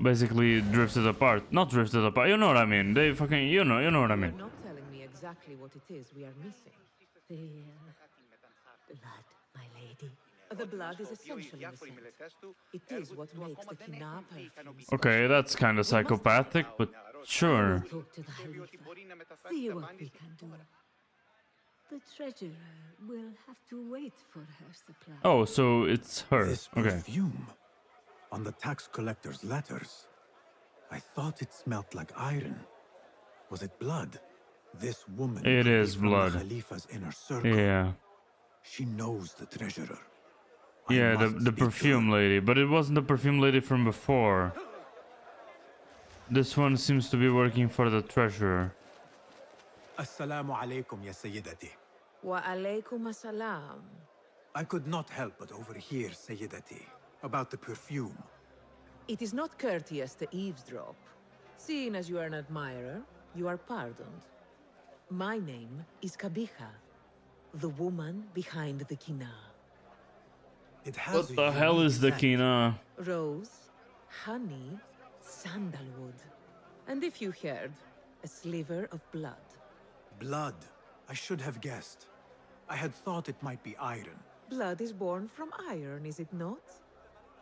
basically drifted apart. Not drifted apart. You know what I mean? They fucking you know what I mean. You're not telling me exactly what it is we are missing. The blood, my lady. The blood is essentially innocent. It is what makes the Kina perfume. Okay, that's kind of psychopathic, but sure. Talk to the Khalifa. See what we can do. The treasurer will have to wait for her supply. Oh, so it's her. This Okay. perfume on the tax collector's letters. I thought it smelt like iron. Was it blood? This woman It could be is from blood. the Khalifa's inner circle. Yeah. She knows the treasurer. Yeah, the perfume lady, but it wasn't the perfume lady from before. This one seems to be working for the treasurer. Assalamu alaikum, ya Sayyidati. Wa alaykum assalam. I could not help but overhear, Sayyidati, about the perfume. It is not courteous to eavesdrop. Seeing as you are an admirer, you are pardoned. My name is Kabiha, the woman behind the Kina. It has What the hell is the Kina? Rose, honey, sandalwood. And if you heard, a sliver of blood. Blood. I should have guessed. I had thought it might be iron. Blood is born from iron, is it not?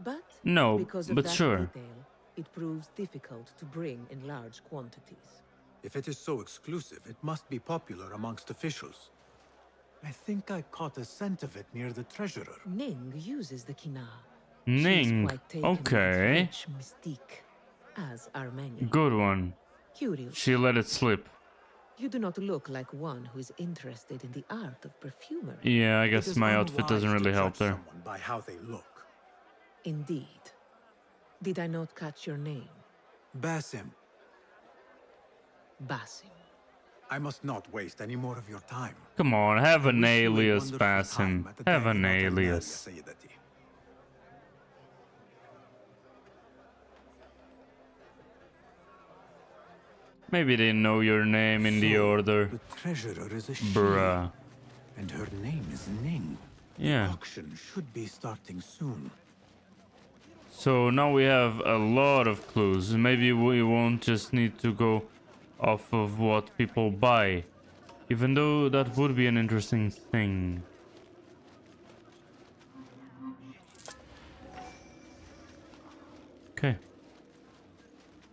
But No, because of but that sure. detail, it proves difficult to bring in large quantities. If it is so exclusive, it must be popular amongst officials. I think I caught a scent of it near the treasurer. Ning uses the Kina. Ning. Okay. Rich mystique, as are many. Good one. Curious. She let it slip. You do not look like one who is interested in the art of perfumery. Yeah, I It guess is my outfit doesn't unwise to really help judge there. someone by how they look. Indeed. Did I not catch your name? Basim, Basim. I must not waste any more of your time. Come on, have an Wish you a alias, wonderful Basim. time at the Have an Dairy Hotel, alias. Ya Sayyidati. Maybe they know your name in the order. The treasurer is a she, Bruh. and her name is Ning. Yeah. The auction should be starting soon. So now we have a lot of clues. Maybe we won't just need to go off of what people buy. Even though that would be an interesting thing. Okay.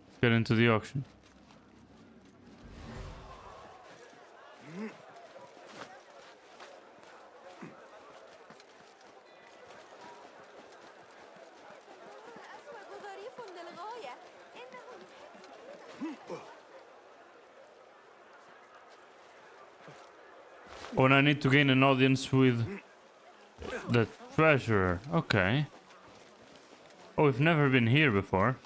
Let's get into the auction. Oh, and I need to gain an audience with the treasurer. Okay. Oh, we've never been here before.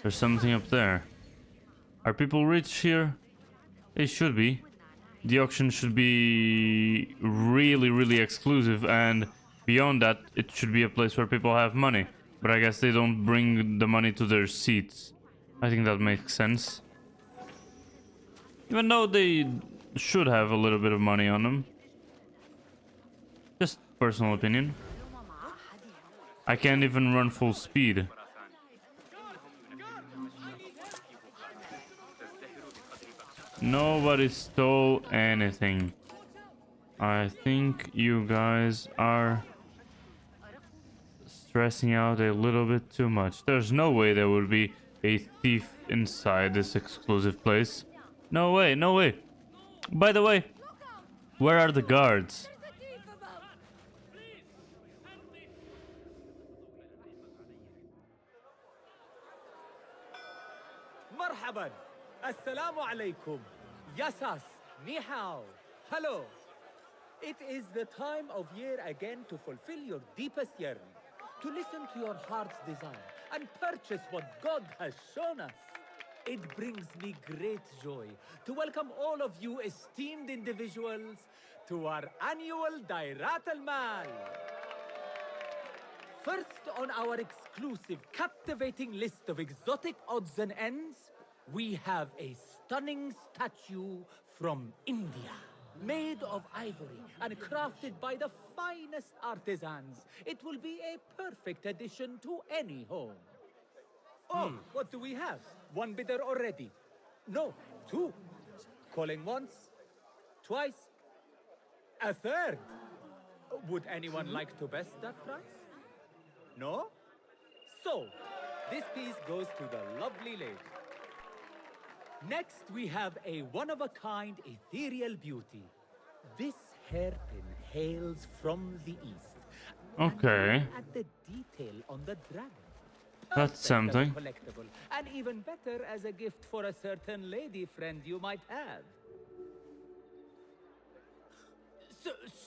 There's something up there. Are people rich here? It should be. The auction should be really exclusive, and beyond that, it should be a place where people have money. But I guess they don't bring the money to their seats. I think that makes sense. Even though they should have a little bit of money on them. Just personal opinion. I can't even run full speed. Nobody stole anything. I think you guys are stressing out a little bit too much. There's no way there would be a thief inside this exclusive place. No way, no way. By the way, where are the guards? مرحبا السلام عليكم Yasas ni hao hello it is the time of year again to fulfill your deepest yearning, to listen to your heart's desire and purchase what God has shown us. It brings me great joy to welcome all of you esteemed individuals to our annual Dairat al-Mal. First on our exclusive, captivating list of exotic odds and ends, we have a stunning statue from India. Made of ivory and crafted by the finest artisans, it will be a perfect addition to any home. Oh, what do we have? One bidder already? No, two. Calling once, twice, a third. Would anyone like to best that price? No? So, this piece goes to the lovely lady. Next, we have a one-of-a-kind ethereal beauty. This hairpin hails from the east. Okay. At the detail on the dragon. That's something. Collectible, and even better as a gift for a certain lady friend you might have.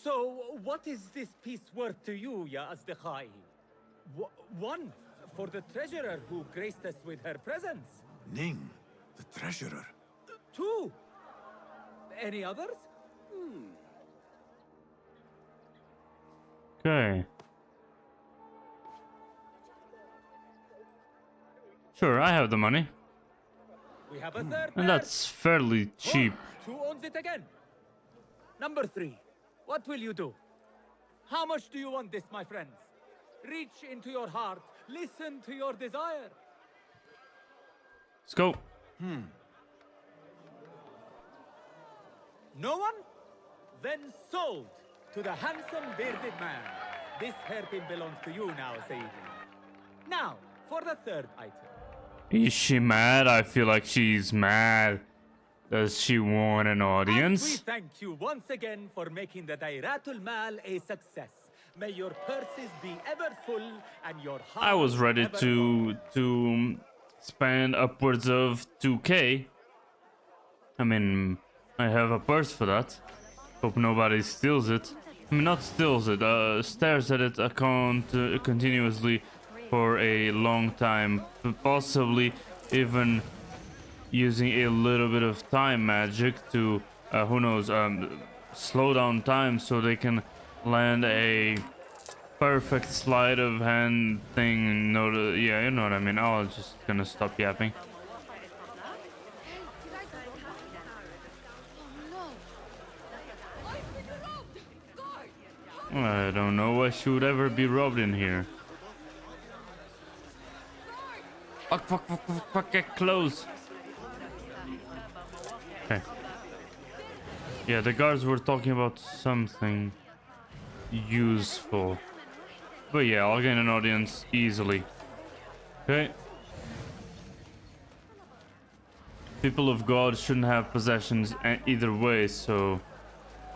So what is this piece worth to you, Ya Asdiqai? One, for the treasurer who graced us with her presence. Ning, the treasurer. Two. Any others? Okay. Sure, I have the money. We have a third. And that's fairly cheap. Who owns it again? Number 3. What will you do? How much do you want this, my friends? Reach into your heart. Listen to your desire. Let's go. No one? Then sold to the handsome bearded man. This hairpin belongs to you now, Sayyidi. Now, for the third item. Is she mad? I feel like she's mad. Does she want an And we audience? thank you once again for making the Dairatul Mal a success. May your purses be ever full and your heart I was ready ever to spend upwards of 2k. I mean, I have a purse for that. Hope nobody steals it. I mean, not steals it, stares at it continuously for a long time. Possibly even using a little bit of time magic to, who knows, slow down time so they can land a perfect sleight of hand thing. Yeah, you know what I mean. I'm just gonna stop yapping. I don't know why she would ever be robbed in here. Fuck, get close. Okay. Yeah, the guards were talking about something useful. But yeah, I'll gain an audience easily. Okay. People of God shouldn't have possessions either way, so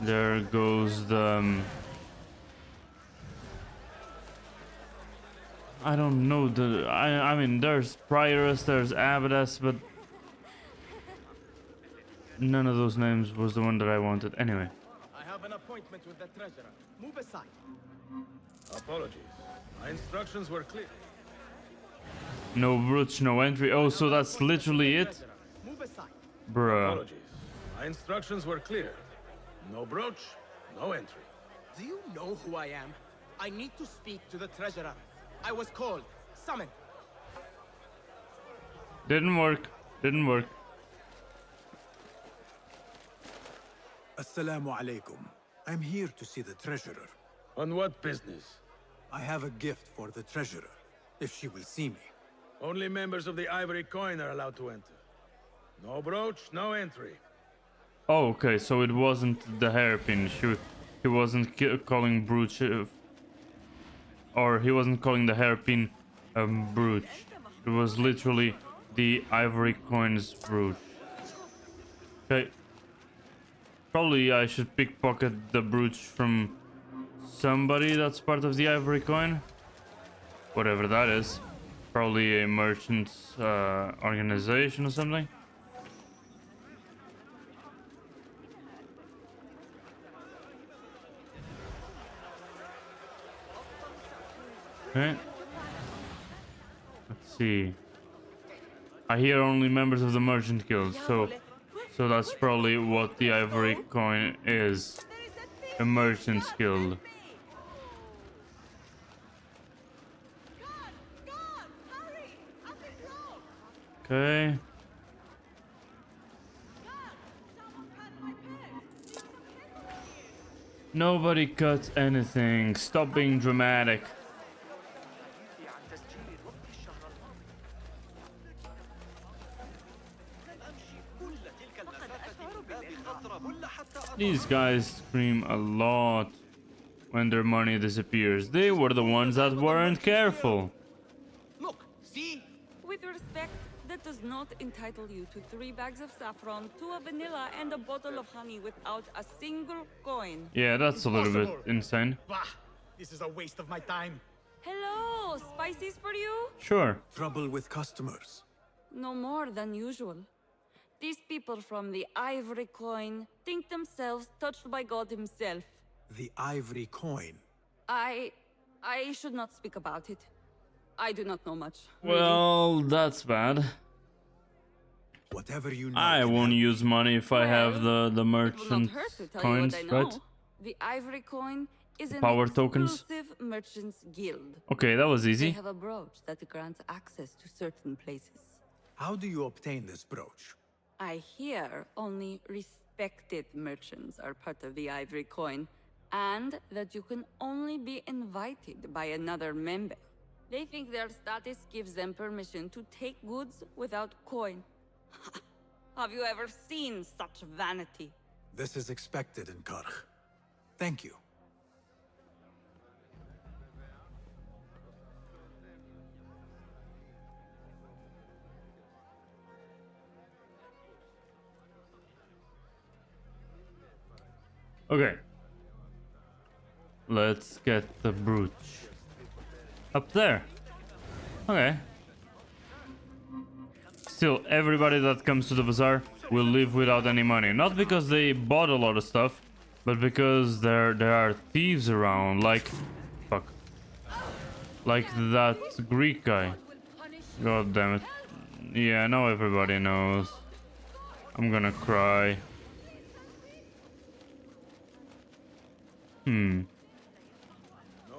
there goes the... I don't know I mean, there's prioress, there's abbess, but none of those names was the one that I wanted. Anyway. I have an appointment with the treasurer. Move aside. Apologies. My instructions were clear. No brooch, no entry. Oh, so that's literally it? Move aside. Bruh. Apologies. My instructions were clear. No brooch, no entry. Do you know who I am? I need to speak to the treasurer. I was called, summoned. Didn't work. Didn't work. Assalamu alaikum. I'm here to see the treasurer. On what business? I have a gift for the treasurer, if she will see me. Only members of the Ivory Coin are allowed to enter. No brooch, no entry. Oh, okay, so it wasn't the hairpin. He wasn't calling brooch, or he wasn't calling the hairpin brooch. It was literally the Ivory Coin's brooch. Okay. Probably I should pickpocket the brooch from somebody that's part of the Ivory Coin. Whatever that is. Probably a merchant's organization or something. Okay. Let's see. I hear only members of the merchant guild, so that's probably what the Ivory Coin is. A merchant's guild. Okay. Nobody cut anything. Stop being dramatic. These guys scream a lot when their money disappears. They were the ones that weren't careful. Look, see? With respect, that does not entitle you to 3 bags of saffron, 2 of vanilla, and a bottle of honey without a single coin. Yeah, that's a little bit insane. Bah! This is a waste of my time. Hello, spices for you? Sure. Trouble with customers. No more than usual. These people from the Ivory Coin think themselves touched by God himself. The Ivory Coin. I should not speak about it. I do not know much. Well, that's bad. Whatever you know. I won't use money if I have the merchant coins, right? The Ivory Coin is an Power tokens. exclusive merchants guild. Okay, that was They easy. have a brooch that grants access to certain places. How do you obtain this brooch? I hear only respected merchants are part of the Ivory Coin, and that you can only be invited by another member. They think their status gives them permission to take goods without coin. Have you ever seen such vanity? This is expected in Karkh. Thank you. Okay. Let's get the brooch. Up there. Okay. Still, everybody that comes to the bazaar will leave without any money. Not because they bought a lot of stuff, but because there are thieves around, like... Fuck. Like that Greek guy. God damn it. Yeah, now everybody knows. I'm gonna cry. No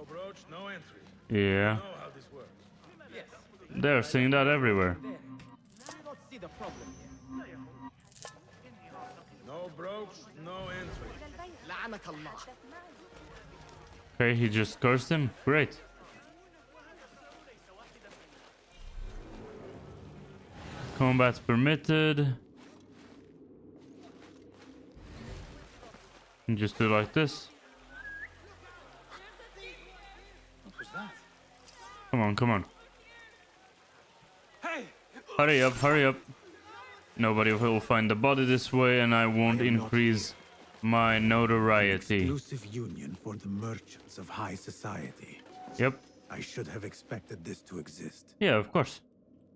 brooch, no entry. Yeah. You know how this works. Yes. They're saying that everywhere. Do you not see the problem here? No brooch, no entry. لعنك الله. Okay, he just cursed him. Great. Combat permitted. And just do like this. What was that? Come on, come on. Hey! Hurry up, hurry up. Nobody will find the body this way, and I won't increase my notoriety. Exclusive union for the merchants of high society. Yep. I should have expected this to exist. Yeah, of course.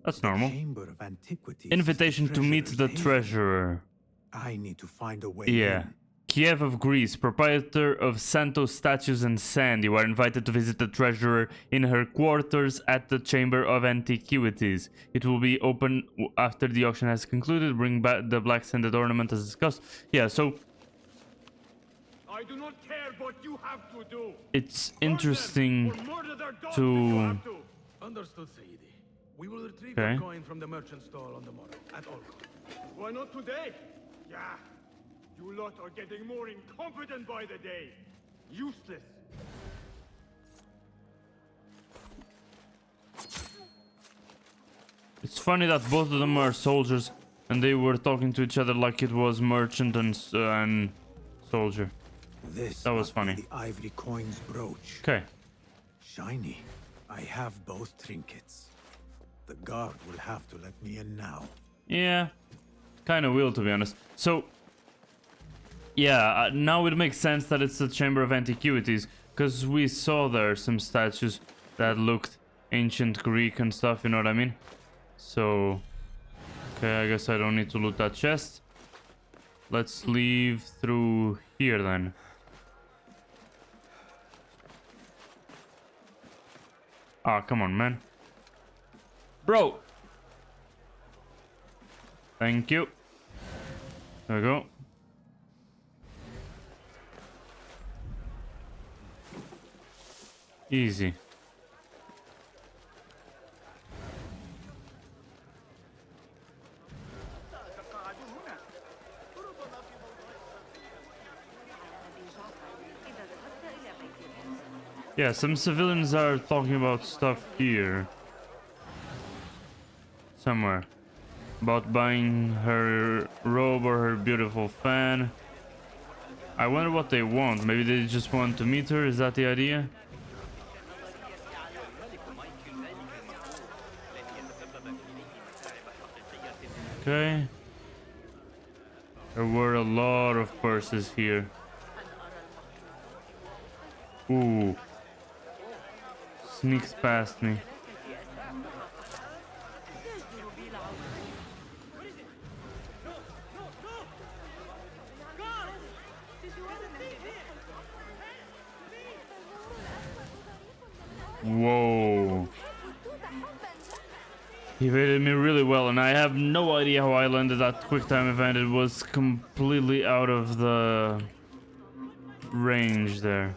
That's normal. Chamber of Antiquities. Invitation to meet the treasurer. I need to find a way Yeah. in. Kiev of Greece, proprietor of Santos statues and sand. You are invited to visit the treasurer in her quarters at the Chamber of Antiquities. It will be open after the auction has concluded. Bring back the black sanded ornament as discussed. Yeah, so I do not care what you have to do. it's interesting to... Understood, Sayyidi. We will retrieve Okay. the coin from the merchant stall on the morrow, at all costs. Why not today? Yeah. You lot are getting more incompetent by the day. Useless. It's funny that both of them are soldiers and they were talking to each other like it was merchant and soldier. This That was must be funny. the ivory coin's brooch. Okay. Shiny. I have both trinkets. The guard will have to let me in now. Yeah, kind of will, to be honest. So, yeah, now it makes sense that it's the Chamber of Antiquities, because we saw there some statues that looked ancient Greek and stuff, you know what I mean? So, okay, I guess I don't need to loot that chest. Let's leave through here then. Ah, come on, man. Bro! Thank you. There we go. Easy. Yeah, some civilians are talking about stuff here. Somewhere. About buying her robe or her beautiful fan. I wonder what they want. Maybe they just want to meet her. Is that the idea? Okay. There were a lot of purses here. Ooh. Sneaks past me. Whoa. He evaded me really well, and I have no idea how I landed that quick time event. It was completely out of the range there.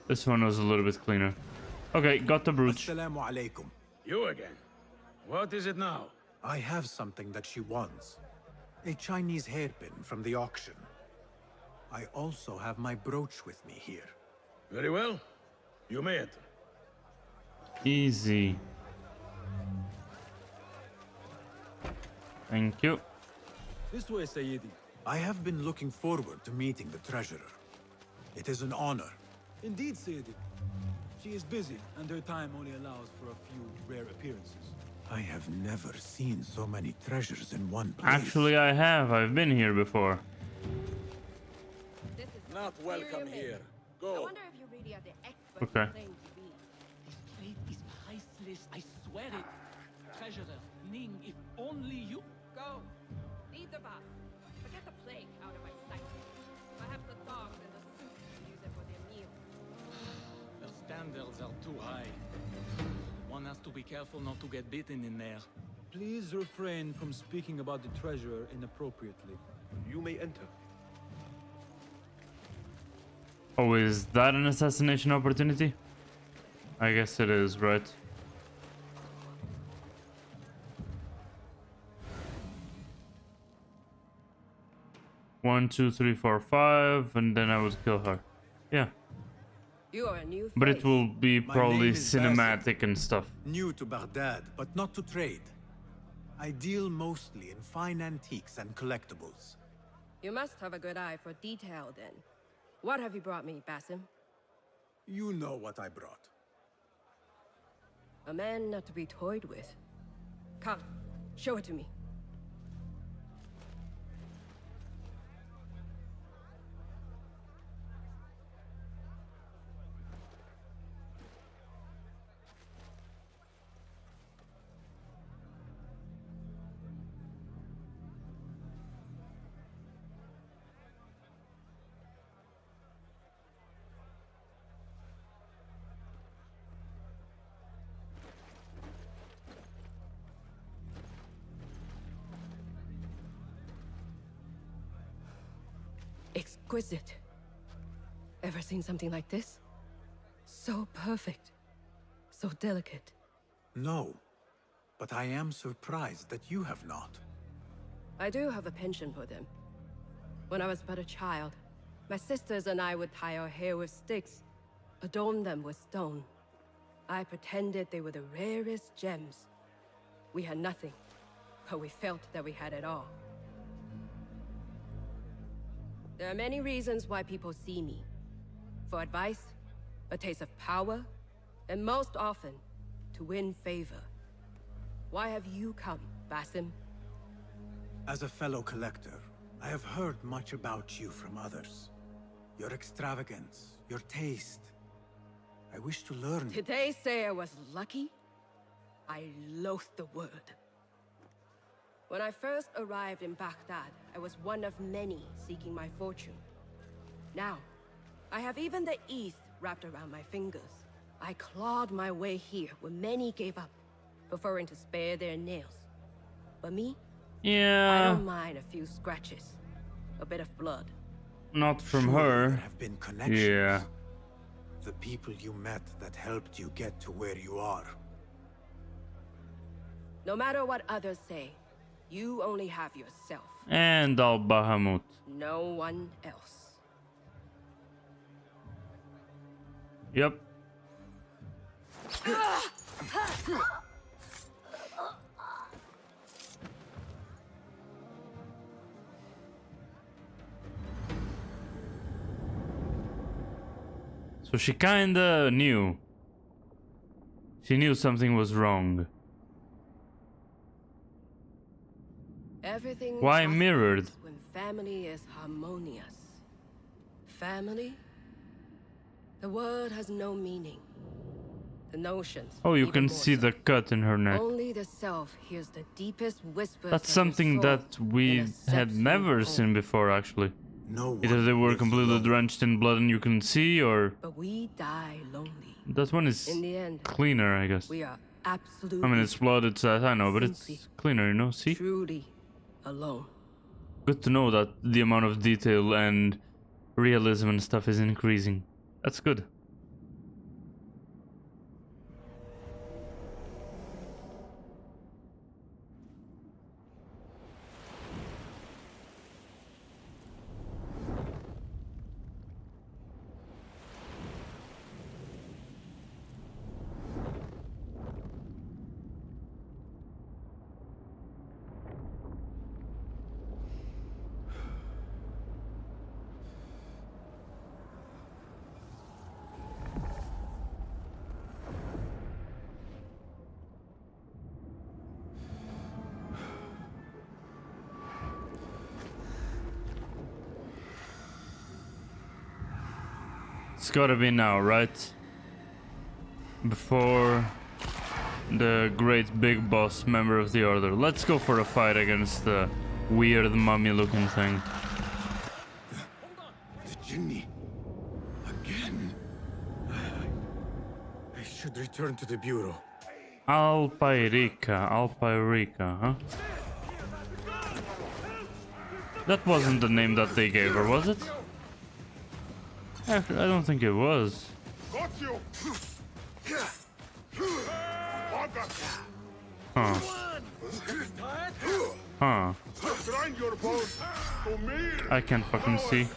This one was a little bit cleaner. Okay, got the brooch. Assalamu alaikum. You again. What is it now? I have something that she wants. A Chinese hairpin from the auction. I also have my brooch with me here. Very well. You may enter. Easy. Thank you. This way, Sayyidi. I have been looking forward to meeting the treasurer. It is an honor. Indeed, Sayyidi. She is busy, and her time only allows for a few rare appearances. I have never seen so many treasures in one place. Actually, I have. I've been here before. Not welcome here. Go. I wonder if you really are the expert Okay. you claim to be. This trade is priceless, I swear it. Treasurer, Ning, if only you... Go. Lead the bus. But get the plague out of my sight. Perhaps the dogs and the soup can use it for their meals. Their standards are too high. One has to be careful not to get bitten in there. Please refrain from speaking about the treasure inappropriately. You may enter. Oh, is that an assassination opportunity? I guess it is, right? One, two, three, four, five, and then I would kill her. Yeah. You are a new But it face. will be My probably name is cinematic and stuff. New to Baghdad, but not to trade. I deal mostly in fine antiques and collectibles. You must have a good eye for detail, then. What have you brought me, Basim? You know what I brought. A man not to be toyed with. Come, show it to me. exquisite. Ever seen something like this? So perfect. So delicate. No, but I am surprised that you have not. I do have a penchant for them. When I was but a child, my sisters and I would tie our hair with sticks, adorn them with stone. I pretended they were the rarest gems. We had nothing, but we felt that we had it all. There are many reasons why people see me. For advice, a taste of power, and most often, to win favor. Why have you come, Basim? As a fellow collector, I have heard much about you from others. Your extravagance, your taste. I wish to learn. Did they say I was lucky? I loathe the word. When I first arrived in Baghdad, I was one of many seeking my fortune. Now, I have even the East wrapped around my fingers. I clawed my way here when many gave up, preferring to spare their nails. But me? Yeah. I don't mind a few scratches. A bit of blood. Not from Surely her. there have been connections. Yeah. The people you met that helped you get to where you are. No matter what others say, you only have yourself. And Al Bahamut. No one else. Yep. So she kinda knew. She knew something was wrong. Everything Why happens mirrored? when family is harmonious. Family? The word has no meaning. The notions. Oh, you even can more see so. the cut in her neck. Only the self hears the deepest whispers. That's of the something soul that we and had accepts you never whole. seen before, actually. No Either they were completely drenched in blood and you can see, or But we die lonely. that one is In the end, cleaner, I guess. we are absolutely. I mean, it's blood, it's that, I know, but Simply. it's cleaner, you know, see? Truly alone. Good to know that the amount of detail and realism and stuff is increasing. That's good. It's gotta be now, right? Before the great big boss member of the Order. Let's go for a fight against the weird mummy looking thing. The Jinni. Again. I should return to the Bureau. Alpairica, huh? That wasn't the name that they gave her, was it? Actually, I don't think it was. Got you. Huh. Huh. Grind your bones to me. I can't fucking see.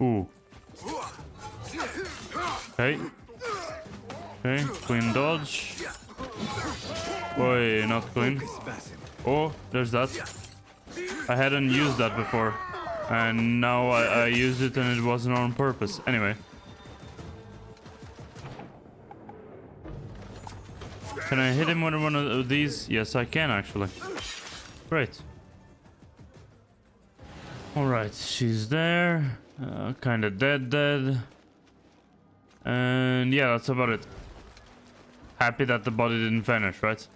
Ooh. Okay. Okay, clean dodge. Boy, not clean. Oh, there's that. I hadn't used that before. And now I used it and it wasn't on purpose. Anyway. Can I hit him with one of these? Yes, I can actually. Great. Alright, she's there. Kinda dead. And yeah, that's about it. Happy that the body didn't vanish, right?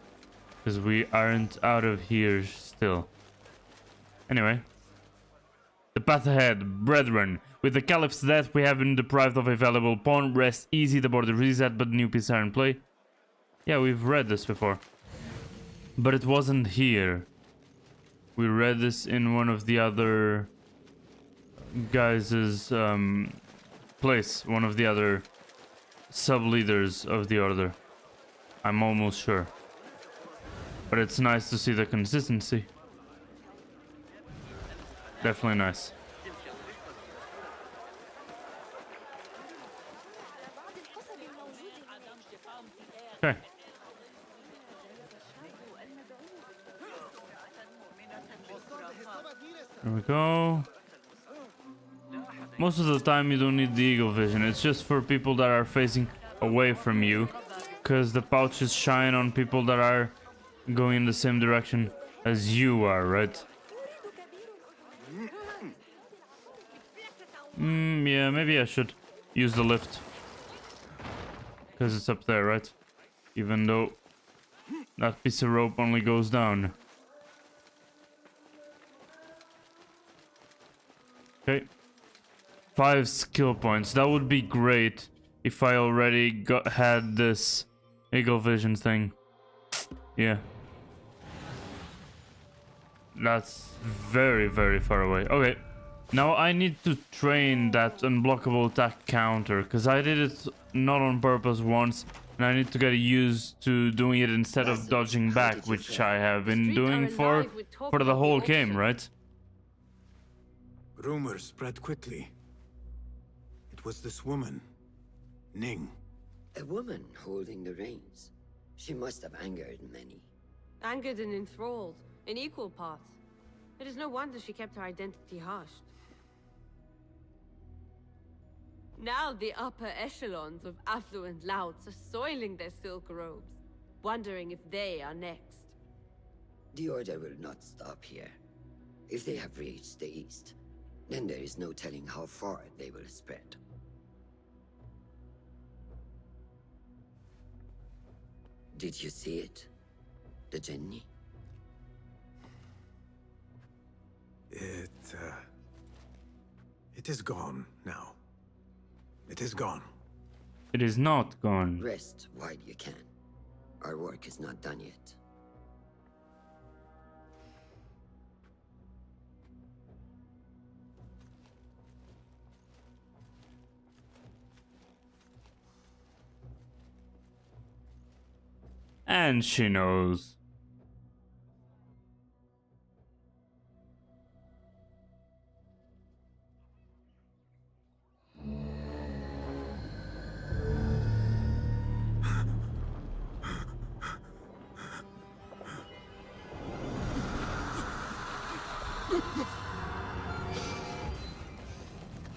Because we aren't out of here still. Anyway. The path ahead, brethren. With the Caliph's death, we have been deprived of a valuable pawn. Rest easy, the border reset, but the new pieces are in play. Yeah, we've read this before. But it wasn't here. We read this in one of the other guys' place. One of the other sub-leaders of the Order. I'm almost sure. But it's nice to see the consistency. Definitely nice. Okay. There we go. Most of the time you don't need the eagle vision. It's just for people that are facing away from you. Because the pouches shine on people that are going in the same direction as you are, right? Yeah, maybe I should use the lift. Because it's up there, right? Even though that piece of rope only goes down. Okay. 5 skill points. That would be great if I already had this eagle vision thing. Yeah. That's very, very far away. Okay. Now I need to train that unblockable attack counter, because I did it not on purpose once, and I need to get used to doing it instead of dodging back, which I have been doing for the whole game, right? Rumors spread quickly. It was this woman, Ning. A woman holding the reins. She must have angered many. Angered and enthralled, in equal parts. It is no wonder she kept her identity hushed. Now the upper echelons of affluent louts are soiling their silk robes, wondering if they are next. The Order will not stop here. If they have reached the east, then there is no telling how far they will spread. Did you see it? The Jinni? It is gone now. It is gone. It is not gone. Rest while you can. Our work is not done yet. And she knows.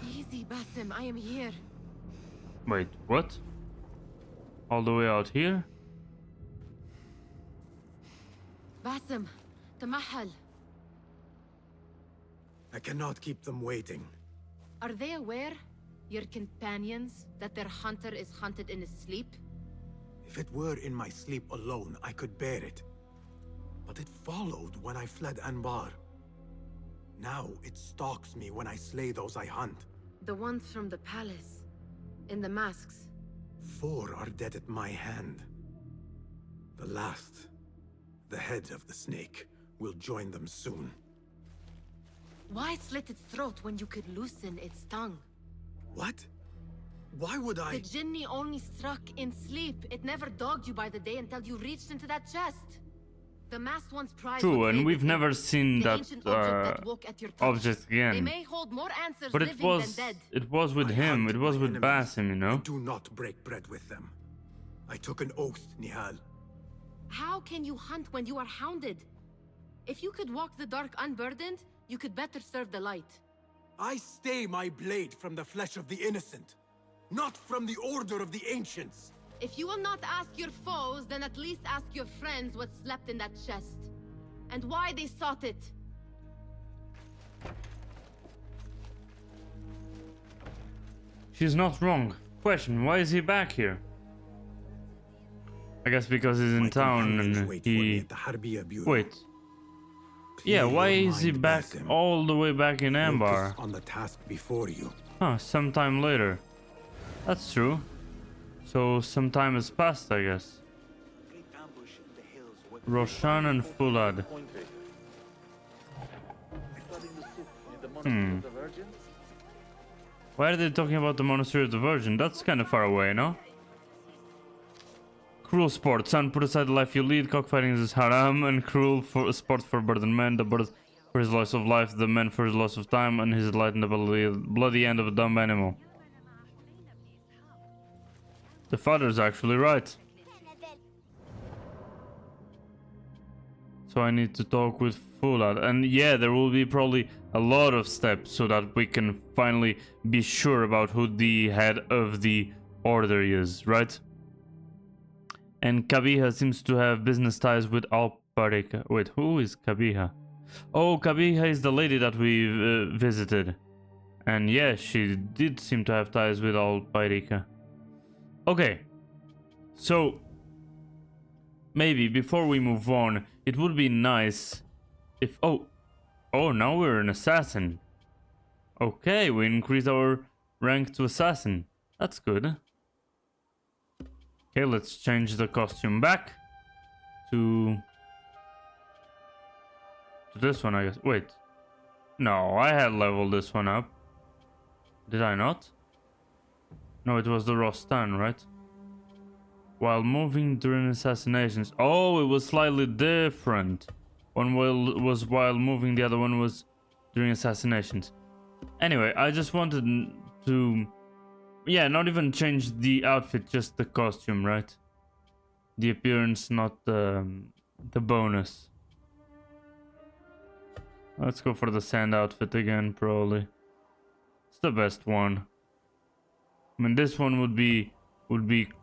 Easy, Basim, I am here. Wait, what? All the way out here? Basim, Tamahal. I cannot keep them waiting. Are they aware, your companions, that their hunter is hunted in his sleep? If it were in my sleep alone, I could bear it. But it followed when I fled Anbar. Now it stalks me when I slay those I hunt. The ones from the palace, in the masks. 4 are dead at my hand. The last, the head of the snake, will join them soon. Why slit its throat when you could loosen its tongue? What? Why would I? The Jinni only struck in sleep. It never dogged you by the day until you reached into that chest. The masked one's prize. True, and we've never seen that object They again. may hold more answers But living than dead. it was with him. It was with Basim, you know. Do not break bread with them. I took an oath, Nihal. How can you hunt when you are hounded? If you could walk the dark unburdened, you could better serve the light. I stay my blade from the flesh of the innocent, not from the order of the ancients. If you will not ask your foes, then at least ask your friends what slept in that chest. And why they sought it. She's not wrong. Question, why is he back here? I guess because he's in town and he... Wait. Yeah, why is he back all the way back in Ambar? On the task before you. Huh, sometime later. That's true. So some time has passed, I guess. Roshan and Fulad. Why are they talking about the Monastery of the Virgin? That's kind of far away, no? Cruel sport. Son, put aside the life you lead. Cockfighting is haram and cruel for sport for bird and man. The bird for his loss of life, the man for his loss of time, and his light in the bloody end of a dumb animal. The father's actually right. So I need to talk with Fulad. And yeah, there will be probably a lot of steps so that we can finally be sure about who the head of the order is, right? And Kabiha seems to have business ties with Al-Parika. Wait, who is Kabiha? Oh, Kabiha is the lady that we visited. And yeah, she did seem to have ties with Al-Parika. Okay. So, maybe before we move on, it would be nice if... Oh, now we're an assassin. Okay, we increased our rank to assassin. That's good. Okay, let's change the costume back to this one, I guess. Wait. No, I had leveled this one up. Did I not? No, it was the Rostan, right? While moving during assassinations. Oh, it was slightly different. One was while moving, the other one was during assassinations. Anyway, I just wanted to... Yeah, not even change the outfit, just the costume, right? The appearance, not the bonus. Let's go for the sand outfit again, probably. It's the best one. I mean, this one would be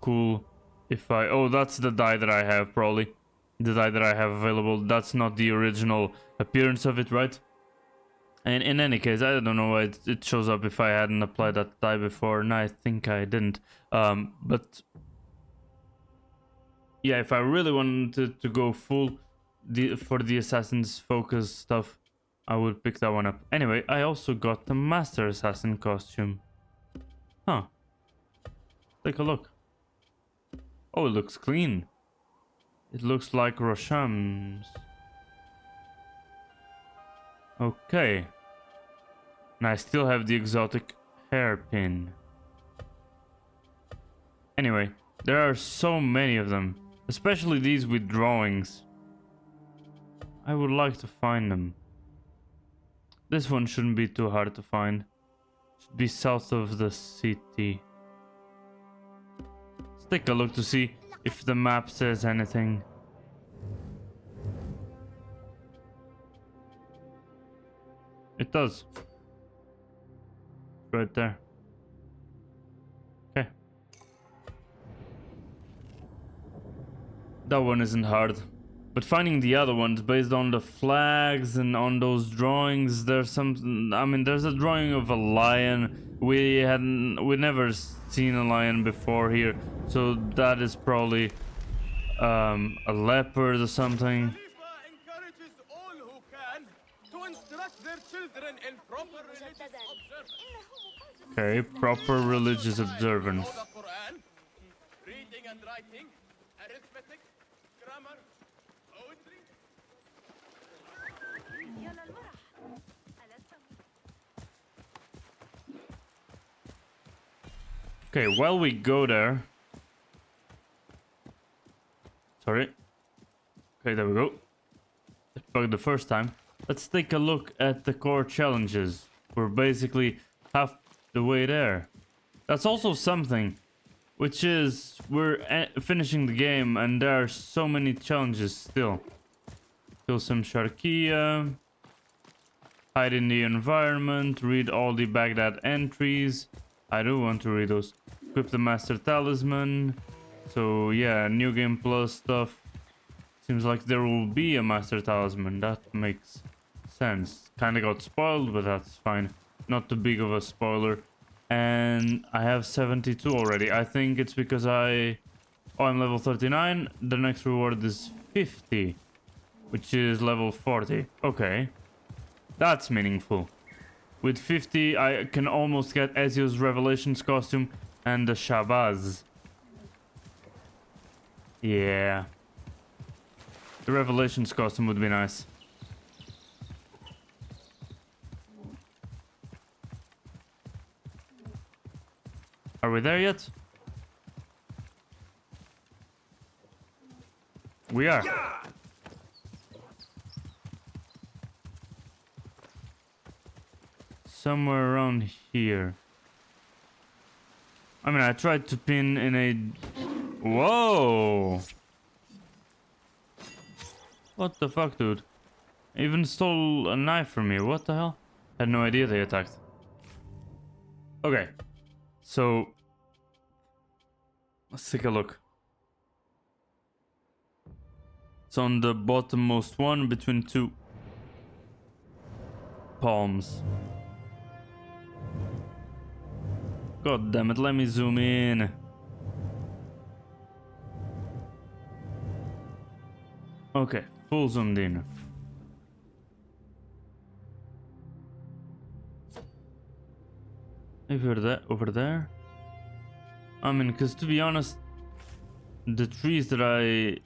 cool if I... Oh, that's the dye that I have, probably. The dye that I have available. That's not the original appearance of it, right? And in any case, I don't know why it shows up if I hadn't applied that dye before. And I think I didn't. But... Yeah, if I really wanted to go full for the Assassin's Focus stuff, I would pick that one up. Anyway, I also got the Master Assassin costume. Huh. Take a look. Oh, it looks clean. It looks like Rosham's. Okay. And I still have the exotic hairpin. Anyway, there are so many of them. Especially these with drawings. I would like to find them. This one shouldn't be too hard to find. Should be south of the city. Let's take a look to see if the map says anything. It does. Right there. Okay. That one isn't hard. But finding the other ones based on the flags and on those drawings, there's some... I mean, there's a drawing of a lion. We never seen a lion before here. So that is probably a leopard or something. Okay, proper religious observance. Reading and writing, arithmetic, grammar, poetry. Okay, while we go there... Sorry. Okay, there we go. It bugged the first time. Let's take a look at the core challenges. We're basically half the way there. That's also something, which is we're finishing the game and there are so many challenges still. Kill some Sharkia, hide in the environment, read all the Baghdad entries. I do want to read those. Equip the Master Talisman. So yeah, New Game Plus stuff. Seems like there will be a Master Talisman. That makes sense. Kinda got spoiled, but that's fine. Not too big of a spoiler. And I have 72 already. I think it's because I'm level 39. The next reward is 50, which is level 40. Okay. That's meaningful. With 50, I can almost get Ezio's Revelations costume and the Shabazz. Yeah. The Revelations costume would be nice. Are we there yet? We are. Somewhere around here. I mean, I tried to pin in a... Whoa! What the fuck, dude? Even stole a knife from me. What the hell? Had no idea they attacked. Okay. So... let's take a look. It's on the bottommost one between two palms. God damn it, let me zoom in. Okay, full zoomed in. Over there? I mean, because to be honest, the trees that I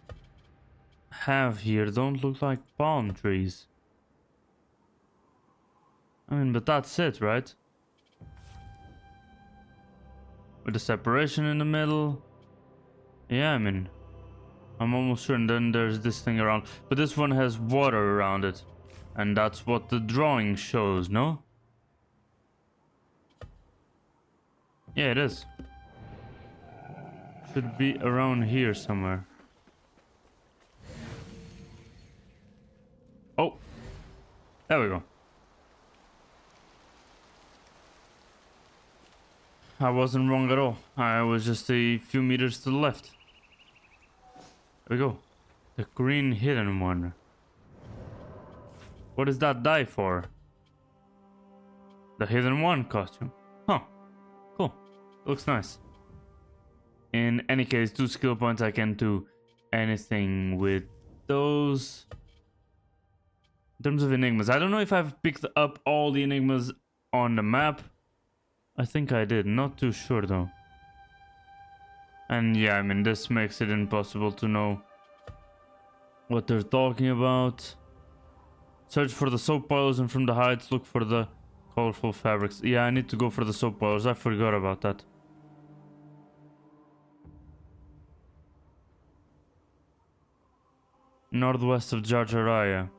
have here don't look like palm trees. I mean, but that's it, right? With the separation in the middle. Yeah, I mean, I'm almost sure. And then there's this thing around. But this one has water around it. And that's what the drawing shows, no? Yeah, it is. Should be around here somewhere. Oh, there we go. I wasn't wrong at all. I was just a few meters to the left. There we go. The green hidden one. What does that die for? The hidden one costume. Huh. Cool. Looks nice. In any case, 2 skill points. I can do anything with those. In terms of enigmas, I don't know if I've picked up all the enigmas on the map. I think I did, not too sure though. And yeah, I mean, this makes it impossible to know what they're talking about. Search for the soap piles and from the heights look for the colorful fabrics. Yeah, I need to go for the soap piles. I forgot about that. Northwest of Jarjaraya.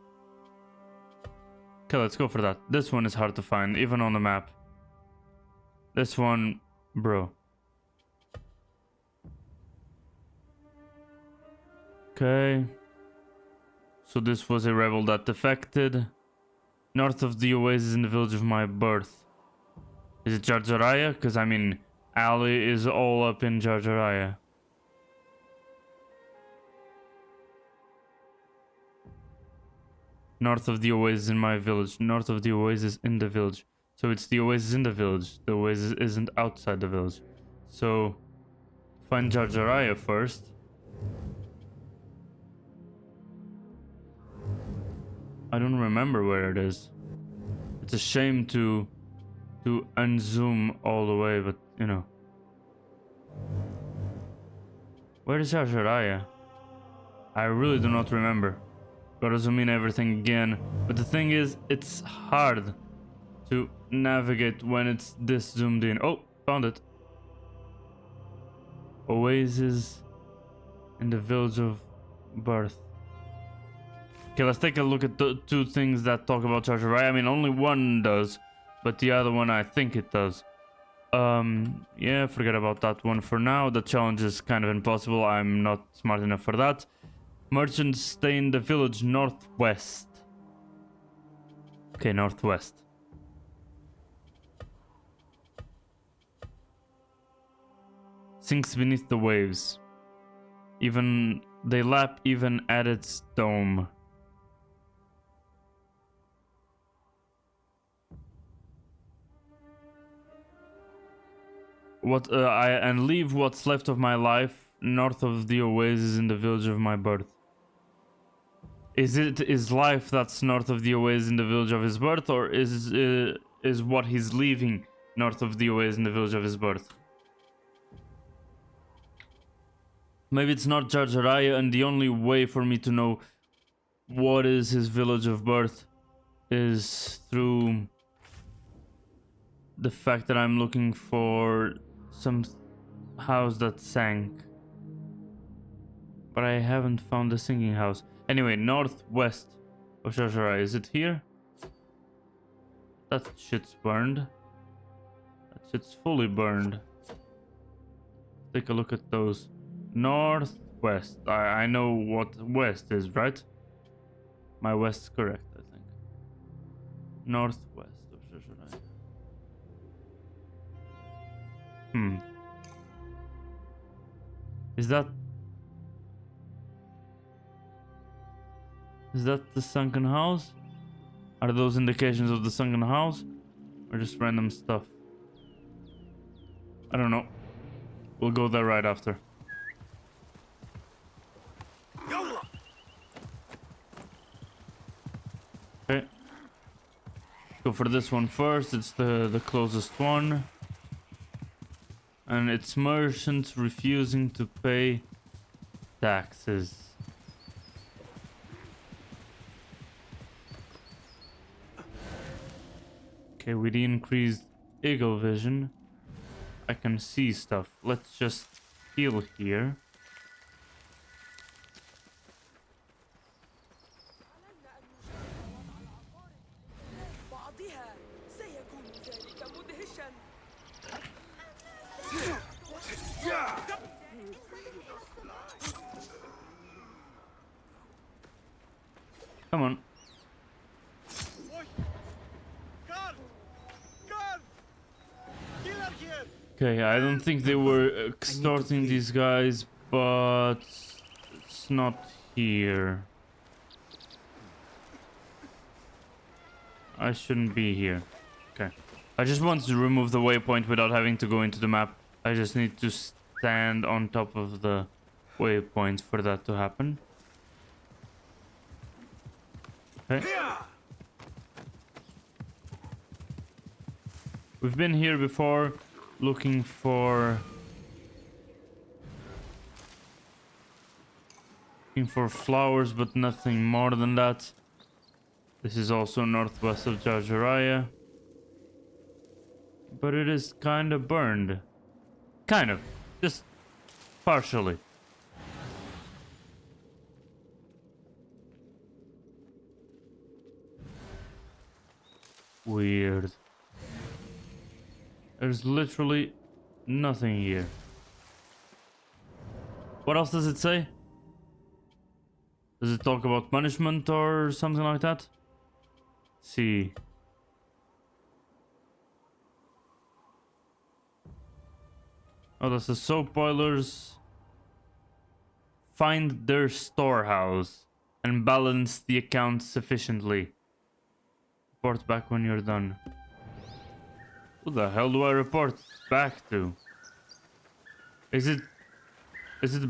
Okay, let's go for that. This one is hard to find, even on the map. This one, bro. Okay. So this was a rebel that defected. North of the oasis in the village of my birth. Is it Jarjaraya? Because I mean, Ali is all up in Jarjaraya. North of the oasis in my village. North of the oasis in the village. So it's the oasis in the village. The oasis isn't outside the village. So find Jarjaraya first. I don't remember where it is. It's a shame to unzoom all the way, but you know. Where is Jarjaraya? I really do not remember. Gotta zoom in everything again. But the thing is, it's hard to navigate when it's this zoomed in. Oh, found it. Oasis in the village of birth. Okay, let's take a look at the 2 things that talk about Jarjaraya. I mean, only one does, but the other one I think it does. Yeah, forget about that one for now. The challenge is kind of impossible. I'm not smart enough for that. Merchants stay in the village northwest. Okay, northwest. Sinks beneath the waves. Even they lap even at its dome. And leave what's left of my life north of the oasis in the village of my birth. Is it his life that's north of the oasis in the village of his birth, or is what he's leaving north of the oasis in the village of his birth? Maybe it's not Jarjaraya, and the only way for me to know what is his village of birth is through the fact that I'm looking for some house that sank. But I haven't found the sinking house. Anyway, northwest of Shashara. Is it here? That shit's burned. That shit's fully burned. Take a look at those. Northwest. I know what west is, right? My west's correct, I think. Northwest of Shashara. Is that the sunken house? Are those indications of the sunken house? Or just random stuff? I don't know. We'll go there right after. Okay. Go for this one first. It's the closest one. And it's merchants refusing to pay taxes. Okay, with the increased eagle vision, I can see stuff. Let's just heal here. Come on. Okay, I don't think they were extorting these guys, but it's not here. I shouldn't be here. Okay. I just want to remove the waypoint without having to go into the map. I just need to stand on top of the waypoints for that to happen. Okay. We've been here before looking for flowers, but nothing more than that. This is also northwest of Jarjaraya. But it is kind of burned. Kind of. Just partially. Weird. There's literally nothing here. What else does it say? Does it talk about punishment or something like that? Let's see. Oh, that's the soap boilers. Find their storehouse and balance the account sufficiently. Report back when you're done. Who the hell do I report back to? Is it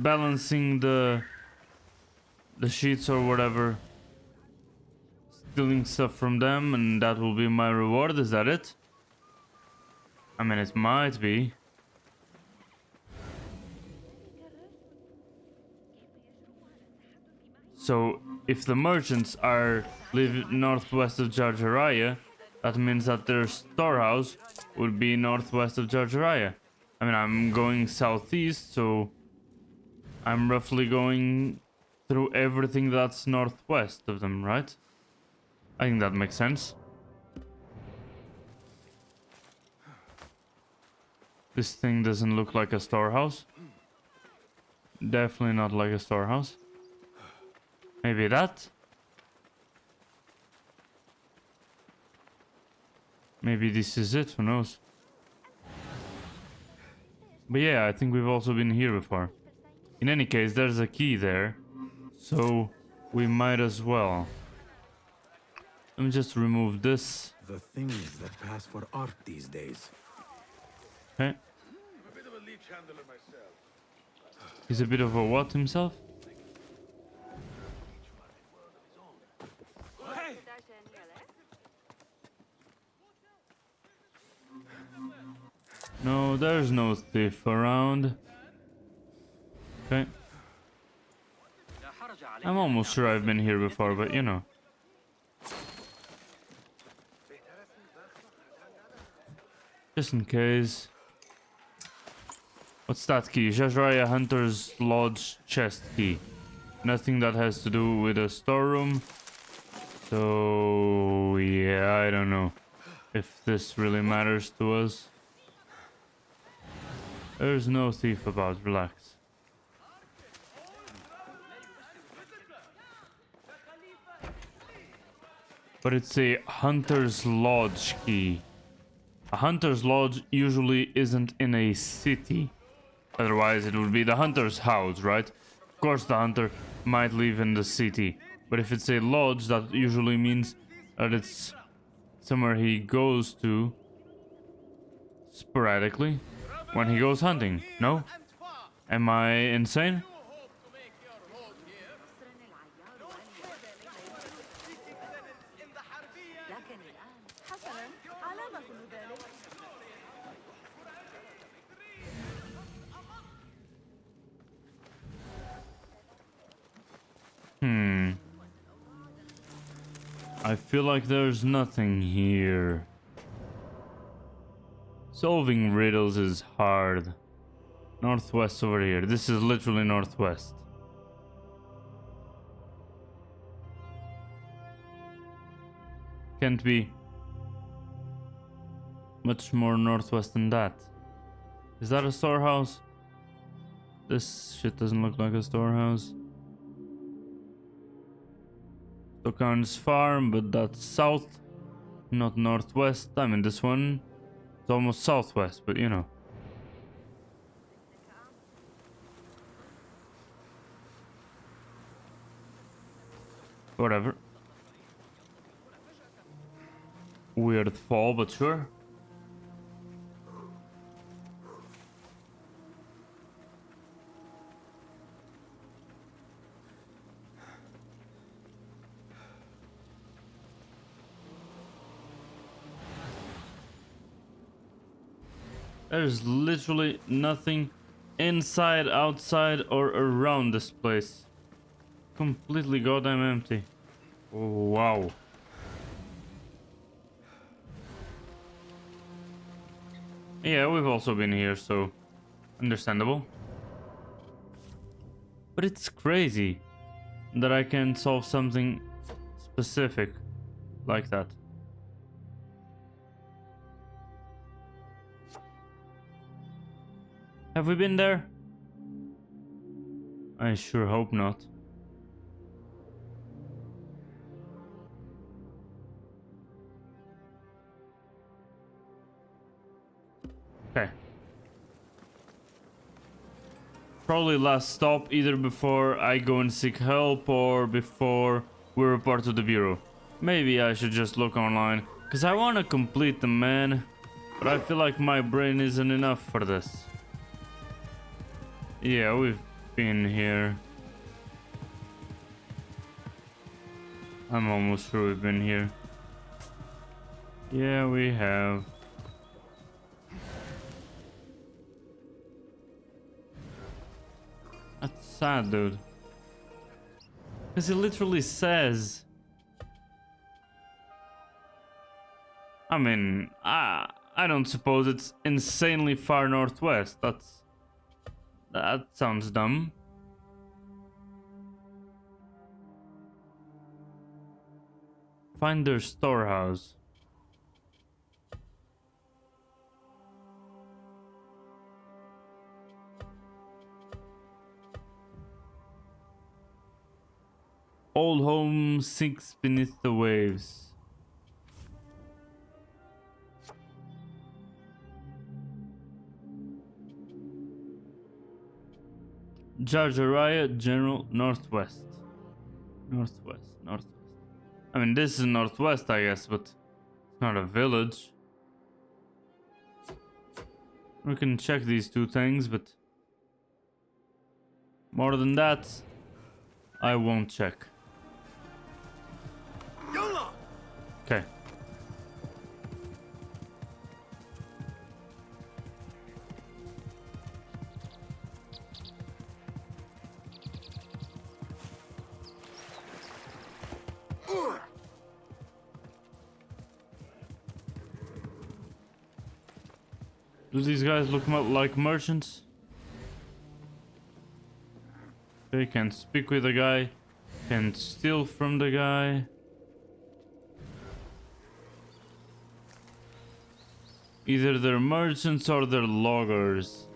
balancing the sheets or whatever? Stealing stuff from them and that will be my reward, is that it? I mean, it might be. So, if the merchants live northwest of Jarjaraya, that means that their storehouse would be northwest of Jarjaraya. I mean, I'm going southeast, so I'm roughly going through everything that's northwest of them, right? I think that makes sense. This thing doesn't look like a storehouse. Definitely not like a storehouse. Maybe that? Maybe this is it, who knows? But yeah, I think we've also been here before. In any case, there's a key there, so we might as well. Let me just remove this. The things that pass for art these days. Okay. He's a bit of a what himself? No, there's no thief around. Okay. I'm almost sure I've been here before, but you know. Just in case. What's that key? Jajraya Hunter's Lodge chest key. Nothing that has to do with a storeroom. So yeah, I don't know if this really matters to us. There's no thief about, relax. But it's a Hunter's Lodge key. A Hunter's Lodge usually isn't in a city. Otherwise it would be the Hunter's house, right? Of course the Hunter might live in the city. But if it's a lodge, that usually means that it's somewhere he goes to sporadically when he goes hunting. No? Am I insane? I feel like there's nothing here. Solving riddles is hard. Northwest over here. This is literally northwest. Can't be much more northwest than that. Is that a storehouse? This shit doesn't look like a storehouse. Tokan's farm, but that's south, not northwest. I mean, this one is almost southwest, but you know. Whatever. Weird fall, but sure. There's literally nothing inside, outside, or around this place. Completely goddamn empty. Oh, wow. Yeah, we've also been here, so understandable. But it's crazy that I can solve something specific like that. Have we been there? I sure hope not. Okay. Probably last stop, either before I go and seek help or before we report to the bureau. Maybe I should just look online, because I want to complete the man, but I feel like my brain isn't enough for this. Yeah, we've been here. I'm almost sure we've been here. Yeah, we have. That's sad, dude. Because it literally says... I mean, I don't suppose it's insanely far northwest. That sounds dumb. Find their storehouse. Old home sinks beneath the waves. Jarjaraya General Northwest. Northwest. I mean, this is northwest, I guess, but it's not a village. We can check these two things, but more than that, I won't check. Okay. Do these guys look like merchants? They can speak with the guy, can steal from the guy. Either they're merchants or they're loggers.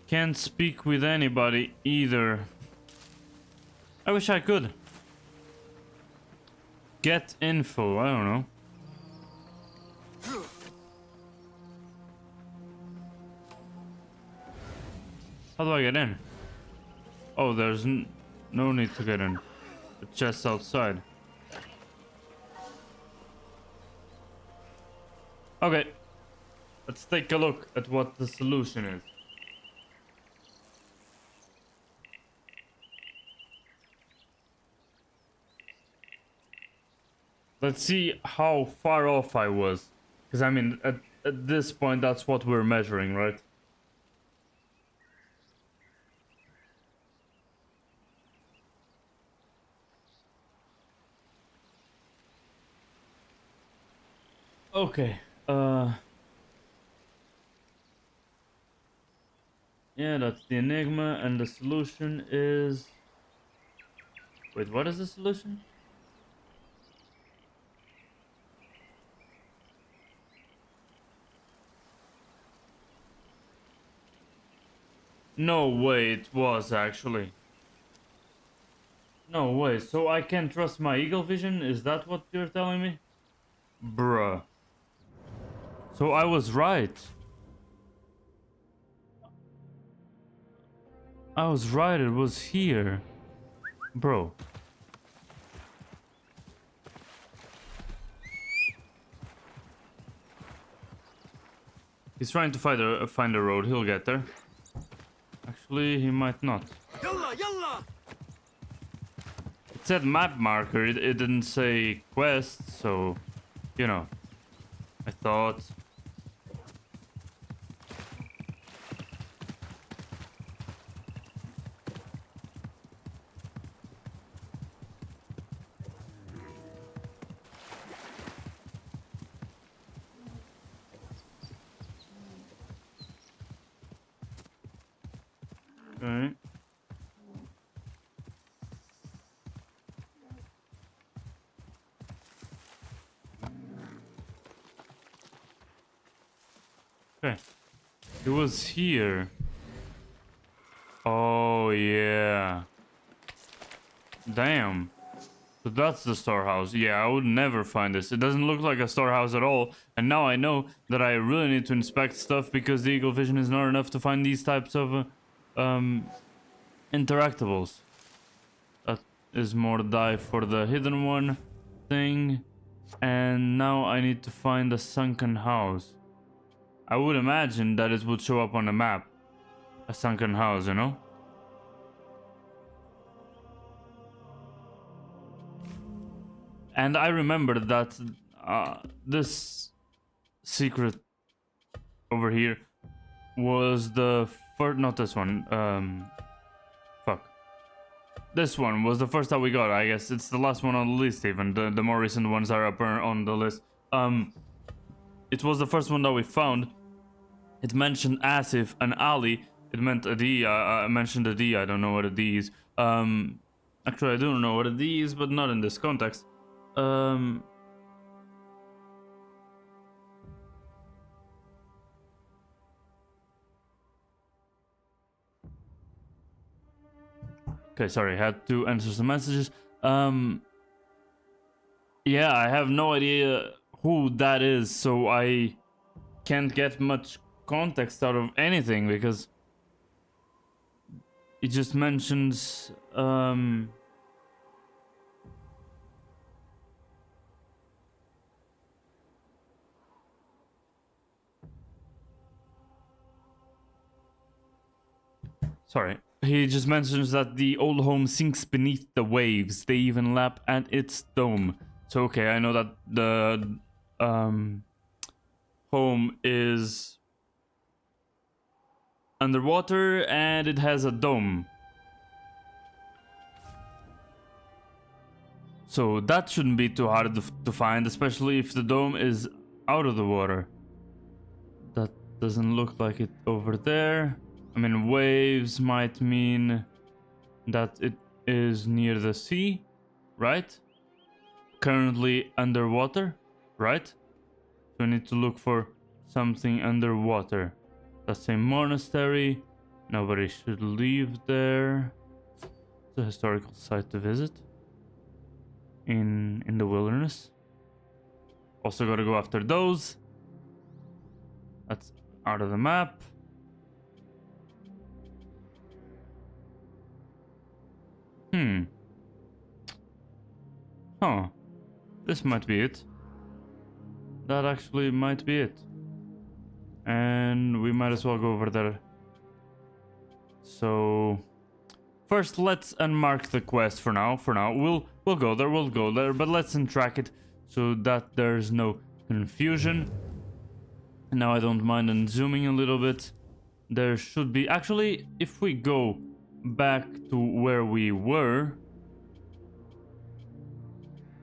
Can't speak with anybody either. I wish I could. Get info, I don't know. How do I get in? Oh, there's no need to get in. The chest's outside. Okay. Let's take a look at what the solution is. Let's see how far off I was. Because, I mean, at this point, that's what we're measuring, right? Okay. Yeah, that's the enigma, and the solution is... Wait, what is the solution? No way, it was actually. No way, so I can't trust my eagle vision? Is that what you're telling me? Bruh. So I was right. I was right, it was here. Bro. He's trying to find a road, he'll get there. Actually, he might not. Yalla, yalla! It said map marker, it didn't say quest, so, you know, I thought. Okay. Okay. It was here. Oh, yeah. Damn. So that's the storehouse. Yeah, I would never find this. It doesn't look like a storehouse at all. And now I know that I really need to inspect stuff because the eagle vision is not enough to find these types of interactables. That is more die for the hidden one thing. And now I need to find a sunken house. I would imagine that it would show up on the map. A sunken house, you know? And I remember that this secret over here was the first, not this one, fuck. This one was the first that we got, I guess. It's the last one on the list even, the more recent ones are up on the list. It was the first one that we found. It mentioned Asif and Ali. It meant a D. I mentioned a D. I don't know what a D is. Actually, I don't know what a D is, but not in this context. Okay, sorry, I had to answer some messages. Yeah, I have no idea who that is, so I can't get much context out of anything because it just mentions sorry. He just mentions that the old home sinks beneath the waves. They even lap at its dome. So okay, I know that the home is underwater and it has a dome. So that shouldn't be too hard to find, especially if the dome is out of the water. That doesn't look like it over there. I mean, waves might mean that it is near the sea, right? Currently underwater, right? So we need to look for something underwater. That's a monastery. Nobody should leave there. It's a historical site to visit. In the wilderness. Also gotta go after those. That's out of the map. Huh. This might be it. That actually might be it. And we might as well go over there. So first, let's unmark the quest for now. We'll go there, but let's untrack it so that there's no confusion. Now I don't mind unzooming a little bit. There should be... Actually, if we go back to where we were...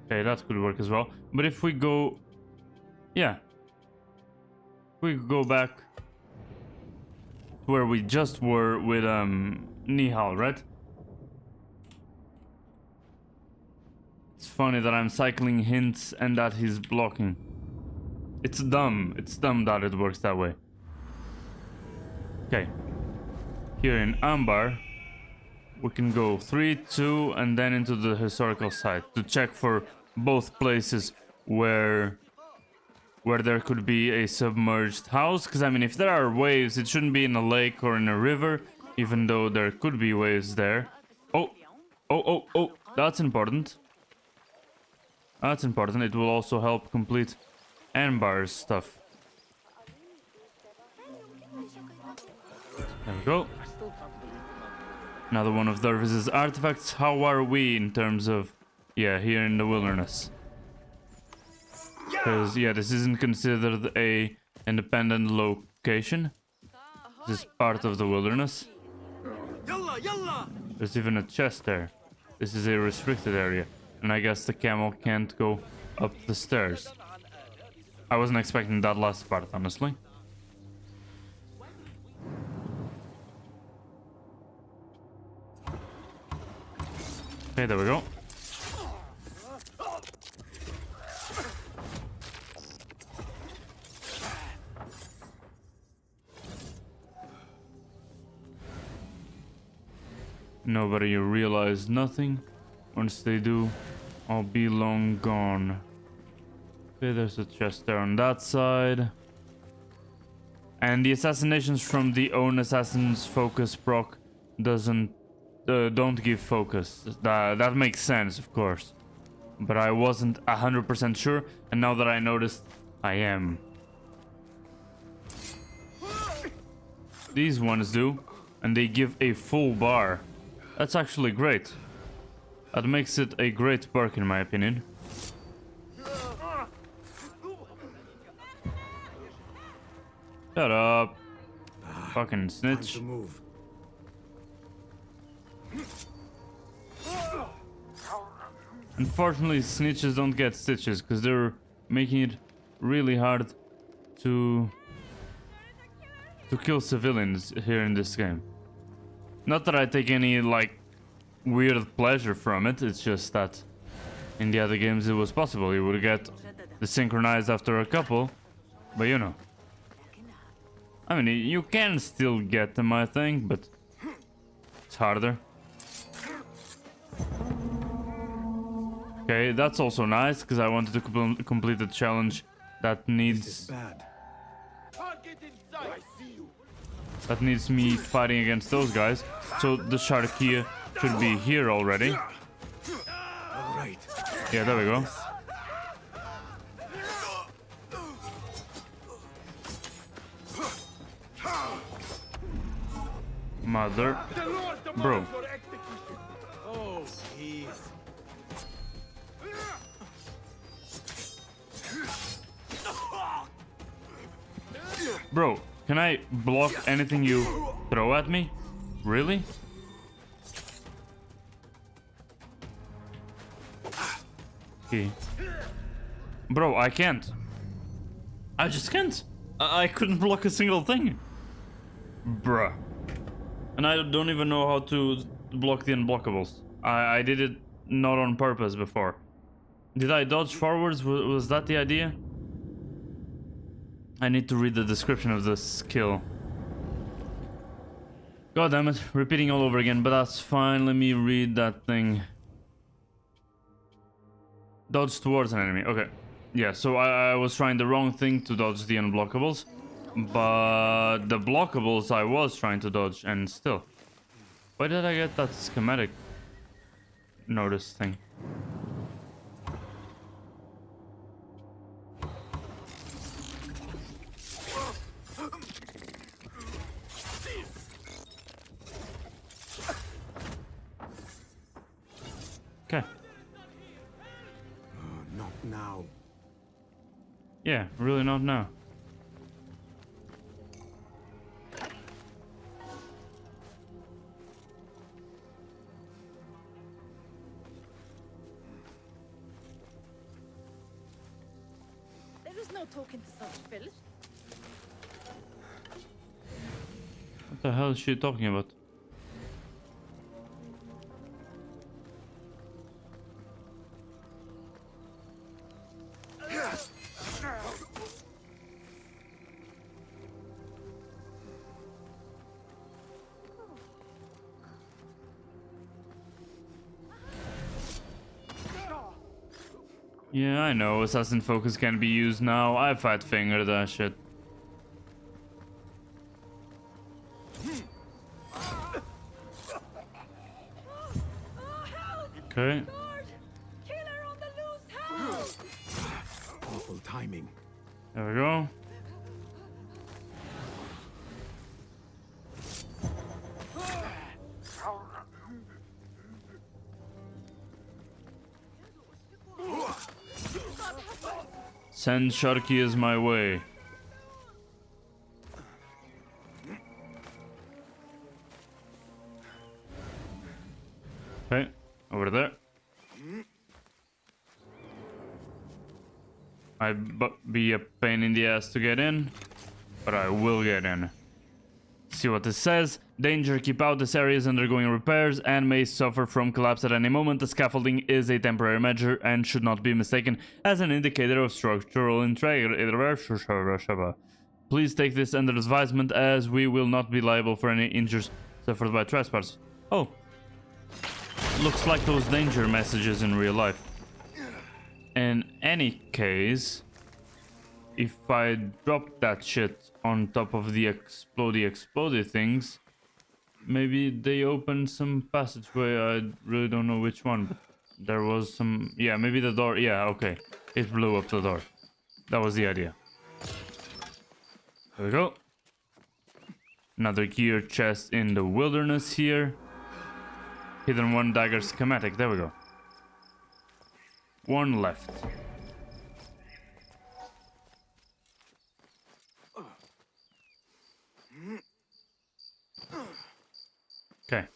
Okay, that could work as well. But if we go... Yeah. If we go back to where we just were with Nihal, right? It's funny that I'm cycling hints and that he's blocking. It's dumb. It's dumb that it works that way. Okay. Here in Ambar, we can go 3, 2, and then into the historical site to check for both places where there could be a submerged house. Because, I mean, if there are waves, it shouldn't be in a lake or in a river, even though there could be waves there. Oh, that's important. That's important. It will also help complete Ambar's stuff. There we go. Another one of Dervis's artifacts. How are we in terms of... Yeah, here in the wilderness. Because, yeah, this isn't considered a independent location. This is part of the wilderness. There's even a chest there. This is a restricted area. And I guess the camel can't go up the stairs. I wasn't expecting that last part, honestly. Okay, there we go. Nobody realized nothing. Once they do, I'll be long gone. Okay, there's a chest there on that side. And the assassinations from the own assassin's focus proc don't give focus. That makes sense, of course. But I wasn't 100% sure, and now that I noticed, I am. These ones do, and they give a full bar. That's actually great. That makes it a great perk in my opinion. Shut up. Fucking snitch. Unfortunately, snitches don't get stitches because they're making it really hard to kill civilians here in this game. Not that I take any like weird pleasure from it, it's just that in the other games it was possible. You would get desynchronized after a couple, but you know. I mean, you can still get them, I think, but it's harder. Okay, that's also nice, because I wanted to complete the challenge that needs... That needs me fighting against those guys. So the Sharkia should be here already. Yeah, there we go. Mother. Bro. Bro, can I block anything you throw at me? Really? Okay. Bro, I can't. I just can't. I couldn't block a single thing. Bruh. And I don't even know how to block the unblockables. I did it not on purpose before. Did I dodge forwards? Was that the idea? I need to read the description of the skill. God damn it, repeating all over again, but that's fine. Let me read that thing. Dodge towards an enemy. Okay. Yeah, so I was trying the wrong thing to dodge the unblockables. But the blockables I was trying to dodge, and still. Why did I get that schematic notice thing? Okay. Not now. Yeah, really not now. There is no talking to such filth. What the hell is she talking about? Yeah, I know, assassin focus can be used now. I fat fingered that shit. Okay. Awful timing. There we go. Send Sharky is my way. Okay, over there. I'd be a pain in the ass to get in, but I will get in. See what this says. Danger, keep out. This area is undergoing repairs and may suffer from collapse at any moment. The scaffolding is a temporary measure and should not be mistaken as an indicator of structural integrity. Please take this under advisement as we will not be liable for any injuries suffered by trespass. Oh. Looks like those danger messages in real life. In any case, if I drop that shit on top of the explodey things, maybe they open some passageway. I really don't know which one, but there was some... Yeah, maybe the door. Yeah, okay. It blew up the door. That was the idea. There we go. Another gear chest in the wilderness here. Hidden one dagger schematic. There we go. One left. Okay.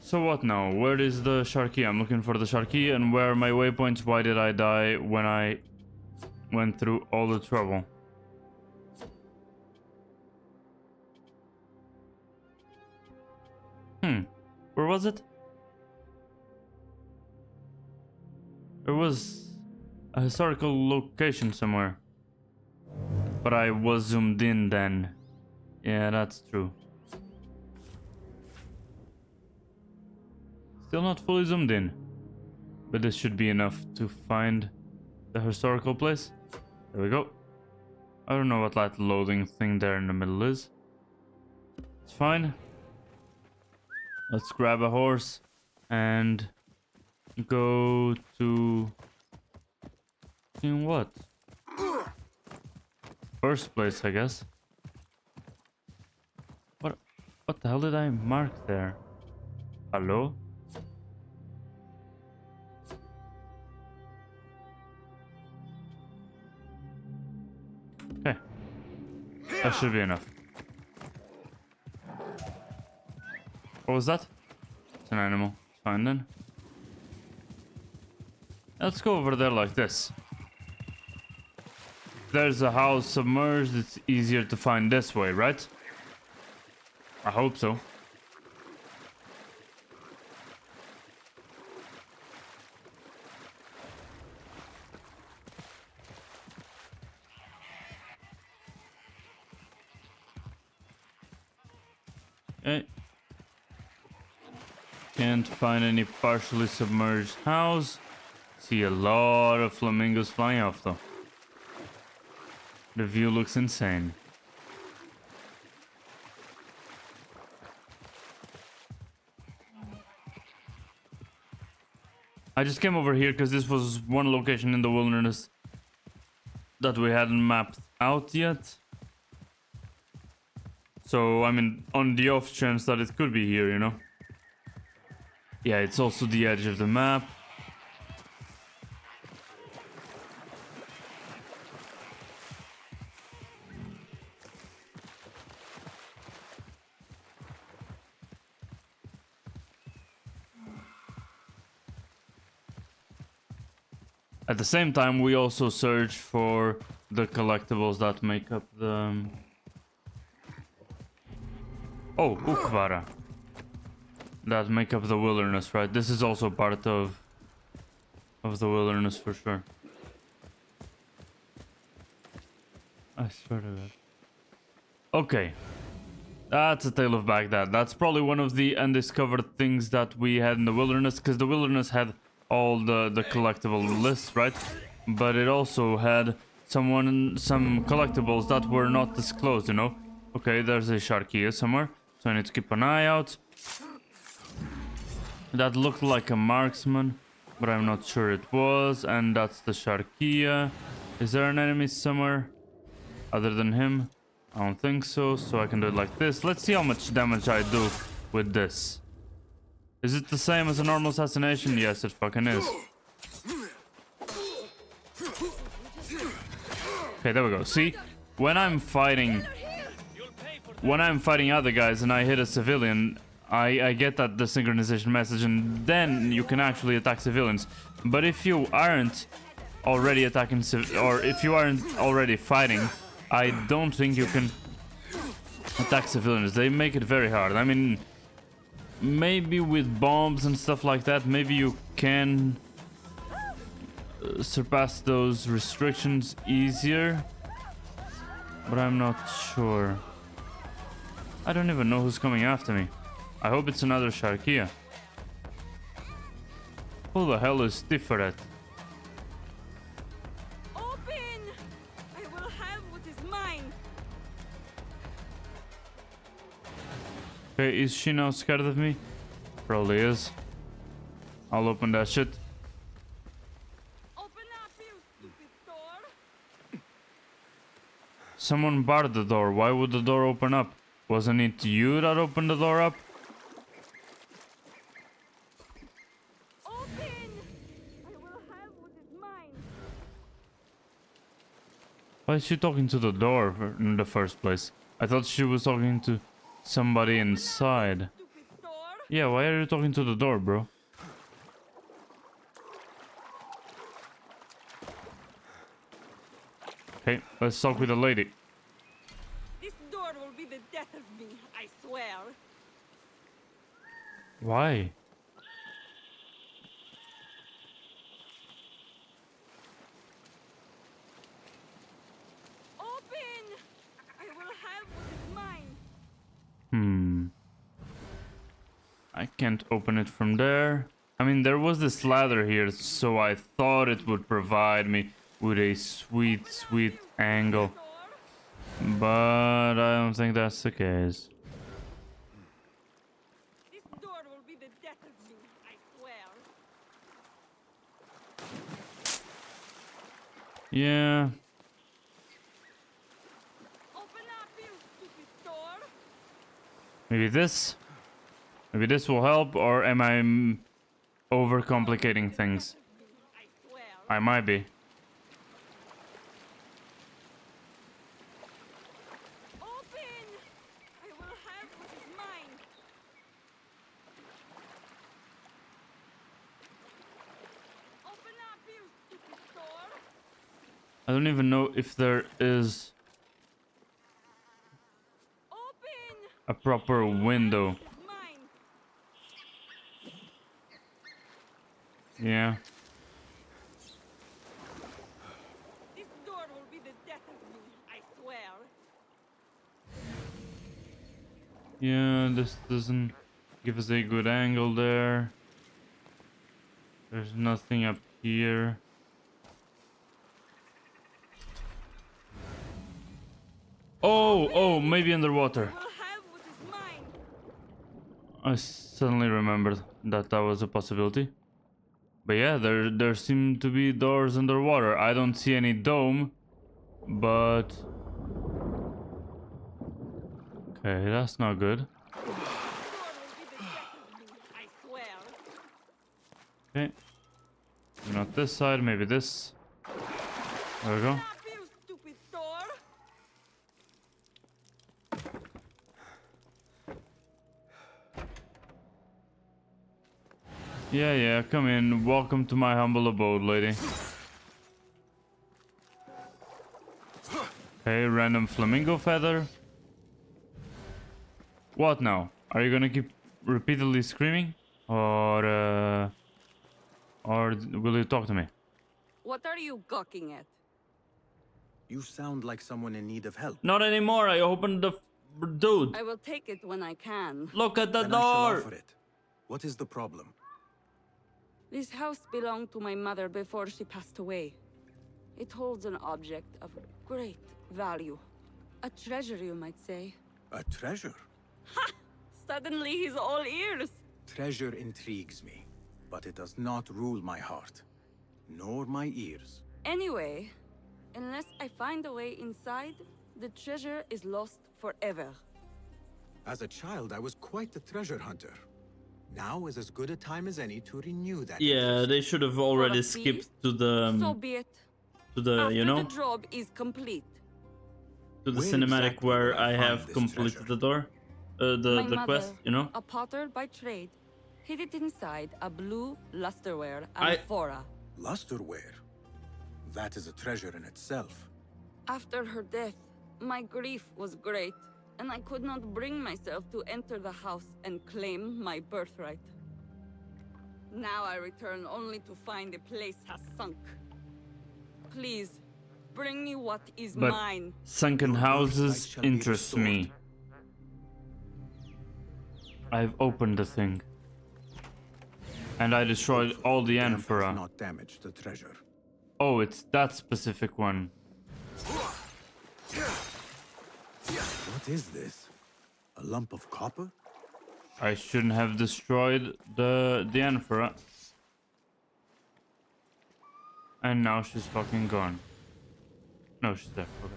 So what now? Where is the Sharky? I'm looking for the Sharky, and where are my waypoints? Why did I die when I went through all the trouble? Where was it? There was a historical location somewhere. But I was zoomed in then. Yeah, that's true. Still not fully zoomed in. But this should be enough to find the historical place. There we go. I don't know what that loading thing there in the middle is. It's fine. Let's grab a horse and go to... in what? First place, I guess. What the hell did I mark there? Hello? That should be enough. What was that? It's an animal. Fine then. Let's go over there like this. If there's a house submerged, it's easier to find this way, right? I hope so. Okay. Can't find any partially submerged house. See a lot of flamingos flying off though. The view looks insane. I just came over here because this was one location in the wilderness that we hadn't mapped out yet. So, I mean, on the off chance that it could be here, you know? Yeah, it's also the edge of the map. At the same time, we also search for the collectibles that make up the... Oh, Ukvara. That make up the wilderness, right? This is also part of the wilderness for sure. I swear to God. Okay. That's a Tale of Baghdad. That's probably one of the undiscovered things that we had in the wilderness, because the wilderness had all the collectible lists, right? But it also had some collectibles that were not disclosed, you know? Okay, there's a Sharkia somewhere, so I need to keep an eye out. That looked like a marksman, but I'm not sure it was. And that's the Sharkia. Is there an enemy somewhere other than him? I don't think so, so I can do it like this. Let's see how much damage I do with this. Is it the same as a normal assassination? Yes, it fucking is. Okay, there we go. See, when I'm fighting other guys and I hit a civilian, I get that desynchronization message, and then you can actually attack civilians. But if you aren't already attacking or if you aren't already fighting, I don't think you can attack civilians. They make it very hard. I mean, maybe with bombs and stuff like that, maybe you can surpass those restrictions easier, but I'm not sure. I don't even know who's coming after me. I hope it's another Sharkia. Who the hell is Tiferet? Open! I will have what is mine. Okay, is she now scared of me? Probably is. I'll open that shit. Open up, you stupid door. Someone barred the door. Why would the door open up? Wasn't it you that opened the door up? Why is she talking to the door in the first place? I thought she was talking to somebody inside. Yeah, why are you talking to the door, bro? Okay, let's talk with the lady. This door will be the death of me, I swear. Why? I can't open it from there. I mean, there was this ladder here, so I thought it would provide me with a sweet, sweet angle. But I don't think that's the case. This door will be the death of me, I swear. Yeah. Open up, you stupid door. Maybe this? Maybe this will help, or am I overcomplicating things? I might be. I don't even know if there is a proper window. Yeah. This door will be the death of you, I swear. Yeah, this doesn't give us a good angle there. There's nothing up here. Oh, maybe underwater. I suddenly remembered that that was a possibility. But yeah, there seem to be doors underwater. I don't see any dome, but okay, that's not good. Okay, not this side, maybe this. There we go. Yeah, come in. Welcome to my humble abode, lady. Hey, random flamingo feather. What now? Are you gonna keep repeatedly screaming? Or will you talk to me? What are you gawking at? You sound like someone in need of help. Not anymore. I opened the dude. I will take it when I can. Look at the Then I shall door. offer it. What is the problem? This house belonged to my mother before she passed away. It holds an object of great value. A treasure, you might say. A treasure? Ha! Suddenly he's all ears. Treasure intrigues me, but it does not rule my heart, nor my ears. Anyway, unless I find a way inside, the treasure is lost forever. As a child, I was quite a treasure hunter. Now is as good a time as any to renew that. Yeah, they should have already skipped to the So be it. to the After you know the job is complete. to the Where cinematic exactly where will I I find have this completed treasure? the door, the My quest. mother, You know. a potter by trade, hid it inside a blue lusterware I- amphora. Lusterware? That is a treasure in itself. After her death, my grief was great, and I could not bring myself to enter the house and claim my birthright. Now I return only to find the place has sunk. Please, bring me what is But mine. sunken houses interest me. I've opened the thing, and I destroyed all the Damp has amphora. not damaged the treasure. Oh, it's that specific one. What is this? A lump of copper? I shouldn't have destroyed the amphora. And now she's fucking gone. No, she's there. Okay.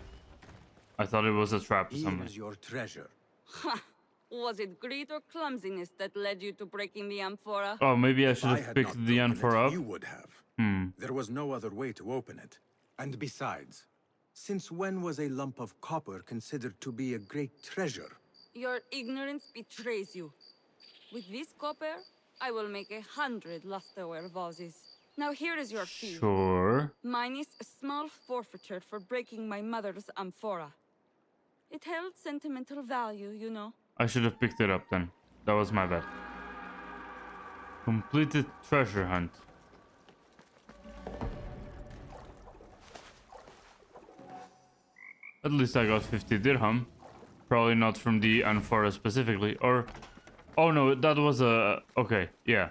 I thought it was a trap or Here something. is your treasure. Ha! Was it greed or clumsiness that led you to breaking the amphora? Oh, maybe I If should I have had picked not the broken amphora it, up. You would have. Hmm. There was no other way to open it. And besides, since when was a lump of copper considered to be a great treasure? Your ignorance betrays you. With this copper, I will make 100 lusterware vases. Now here is your fee. Sure. Minus a small forfeiture for breaking my mother's amphora. It held sentimental value, you know. I should have picked it up then. That was my bad. Completed treasure hunt. At least I got 50 dirham. Probably not from the amphora specifically. Or... Oh no, that was a... Okay, yeah.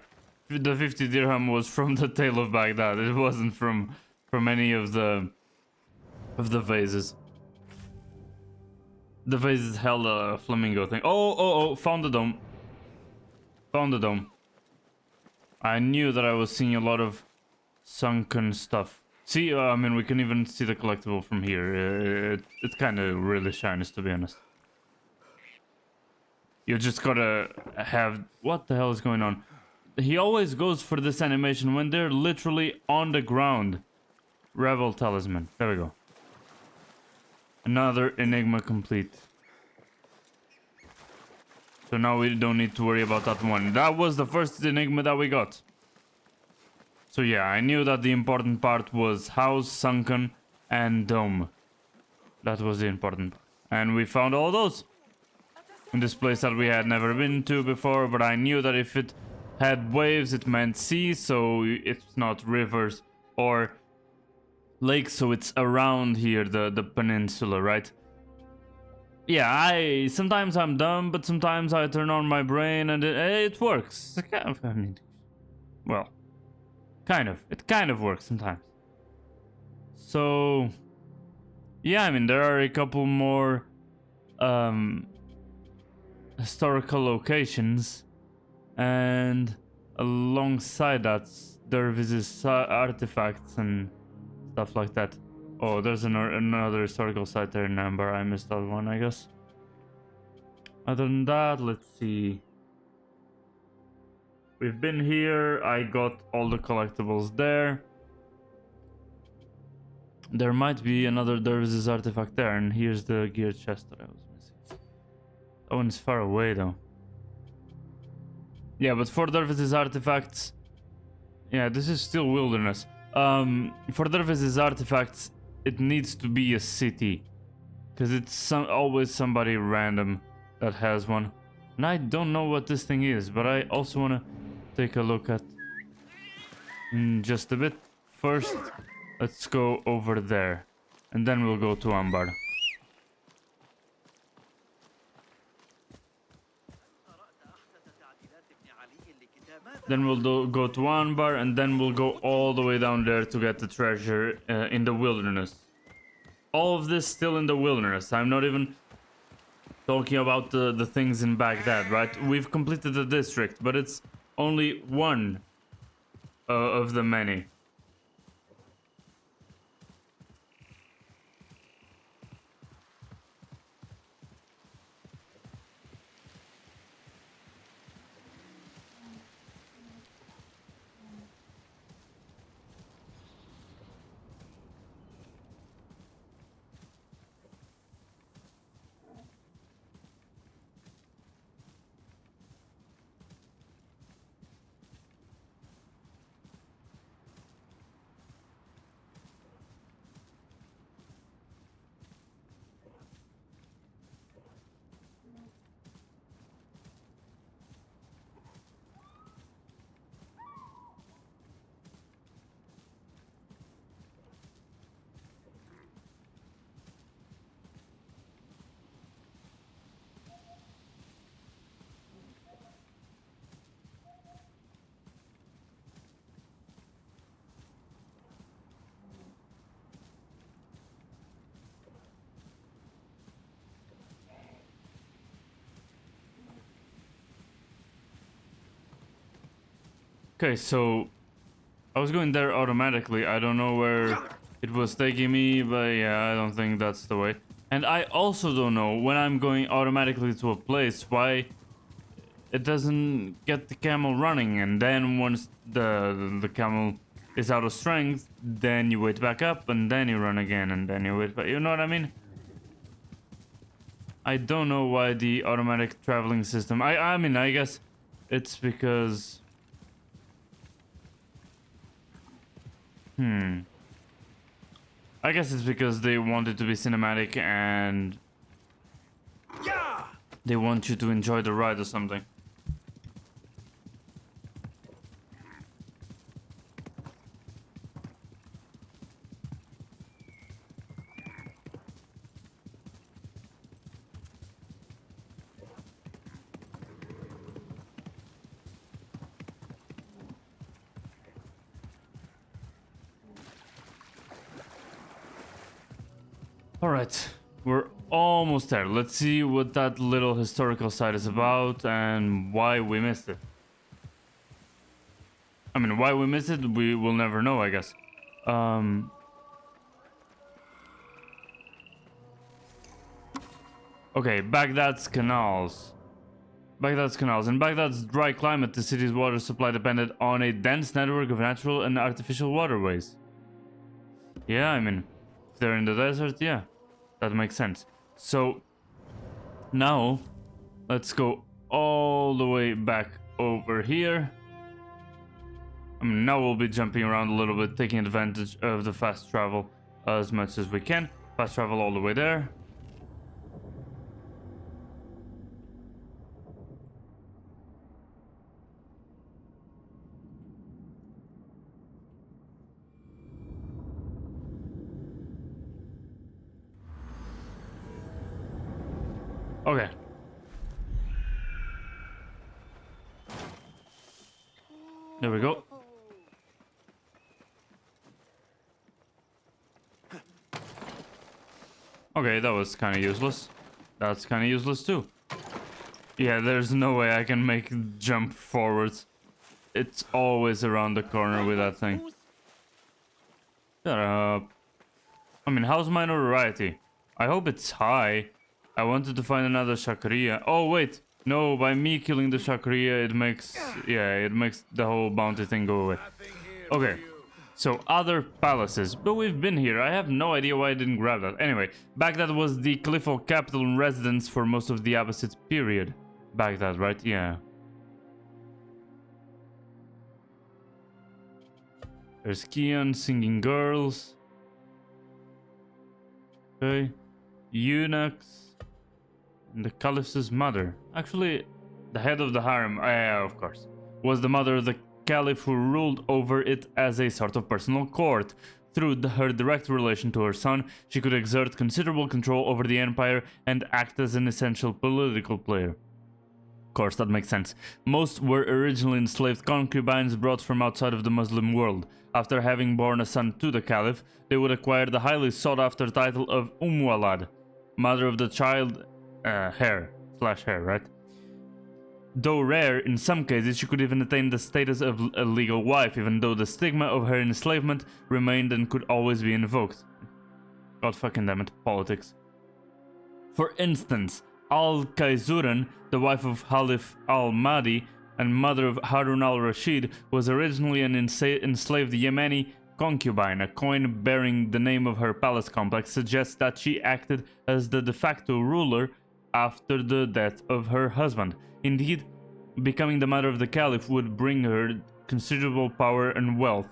The 50 dirham was from the Tale of Baghdad. It wasn't from any of the vases. The vases held a flamingo thing. Oh, found the dome. Found the dome. I knew that I was seeing a lot of sunken stuff. See, I mean, we can even see the collectible from here. It kind of really shines, to be honest. You just gotta have... What the hell is going on? He always goes for this animation when they're literally on the ground. Rebel Talisman. There we go. Another enigma complete. So now we don't need to worry about that one. That was the first enigma that we got. So yeah, I knew that the important part was house sunken and dome. That was the important part. And we found all those in this place that we had never been to before, but I knew that if it had waves, it meant sea, so it's not rivers or lakes, so it's around here, the peninsula, right? Yeah, sometimes I'm dumb, but sometimes I turn on my brain and it works. I mean, well, kind of. It kind of works sometimes. So, yeah, I mean, there are a couple more historical locations, and alongside that, there is artifacts and stuff like that. Oh, there's another historical site there in Amber. I missed that one, I guess. Other than that, let's see. We've been here. I got all the collectibles there. There might be another Dervis's artifact there, and here's the gear chest that I was missing. That one's far away, though. Yeah, but for Dervis's artifacts... Yeah, this is still wilderness. For Dervis's artifacts, it needs to be a city, because it's always somebody random that has one. And I don't know what this thing is, but I also want to take a look at in just a bit. First, let's go over there, and then we'll go to Ambar. Then we'll go to Anbar, and then we'll go all the way down there to get the treasure in the wilderness. All of this still in the wilderness. I'm not even talking about the things in Baghdad, right? We've completed the district, but it's only one of the many. Okay, so I was going there automatically. I don't know where it was taking me, but yeah, I don't think that's the way. And I also don't know when I'm going automatically to a place why it doesn't get the camel running, and then once the camel is out of strength, then you wait back up, and then you run again, and then you wait back. You know what I mean? I don't know why the automatic traveling system. I mean, I guess it's because. I guess it's because they want it to be cinematic and they want you to enjoy the ride or something. Alright, we're almost there. Let's see what that little historical site is about and why we missed it. I mean, why we missed it, we will never know, I guess. Okay, Baghdad's canals. Baghdad's canals. In Baghdad's dry climate, the city's water supply depended on a dense network of natural and artificial waterways. Yeah, I mean, if they're in the desert, yeah, that makes sense. So, now, let's go all the way back over here. I mean, now we'll be jumping around a little bit, taking advantage of the fast travel. as much as we can. Fast travel all the way there. Okay. There we go. Okay, that was kind of useless. That's kind of useless too. Yeah, there's no way I can make jump forwards. It's always around the corner with that thing. Shut up. I mean, how's my notoriety? I hope it's high. I wanted to find another Shakriya. Oh, wait. No, by me killing the Shakriya, it makes... Yeah, it makes the whole bounty thing go away. Okay. So, other palaces. But we've been here. I have no idea why I didn't grab that. Anyway, Baghdad was the caliphal capital and residence for most of the Abbasid period. Baghdad, right? Yeah. There's Kian singing girls. Okay. Eunuchs. And the caliph's mother. Actually, the head of the harem, of course, was the mother of the caliph who ruled over it as a sort of personal court. Through her direct relation to her son, she could exert considerable control over the empire and act as an essential political player. Of course, that makes sense. Most were originally enslaved concubines brought from outside of the Muslim world. After having borne a son to the caliph, they would acquire the highly sought-after title of Walad, mother of the child, heir, right? Though rare, in some cases she could even attain the status of a legal wife, even though the stigma of her enslavement remained and could always be invoked. God fucking damn it, politics. For instance, Al-Kaizuran, the wife of Khalif al-Mahdi and mother of Harun al-Rashid, was originally an enslaved Yemeni concubine. A coin bearing the name of her palace complex suggests that she acted as the de facto ruler after the death of her husband. Indeed, becoming the mother of the caliph would bring her considerable power and wealth.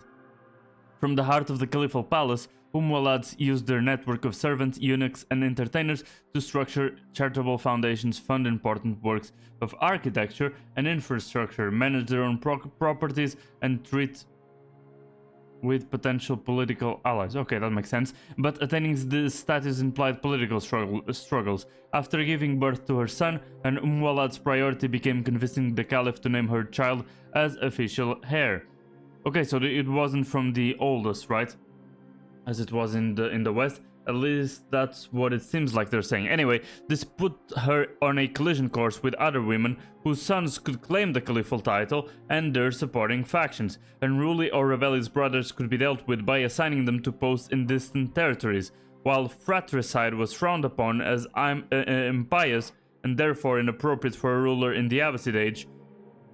From the heart of the caliphal palace, Walads used their network of servants, eunuchs, and entertainers to structure charitable foundations, fund important works of architecture and infrastructure, manage their own properties, and treat with potential political allies. Okay, that makes sense. But attaining this status implied political struggles. After giving birth to her son, and Walad's priority became convincing the caliph to name her child as official heir. Okay, so it wasn't from the oldest, right? As it was in the West. At least that's what it seems like they're saying. Anyway, this put her on a collision course with other women whose sons could claim the caliphal title and their supporting factions. Unruly or rebellious brothers could be dealt with by assigning them to posts in distant territories, while fratricide was frowned upon as impious and therefore inappropriate for a ruler in the Abbasid age.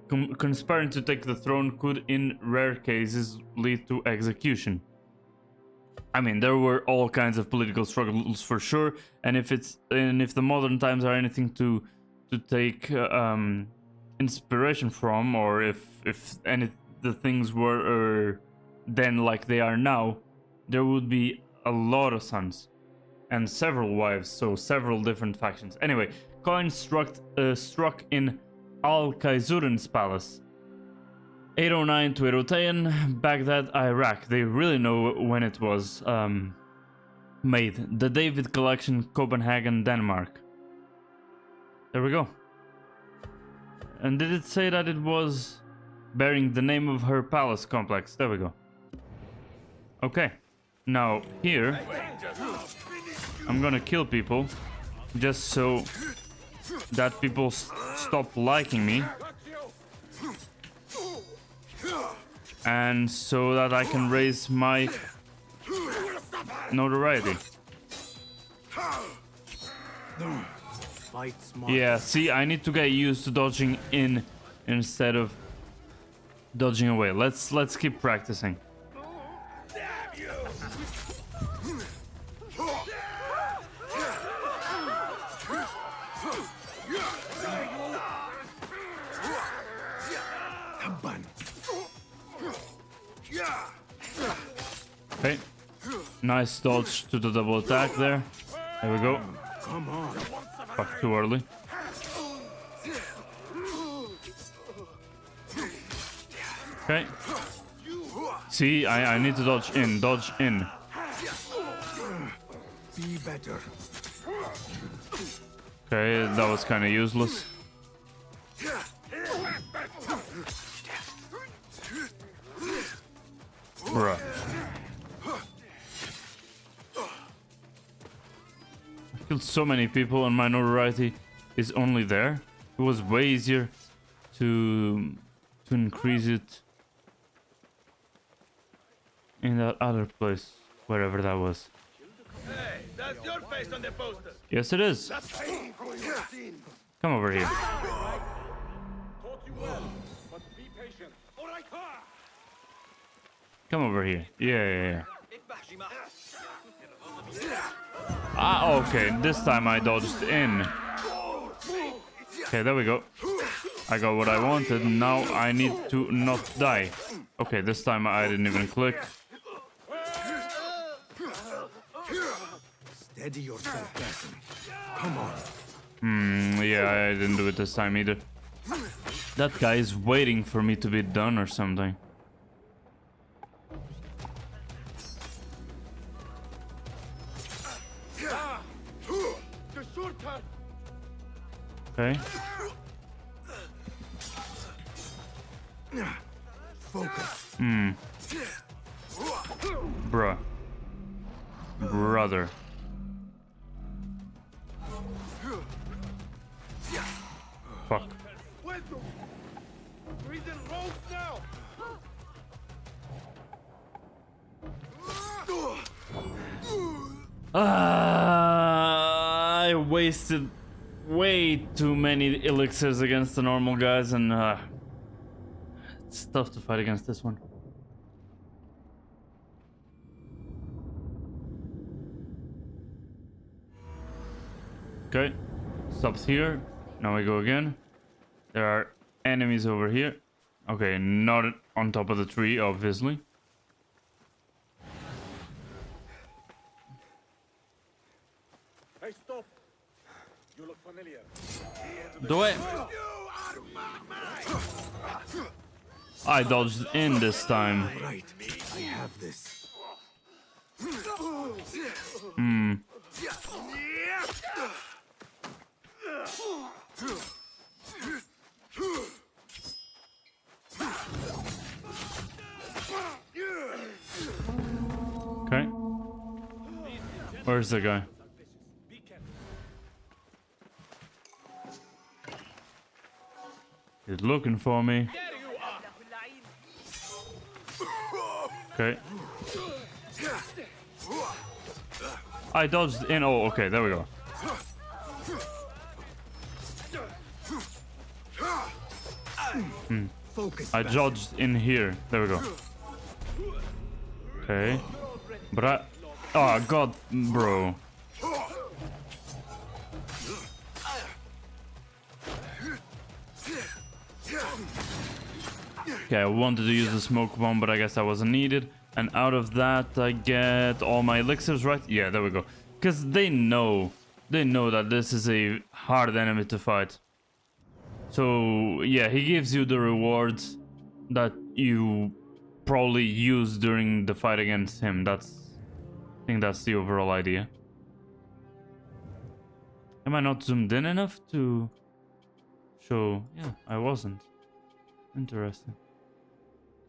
Conspiring to take the throne could, in rare cases, lead to execution. I mean, there were all kinds of political struggles for sure, and if the modern times are anything to take inspiration from, or if the things were then like they are now, there would be a lot of sons and several wives, so several different factions. Anyway, coin struck in Al-Kaizuran's palace. 809 to 810, Baghdad, Iraq. They really know when it was made. The David Collection, Copenhagen, Denmark. There we go. And did it say that it was bearing the name of her palace complex? There we go. Okay. Now, here, I'm gonna kill people just so that people stop liking me. And so that I can raise my notoriety. Yeah, see, I need to get used to dodging in instead of dodging away. Let's keep practicing. Okay. Nice dodge to the double attack there. There we go. Come on. Fuck, too early. Okay. See, I need to dodge in. Dodge in. Be better. Okay, that was kind of useless. Bruh. I killed so many people and my notoriety is only there. It was way easier to increase it in that other place, wherever that was. Hey, that's your face on the poster. Yes, it is. That's painful, you have seen. Come over here. Taught you well, but be patient. All right. Come over here. Yeah. Ah, okay. This time I dodged in. Okay, there we go. I got what I wanted. Now I need to not die. Okay, this time I didn't even click. Steady yourself, Basim. Come on. Yeah, I didn't do it this time either. That guy is waiting for me to be done or something. Okay. Focus. Bruh. Brother. Fuck. I wasted way too many elixirs against the normal guys, and it's tough to fight against this one. Okay, stops here. Now we go again. There are enemies over here. Okay, not on top of the tree, obviously. Hey, stop. You look familiar. Do it. I dodged in this time. Right. I have this. Okay. Where's the guy? He's looking for me. Okay. I dodged in. Oh, okay. There we go. Focus. I dodged in here. There we go. Okay. But I... Oh, God, bro. Okay, I wanted to use the smoke bomb, but I guess that wasn't needed. And out of that, I get all my elixirs, right? Yeah, there we go. Because they know that this is a hard enemy to fight. So, yeah, he gives you the rewards that you probably use during the fight against him. I think that's the overall idea. Am I not zoomed in enough to show? Yeah, I wasn't. Interesting.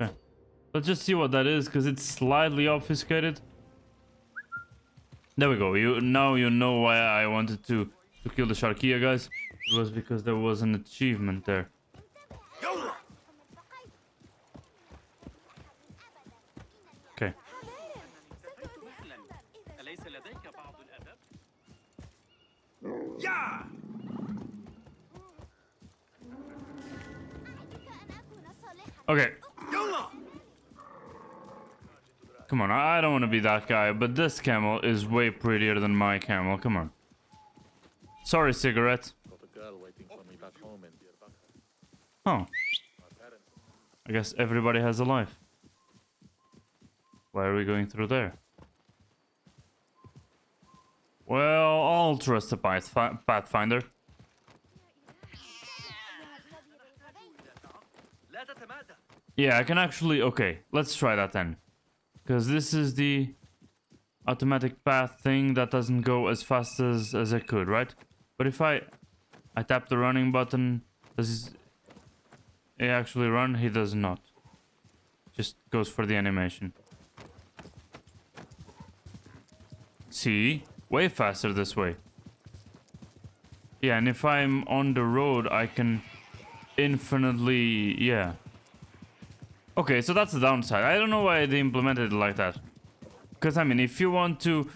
Okay. Let's just see what that is, because it's slightly obfuscated. There we go. Now you know why I wanted to kill the Sharkia guys. It was because there was an achievement there. Okay. Okay. Come on, I don't want to be that guy, but this camel is way prettier than my camel. Come on. Sorry, cigarette. Oh. I guess everybody has a life. Why are we going through there? Well, I'll trust the Pathfinder. Yeah, I can actually... Okay, let's try that then. Because this is the automatic path thing that doesn't go as fast as it could, right? But if I tap the running button, does he actually run? He does not. Just goes for the animation. See? Way faster this way. Yeah, and if I'm on the road, I can infinitely... Yeah. Okay, so that's the downside. I don't know why they implemented it like that. Because, I mean, if you want to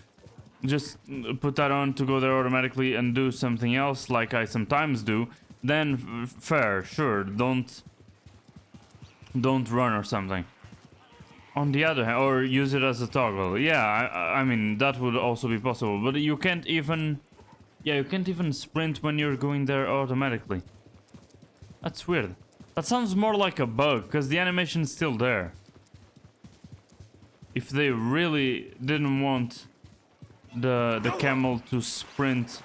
just put that on to go there automatically and do something else, like I sometimes do, then fair, sure, don't run or something. On the other hand, or use it as a toggle. Yeah, I mean, that would also be possible. But you can't even... Yeah, you can't even sprint when you're going there automatically. That's weird. That sounds more like a bug, because the animation's still there. If they really didn't want the camel to sprint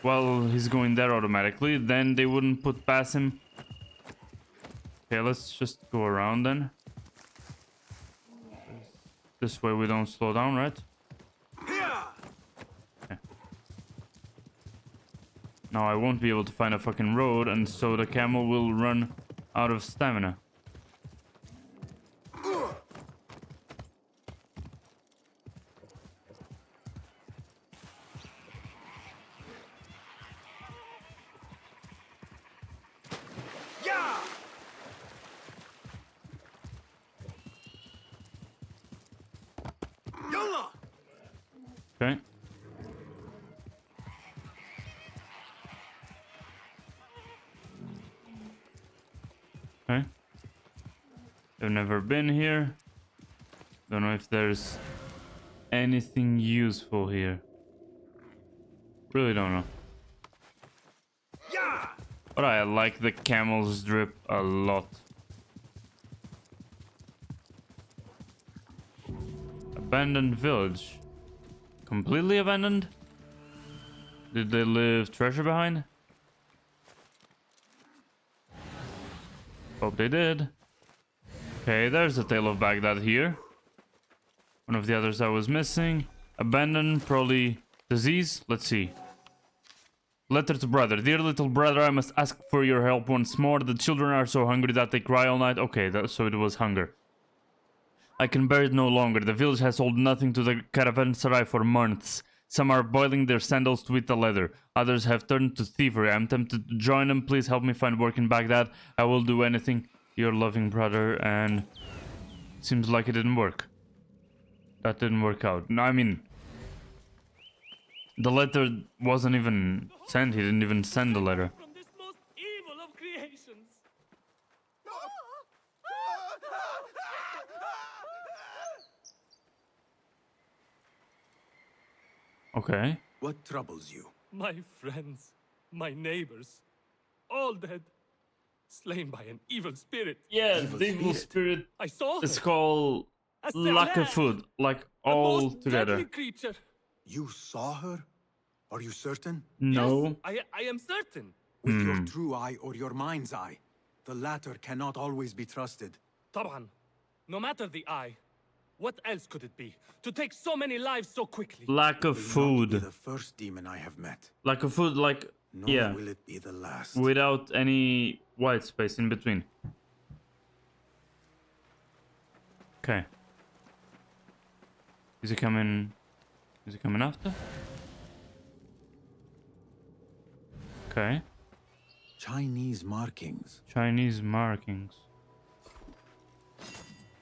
while he's going there automatically, then they wouldn't put past him. Okay, let's just go around then. This way we don't slow down, right? Okay. Now I won't be able to find a fucking road, and so the camel will run out of stamina. Okay. Okay. I've never been here. Don't know if there's anything useful here. Really don't know. But I like the camel's drip a lot. Abandoned village. Completely abandoned? Did they leave treasure behind? Hope they did. Okay, there's the Tale of Baghdad here. One of the others I was missing. Abandoned, probably disease. Let's see. Letter to brother. Dear little brother, I must ask for your help once more. The children are so hungry that they cry all night. Okay, so it was hunger. I can bear it no longer. The village has sold nothing to the caravanserai for months. Some are boiling their sandals to eat the leather. Others have turned to thievery. I'm tempted to join them. Please help me find work in Baghdad. I will do anything. Your loving brother. And seems like it didn't work. That didn't work out. No, I mean, the letter wasn't even sent. He didn't even send the letter. Okay. What troubles you? My friends, my neighbors, all dead. Slain by an evil spirit. Yeah, the evil spirit. I saw her. It's called lack of food. Like all together. Creature. You saw her? Are you certain? No. Yes, I am certain. With your true eye or your mind's eye. The latter cannot always be trusted. Taban, no matter the eye, what else could it be? To take so many lives so quickly. Lack of food. Will not be the first demon I have met. Lack of food, like, Nor will it be the last. Without any white space in between. Okay. Is he coming? Is he coming after? Okay. Chinese markings. Chinese markings.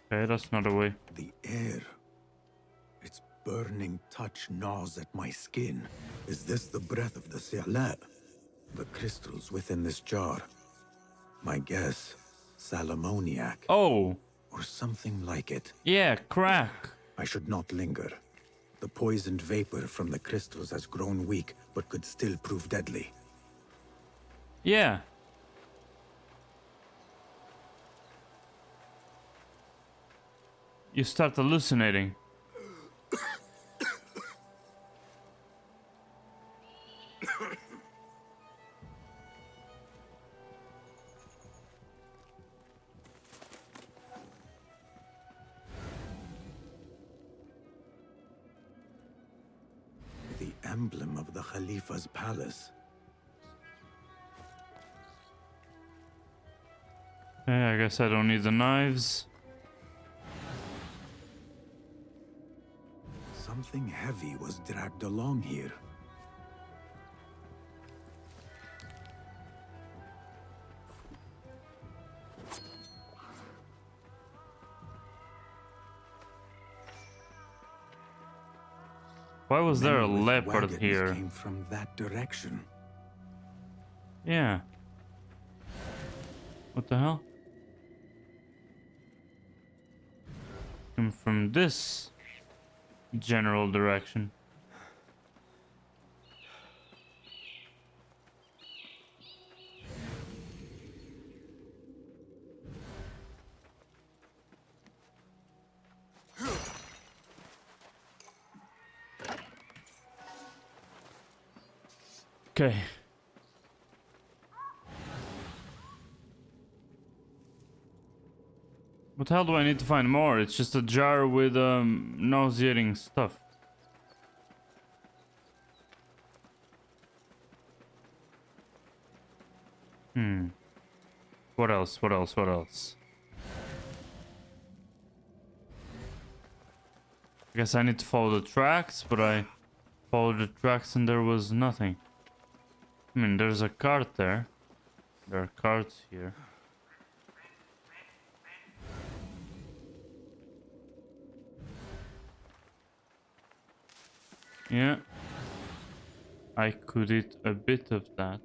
Okay, that's not a way. The air. Its burning touch gnaws at my skin. Is this the breath of the Si'la? The crystals within this jar. My guess, salamoniac. Oh. Or something like it. Yeah, crack. I should not linger. The poisoned vapor from the crystals has grown weak, but could still prove deadly. Yeah. You start hallucinating. emblem of the Khalifa's palace. Okay, I guess I don't need the knives. Something heavy was dragged along here. Why was there a Many with leopard wagons here? came from that direction. Yeah. What the hell? Came from this general direction. Okay. What the hell do I need to find more? It's just a jar with nauseating stuff. What else? What else? What else? I guess I need to follow the tracks, but I followed the tracks and there was nothing. I mean, there's a cart there. There are carts here. Yeah. I could eat a bit of that.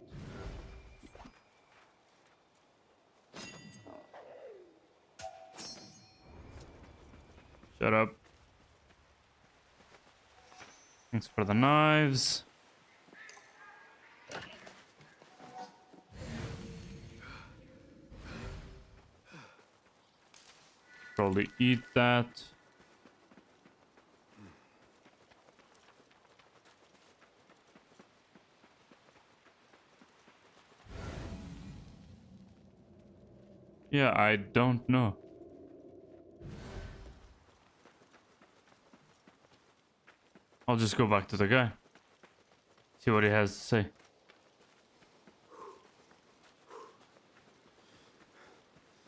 Shut up. Thanks for the knives. Probably eat that. Yeah, I don't know. I'll just go back to the guy. See what he has to say.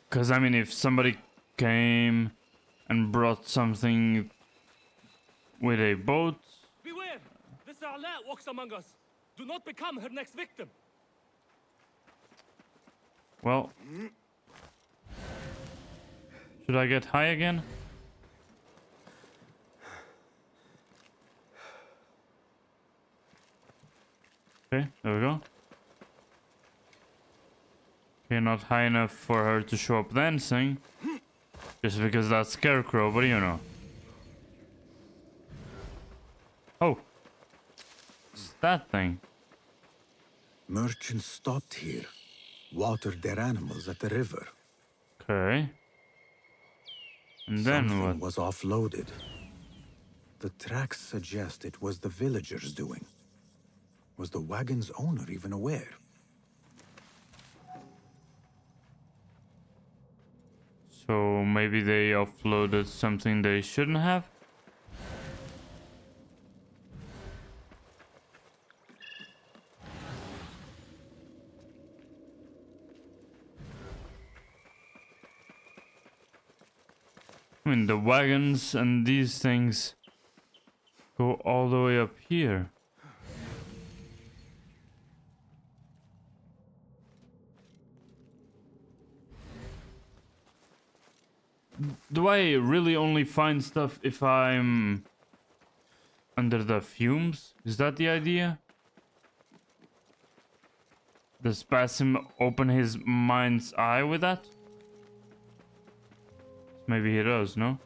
Because, I mean, if somebody came and brought something with a boat... Beware! This Arla walks among us. Do not become her next victim. Well... Should I get high again? Okay, there we go. Okay, not high enough for her to show up dancing. Just because that's Scarecrow, but you know. Oh. It's that thing. Merchants stopped here, watered their animals at the river. Okay. And then Something what? was offloaded. The tracks suggest it was the villagers doing. Was the wagon's owner even aware? So maybe they offloaded something they shouldn't have? I mean, the wagons and these things go all the way up here. Do I really only find stuff if I'm under the fumes? Is that the idea? Does Basim open his mind's eye with that? Maybe he does, no?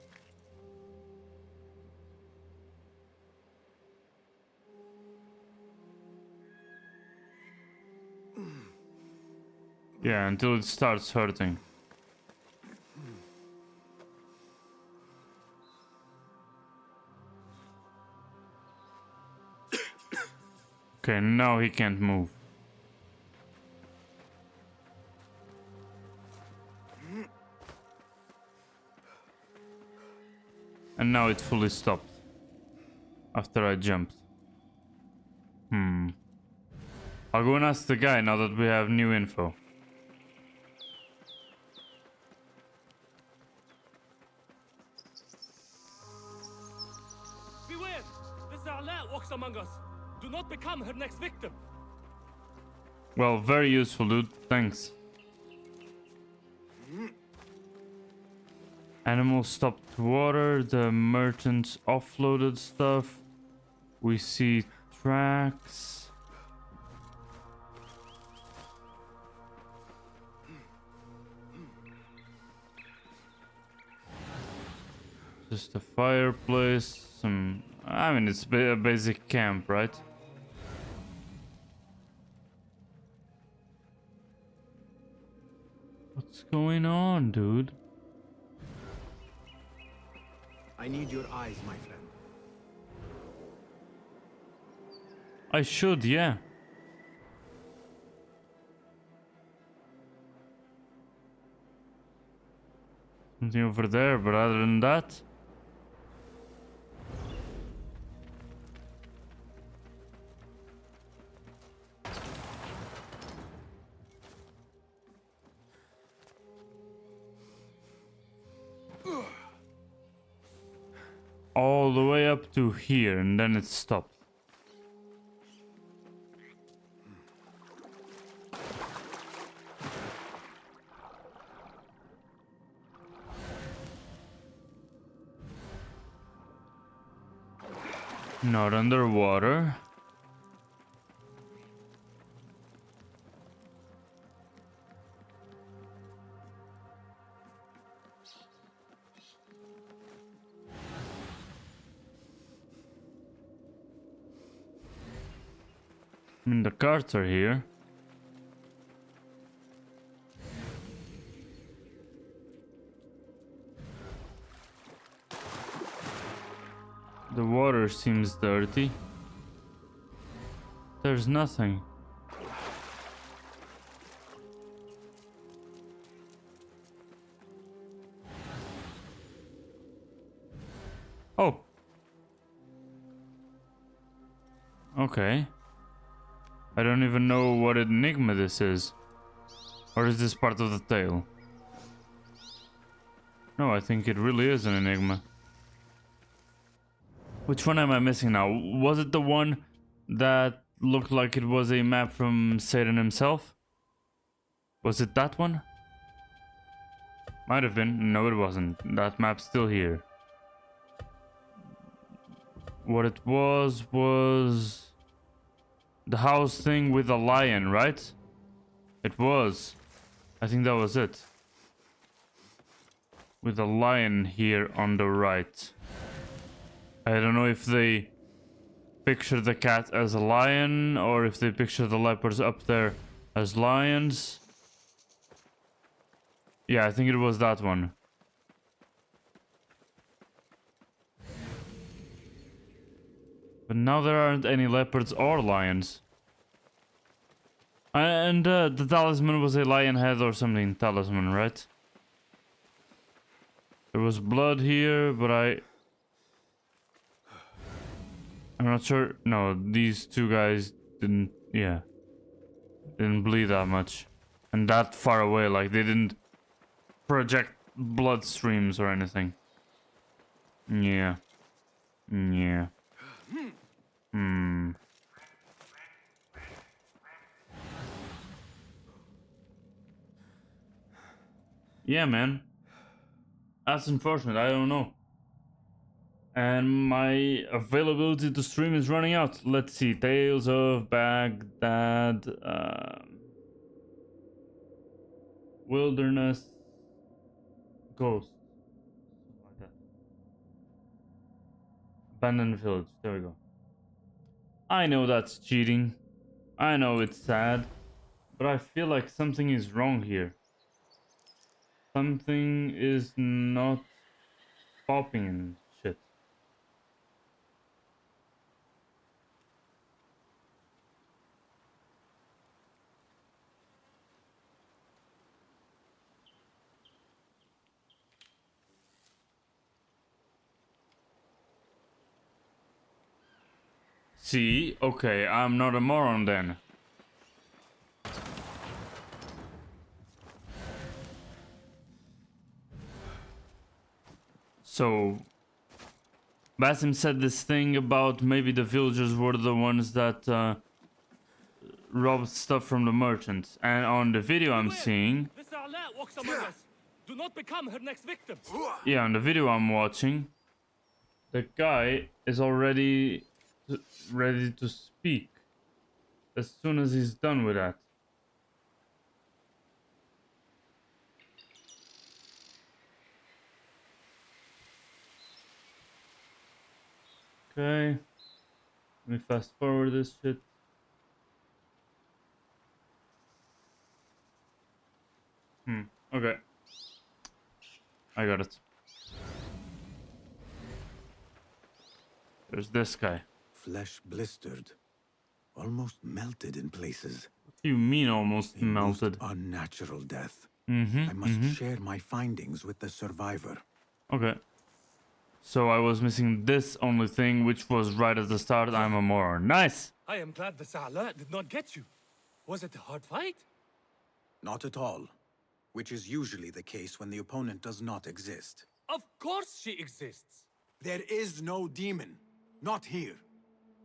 Yeah, until it starts hurting. Okay, now he can't move. And now it fully stopped. After I jumped. I'll go and ask the guy now that we have new info. Beware! The Zarla walks among us. Do not become her next victim. Well, very useful, dude. Thanks. Animals stopped water. The merchants offloaded stuff. We see tracks. Just a fireplace. I mean, it's a basic camp, right? What's going on, dude? I need your eyes, my friend. I should, yeah. Something over there, but other than that... all the way up to here, and then it stopped. Not underwater. I mean, the carts are here. The water seems dirty. There's nothing. Oh. Okay. I don't even know what enigma this is. Or is this part of the tale? No, I think it really is an enigma. Which one am I missing now? Was it the one that looked like it was a map from Satan himself? Was it that one? Might have been. No, it wasn't. That map's still here. What it was the house thing with the lion, right? It was. I think that was it. With a lion here on the right. I don't know if they picture the cat as a lion or if they picture the leopards up there as lions. Yeah, I think it was that one. But now there aren't any leopards or lions. And the talisman was a lion head or something. Talisman, right? There was blood here, but I'm not sure. No, these two guys didn't, yeah. Didn't bleed that much. And that far away, like they didn't project blood streams or anything. Yeah. Yeah. Yeah, man. That's unfortunate. I don't know. And my availability to stream is running out. Let's see. Tales of Baghdad. Wilderness. Ghost. Something like that. Abandoned village. There we go. I know that's cheating. I know it's sad. But I feel like something is wrong here. Something is not popping and shit. See? Okay, I'm not a moron then. So Basim said this thing about maybe the villagers were the ones that robbed stuff from the merchants. And on the video I'm seeing, This Arlet walks among us. Do not become her next victim. yeah, on the video I'm watching, the guy is already ready to speak as soon as he's done with that. Okay, let me fast forward this shit. Okay. I got it. There's this guy. Flesh blistered, almost melted in places. What do you mean almost melted? Unnatural death. I must share my findings with the survivor. Okay. So I was missing this only thing, which was right at the start. I'm a moron. Nice! I am glad the Sa'ala did not get you. Was it a hard fight? Not at all. Which is usually the case when the opponent does not exist. Of course she exists. There is no demon. Not here.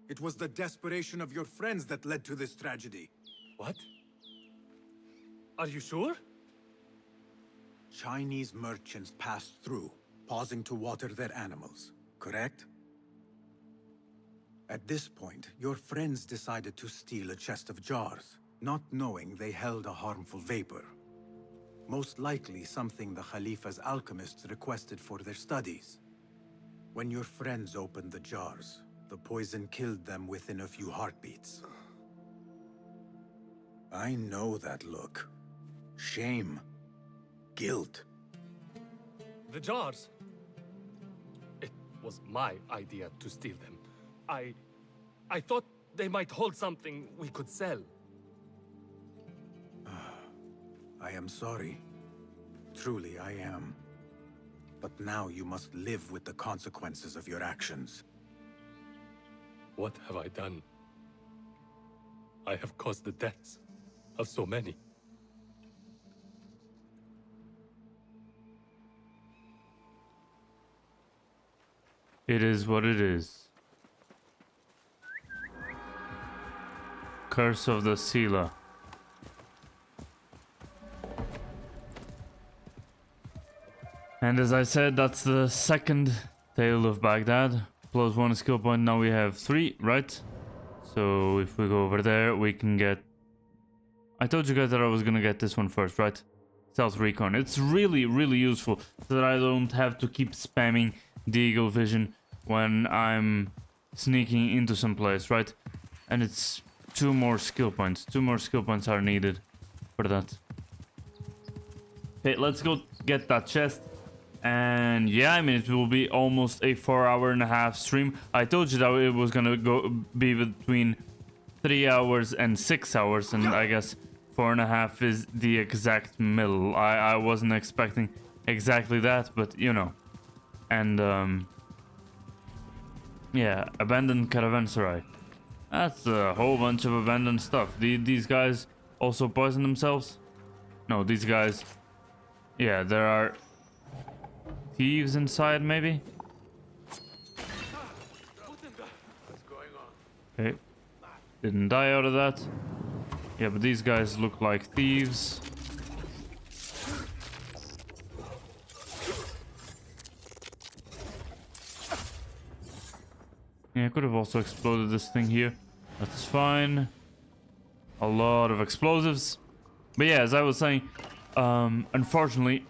It was the desperation of your friends that led to this tragedy. What? Are you sure? Chinese merchants passed through, pausing to water their animals, correct? At this point, your friends decided to steal a chest of jars, not knowing they held a harmful vapor. Most likely something the Khalifa's alchemists requested for their studies. When your friends opened the jars, the poison killed them within a few heartbeats. I know that look. Shame. Guilt. The jars. It was my idea to steal them. I thought they might hold something we could sell. I am sorry. Truly, I am. But now you must live with the consequences of your actions. What have I done? I have caused the deaths of so many. It is what it is. Curse of the Sila. And as I said, that's the second Tale of Baghdad. Plus 1 skill point, now we have 3, right? So if we go over there, we can get... I told you guys that I was gonna get this one first, right? Stealth Recon. It's really, really useful so that I don't have to keep spamming the Eagle Vision when I'm sneaking into some place, right? And it's 2 more skill points. 2 more skill points are needed for that. Okay, let's go get that chest. And yeah, I mean, it will be almost a 4.5-hour stream. I told you that it was gonna be between 3 hours and 6 hours, and I guess 4.5 is the exact middle. I wasn't expecting exactly that, but you know. And yeah, abandoned caravanserai. That's a whole bunch of abandoned stuff. These guys also poison themselves? No, these guys... Yeah, there are thieves inside, maybe? Okay. Didn't die out of that. Yeah, but these guys look like thieves. Yeah, I could have also exploded this thing here. That's fine. A lot of explosives. But yeah, as I was saying, unfortunately,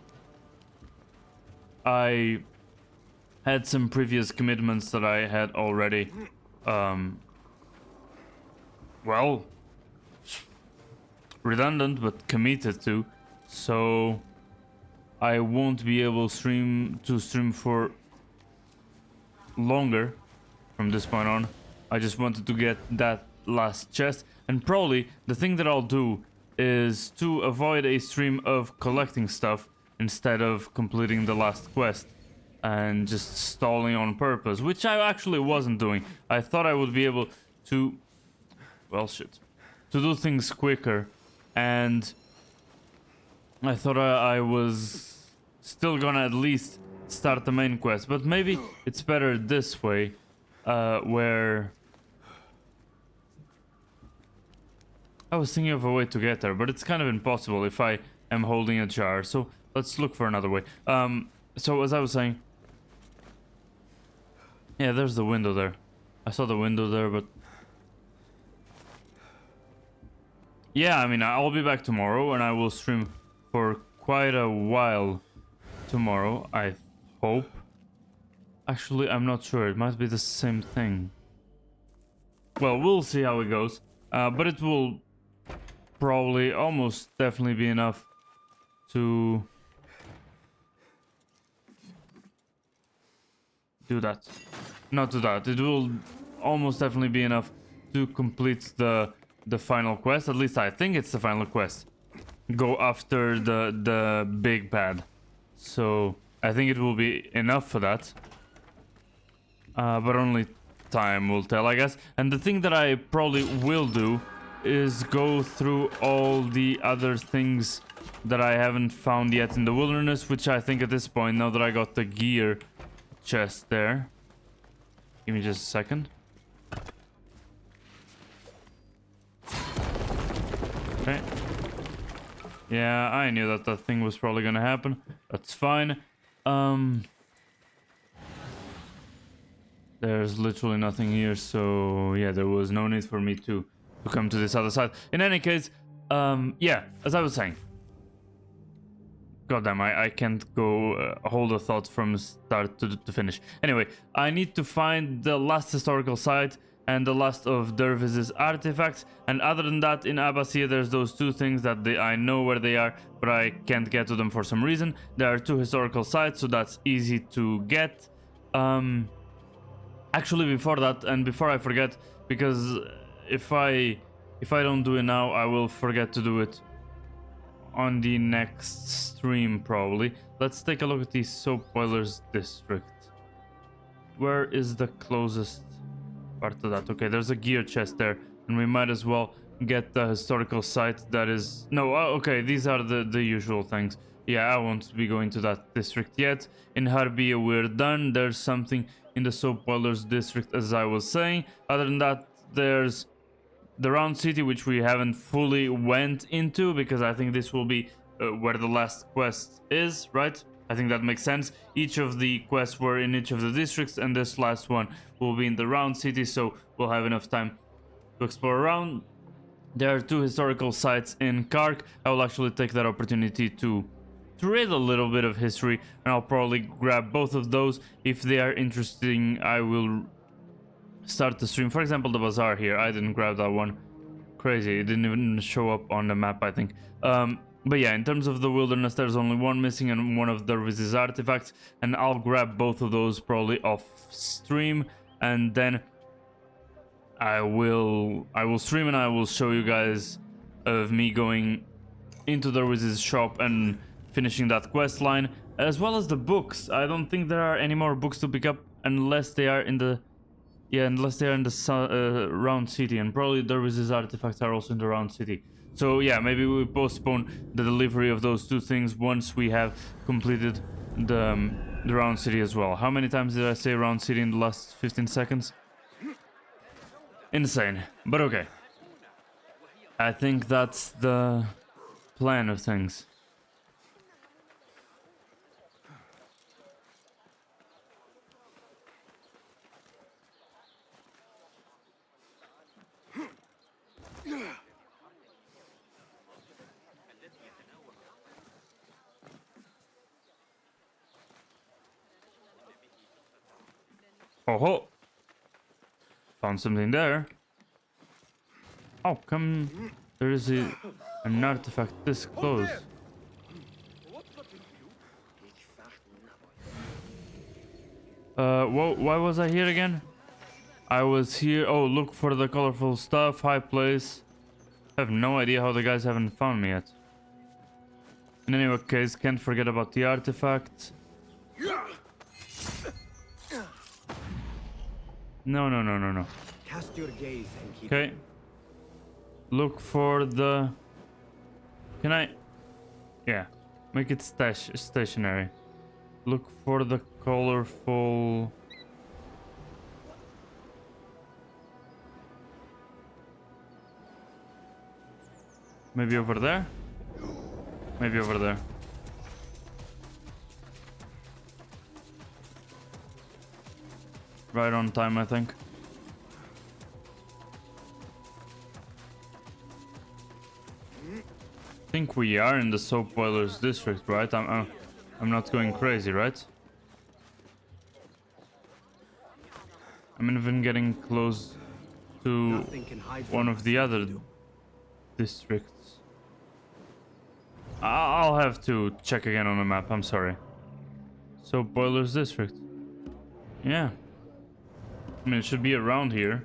I had some previous commitments that I had already, well, redundant, but committed to. So I won't be able to stream for longer from this point on. I just wanted to get that last chest, and probably the thing that I'll do is to avoid a stream of collecting stuff instead of completing the last quest and just stalling on purpose, which I actually wasn't doing. I thought I would be able to, well, shit, to do things quicker, and I thought I was still gonna at least start the main quest. But maybe it's better this way, where... I was thinking of a way to get there, but it's kind of impossible if I am holding a jar. So let's look for another way. So as I was saying... Yeah, there's the window there. I saw the window there, but... Yeah, I mean, I'll be back tomorrow and I will stream for quite a while tomorrow, I hope. Actually, I'm not sure. It might be the same thing. Well, we'll see how it goes. But it will probably almost definitely be enough to do that. Not do that. It will almost definitely be enough to complete the final quest. At least I think it's the final quest. Go after the big bad. So I think it will be enough for that. But only time will tell, I guess. And the thing that I probably will do is go through all the other things that I haven't found yet in the wilderness, which I think at this point, now that I got the gear chest there. Give me just a second. Okay. Yeah, I knew that that thing was probably gonna happen. That's fine. There's literally nothing here, so yeah, there was no need for me to come to this other side. In any case, yeah, as I was saying. Goddamn, I can't go hold a thought from start to finish. Anyway, I need to find the last historical site and the last of Derviz's artifacts. And other than that, in Abbasia, there's those two things that I know where they are, but I can't get to them for some reason. There are two historical sites, so that's easy to get. Actually, before that, and before I forget, because if I don't do it now, I will forget to do it on the next stream, probably. Let's take a look at the Soap Boilers District. Where is the closest part of that? Okay, there's a gear chest there, and we might as well get the historical site that is... No, okay, these are the usual things. Yeah, I won't be going to that district yet. In Harbia, we're done. There's something in the Soap Boilers District, as I was saying. Other than that, there's the Round City, which we haven't fully went into, because I think this will be where the last quest is, right? I think that makes sense. Each of the quests were in each of the districts, and this last one will be in the Round City, so we'll have enough time to explore around. There are two historical sites in Kark. I will actually take that opportunity to read a little bit of history, and I'll probably grab both of those. If they are interesting, I will start the stream. For example, the bazaar here, I didn't grab that one. Crazy, it didn't even show up on the map, I think. But yeah, in terms of the wilderness, there's only one missing and one of Derviz's artifacts, and I'll grab both of those probably off stream, and then I will stream and I will show you guys of me going into Derviz's shop and finishing that quest line, as well as the books. I don't think there are any more books to pick up unless they are in the... Yeah, unless they are in the Round City, and probably Derviz's artifacts are also in the Round City. So yeah, maybe we postpone the delivery of those two things once we have completed the Round City as well. How many times did I say Round City in the last 15 seconds? Insane, but okay. I think that's the plan of things. Oh, found something there. Oh, come! There is an artifact this close. Why was I here again? I was here. Oh, look for the colorful stuff. High place. I have no idea how the guys haven't found me yet. In any case, can't forget about the artifact. No. Cast your gaze and keep... Okay. Look for the... Can I... Yeah. Make it stationary. look for the colorful... Maybe over there? Maybe over there. Right on time, I think. I think we are in the soap boilers district, right? I'm not going crazy, right? I'm even getting close to one of the other districts. I'll have to check again on the map, I'm sorry. Soap boilers district. Yeah. I mean, it should be around here.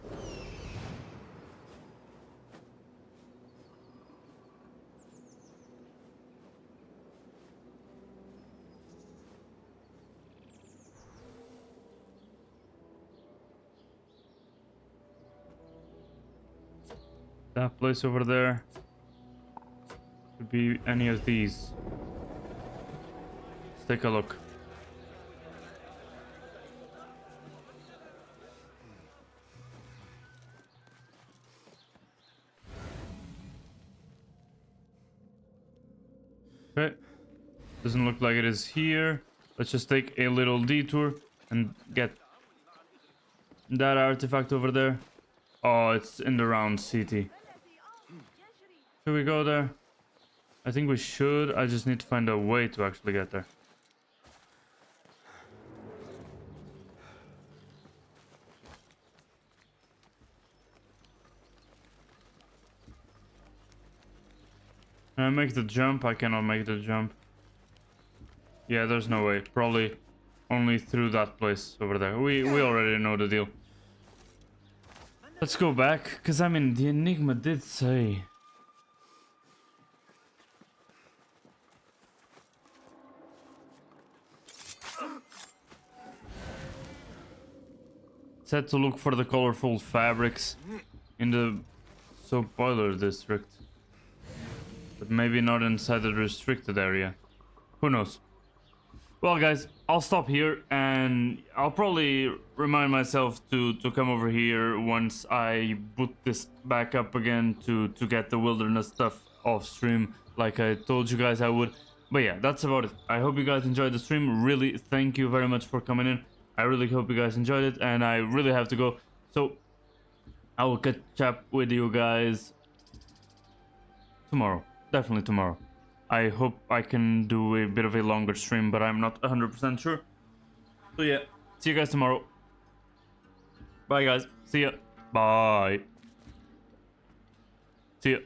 That place over there. Could be any of these. Let's take a look. Okay. Doesn't look like it is here. Let's just take a little detour and get that artifact over there. Oh, it's in the round city. Should we go there? I think we should. I just need to find a way to actually get there. Can I make the jump? I cannot make the jump. Yeah, there's no way. Probably only through that place over there. We already know the deal. Let's go back, because I mean, the Enigma did say... Said to look for the colorful fabrics in the soap boiler district. But maybe not inside the restricted area. Who knows? Well guys, I'll stop here and I'll probably remind myself to come over here once I boot this back up again to get the wilderness stuff off stream like I told you guys I would. But yeah, that's about it. I hope you guys enjoyed the stream. Really, thank you very much for coming in. I really hope you guys enjoyed it, and I really have to go. So, I will catch up with you guys tomorrow. Definitely tomorrow. I hope I can do a bit of a longer stream, but I'm not 100% sure. So yeah, see you guys tomorrow. Bye guys. See ya. Bye. See ya.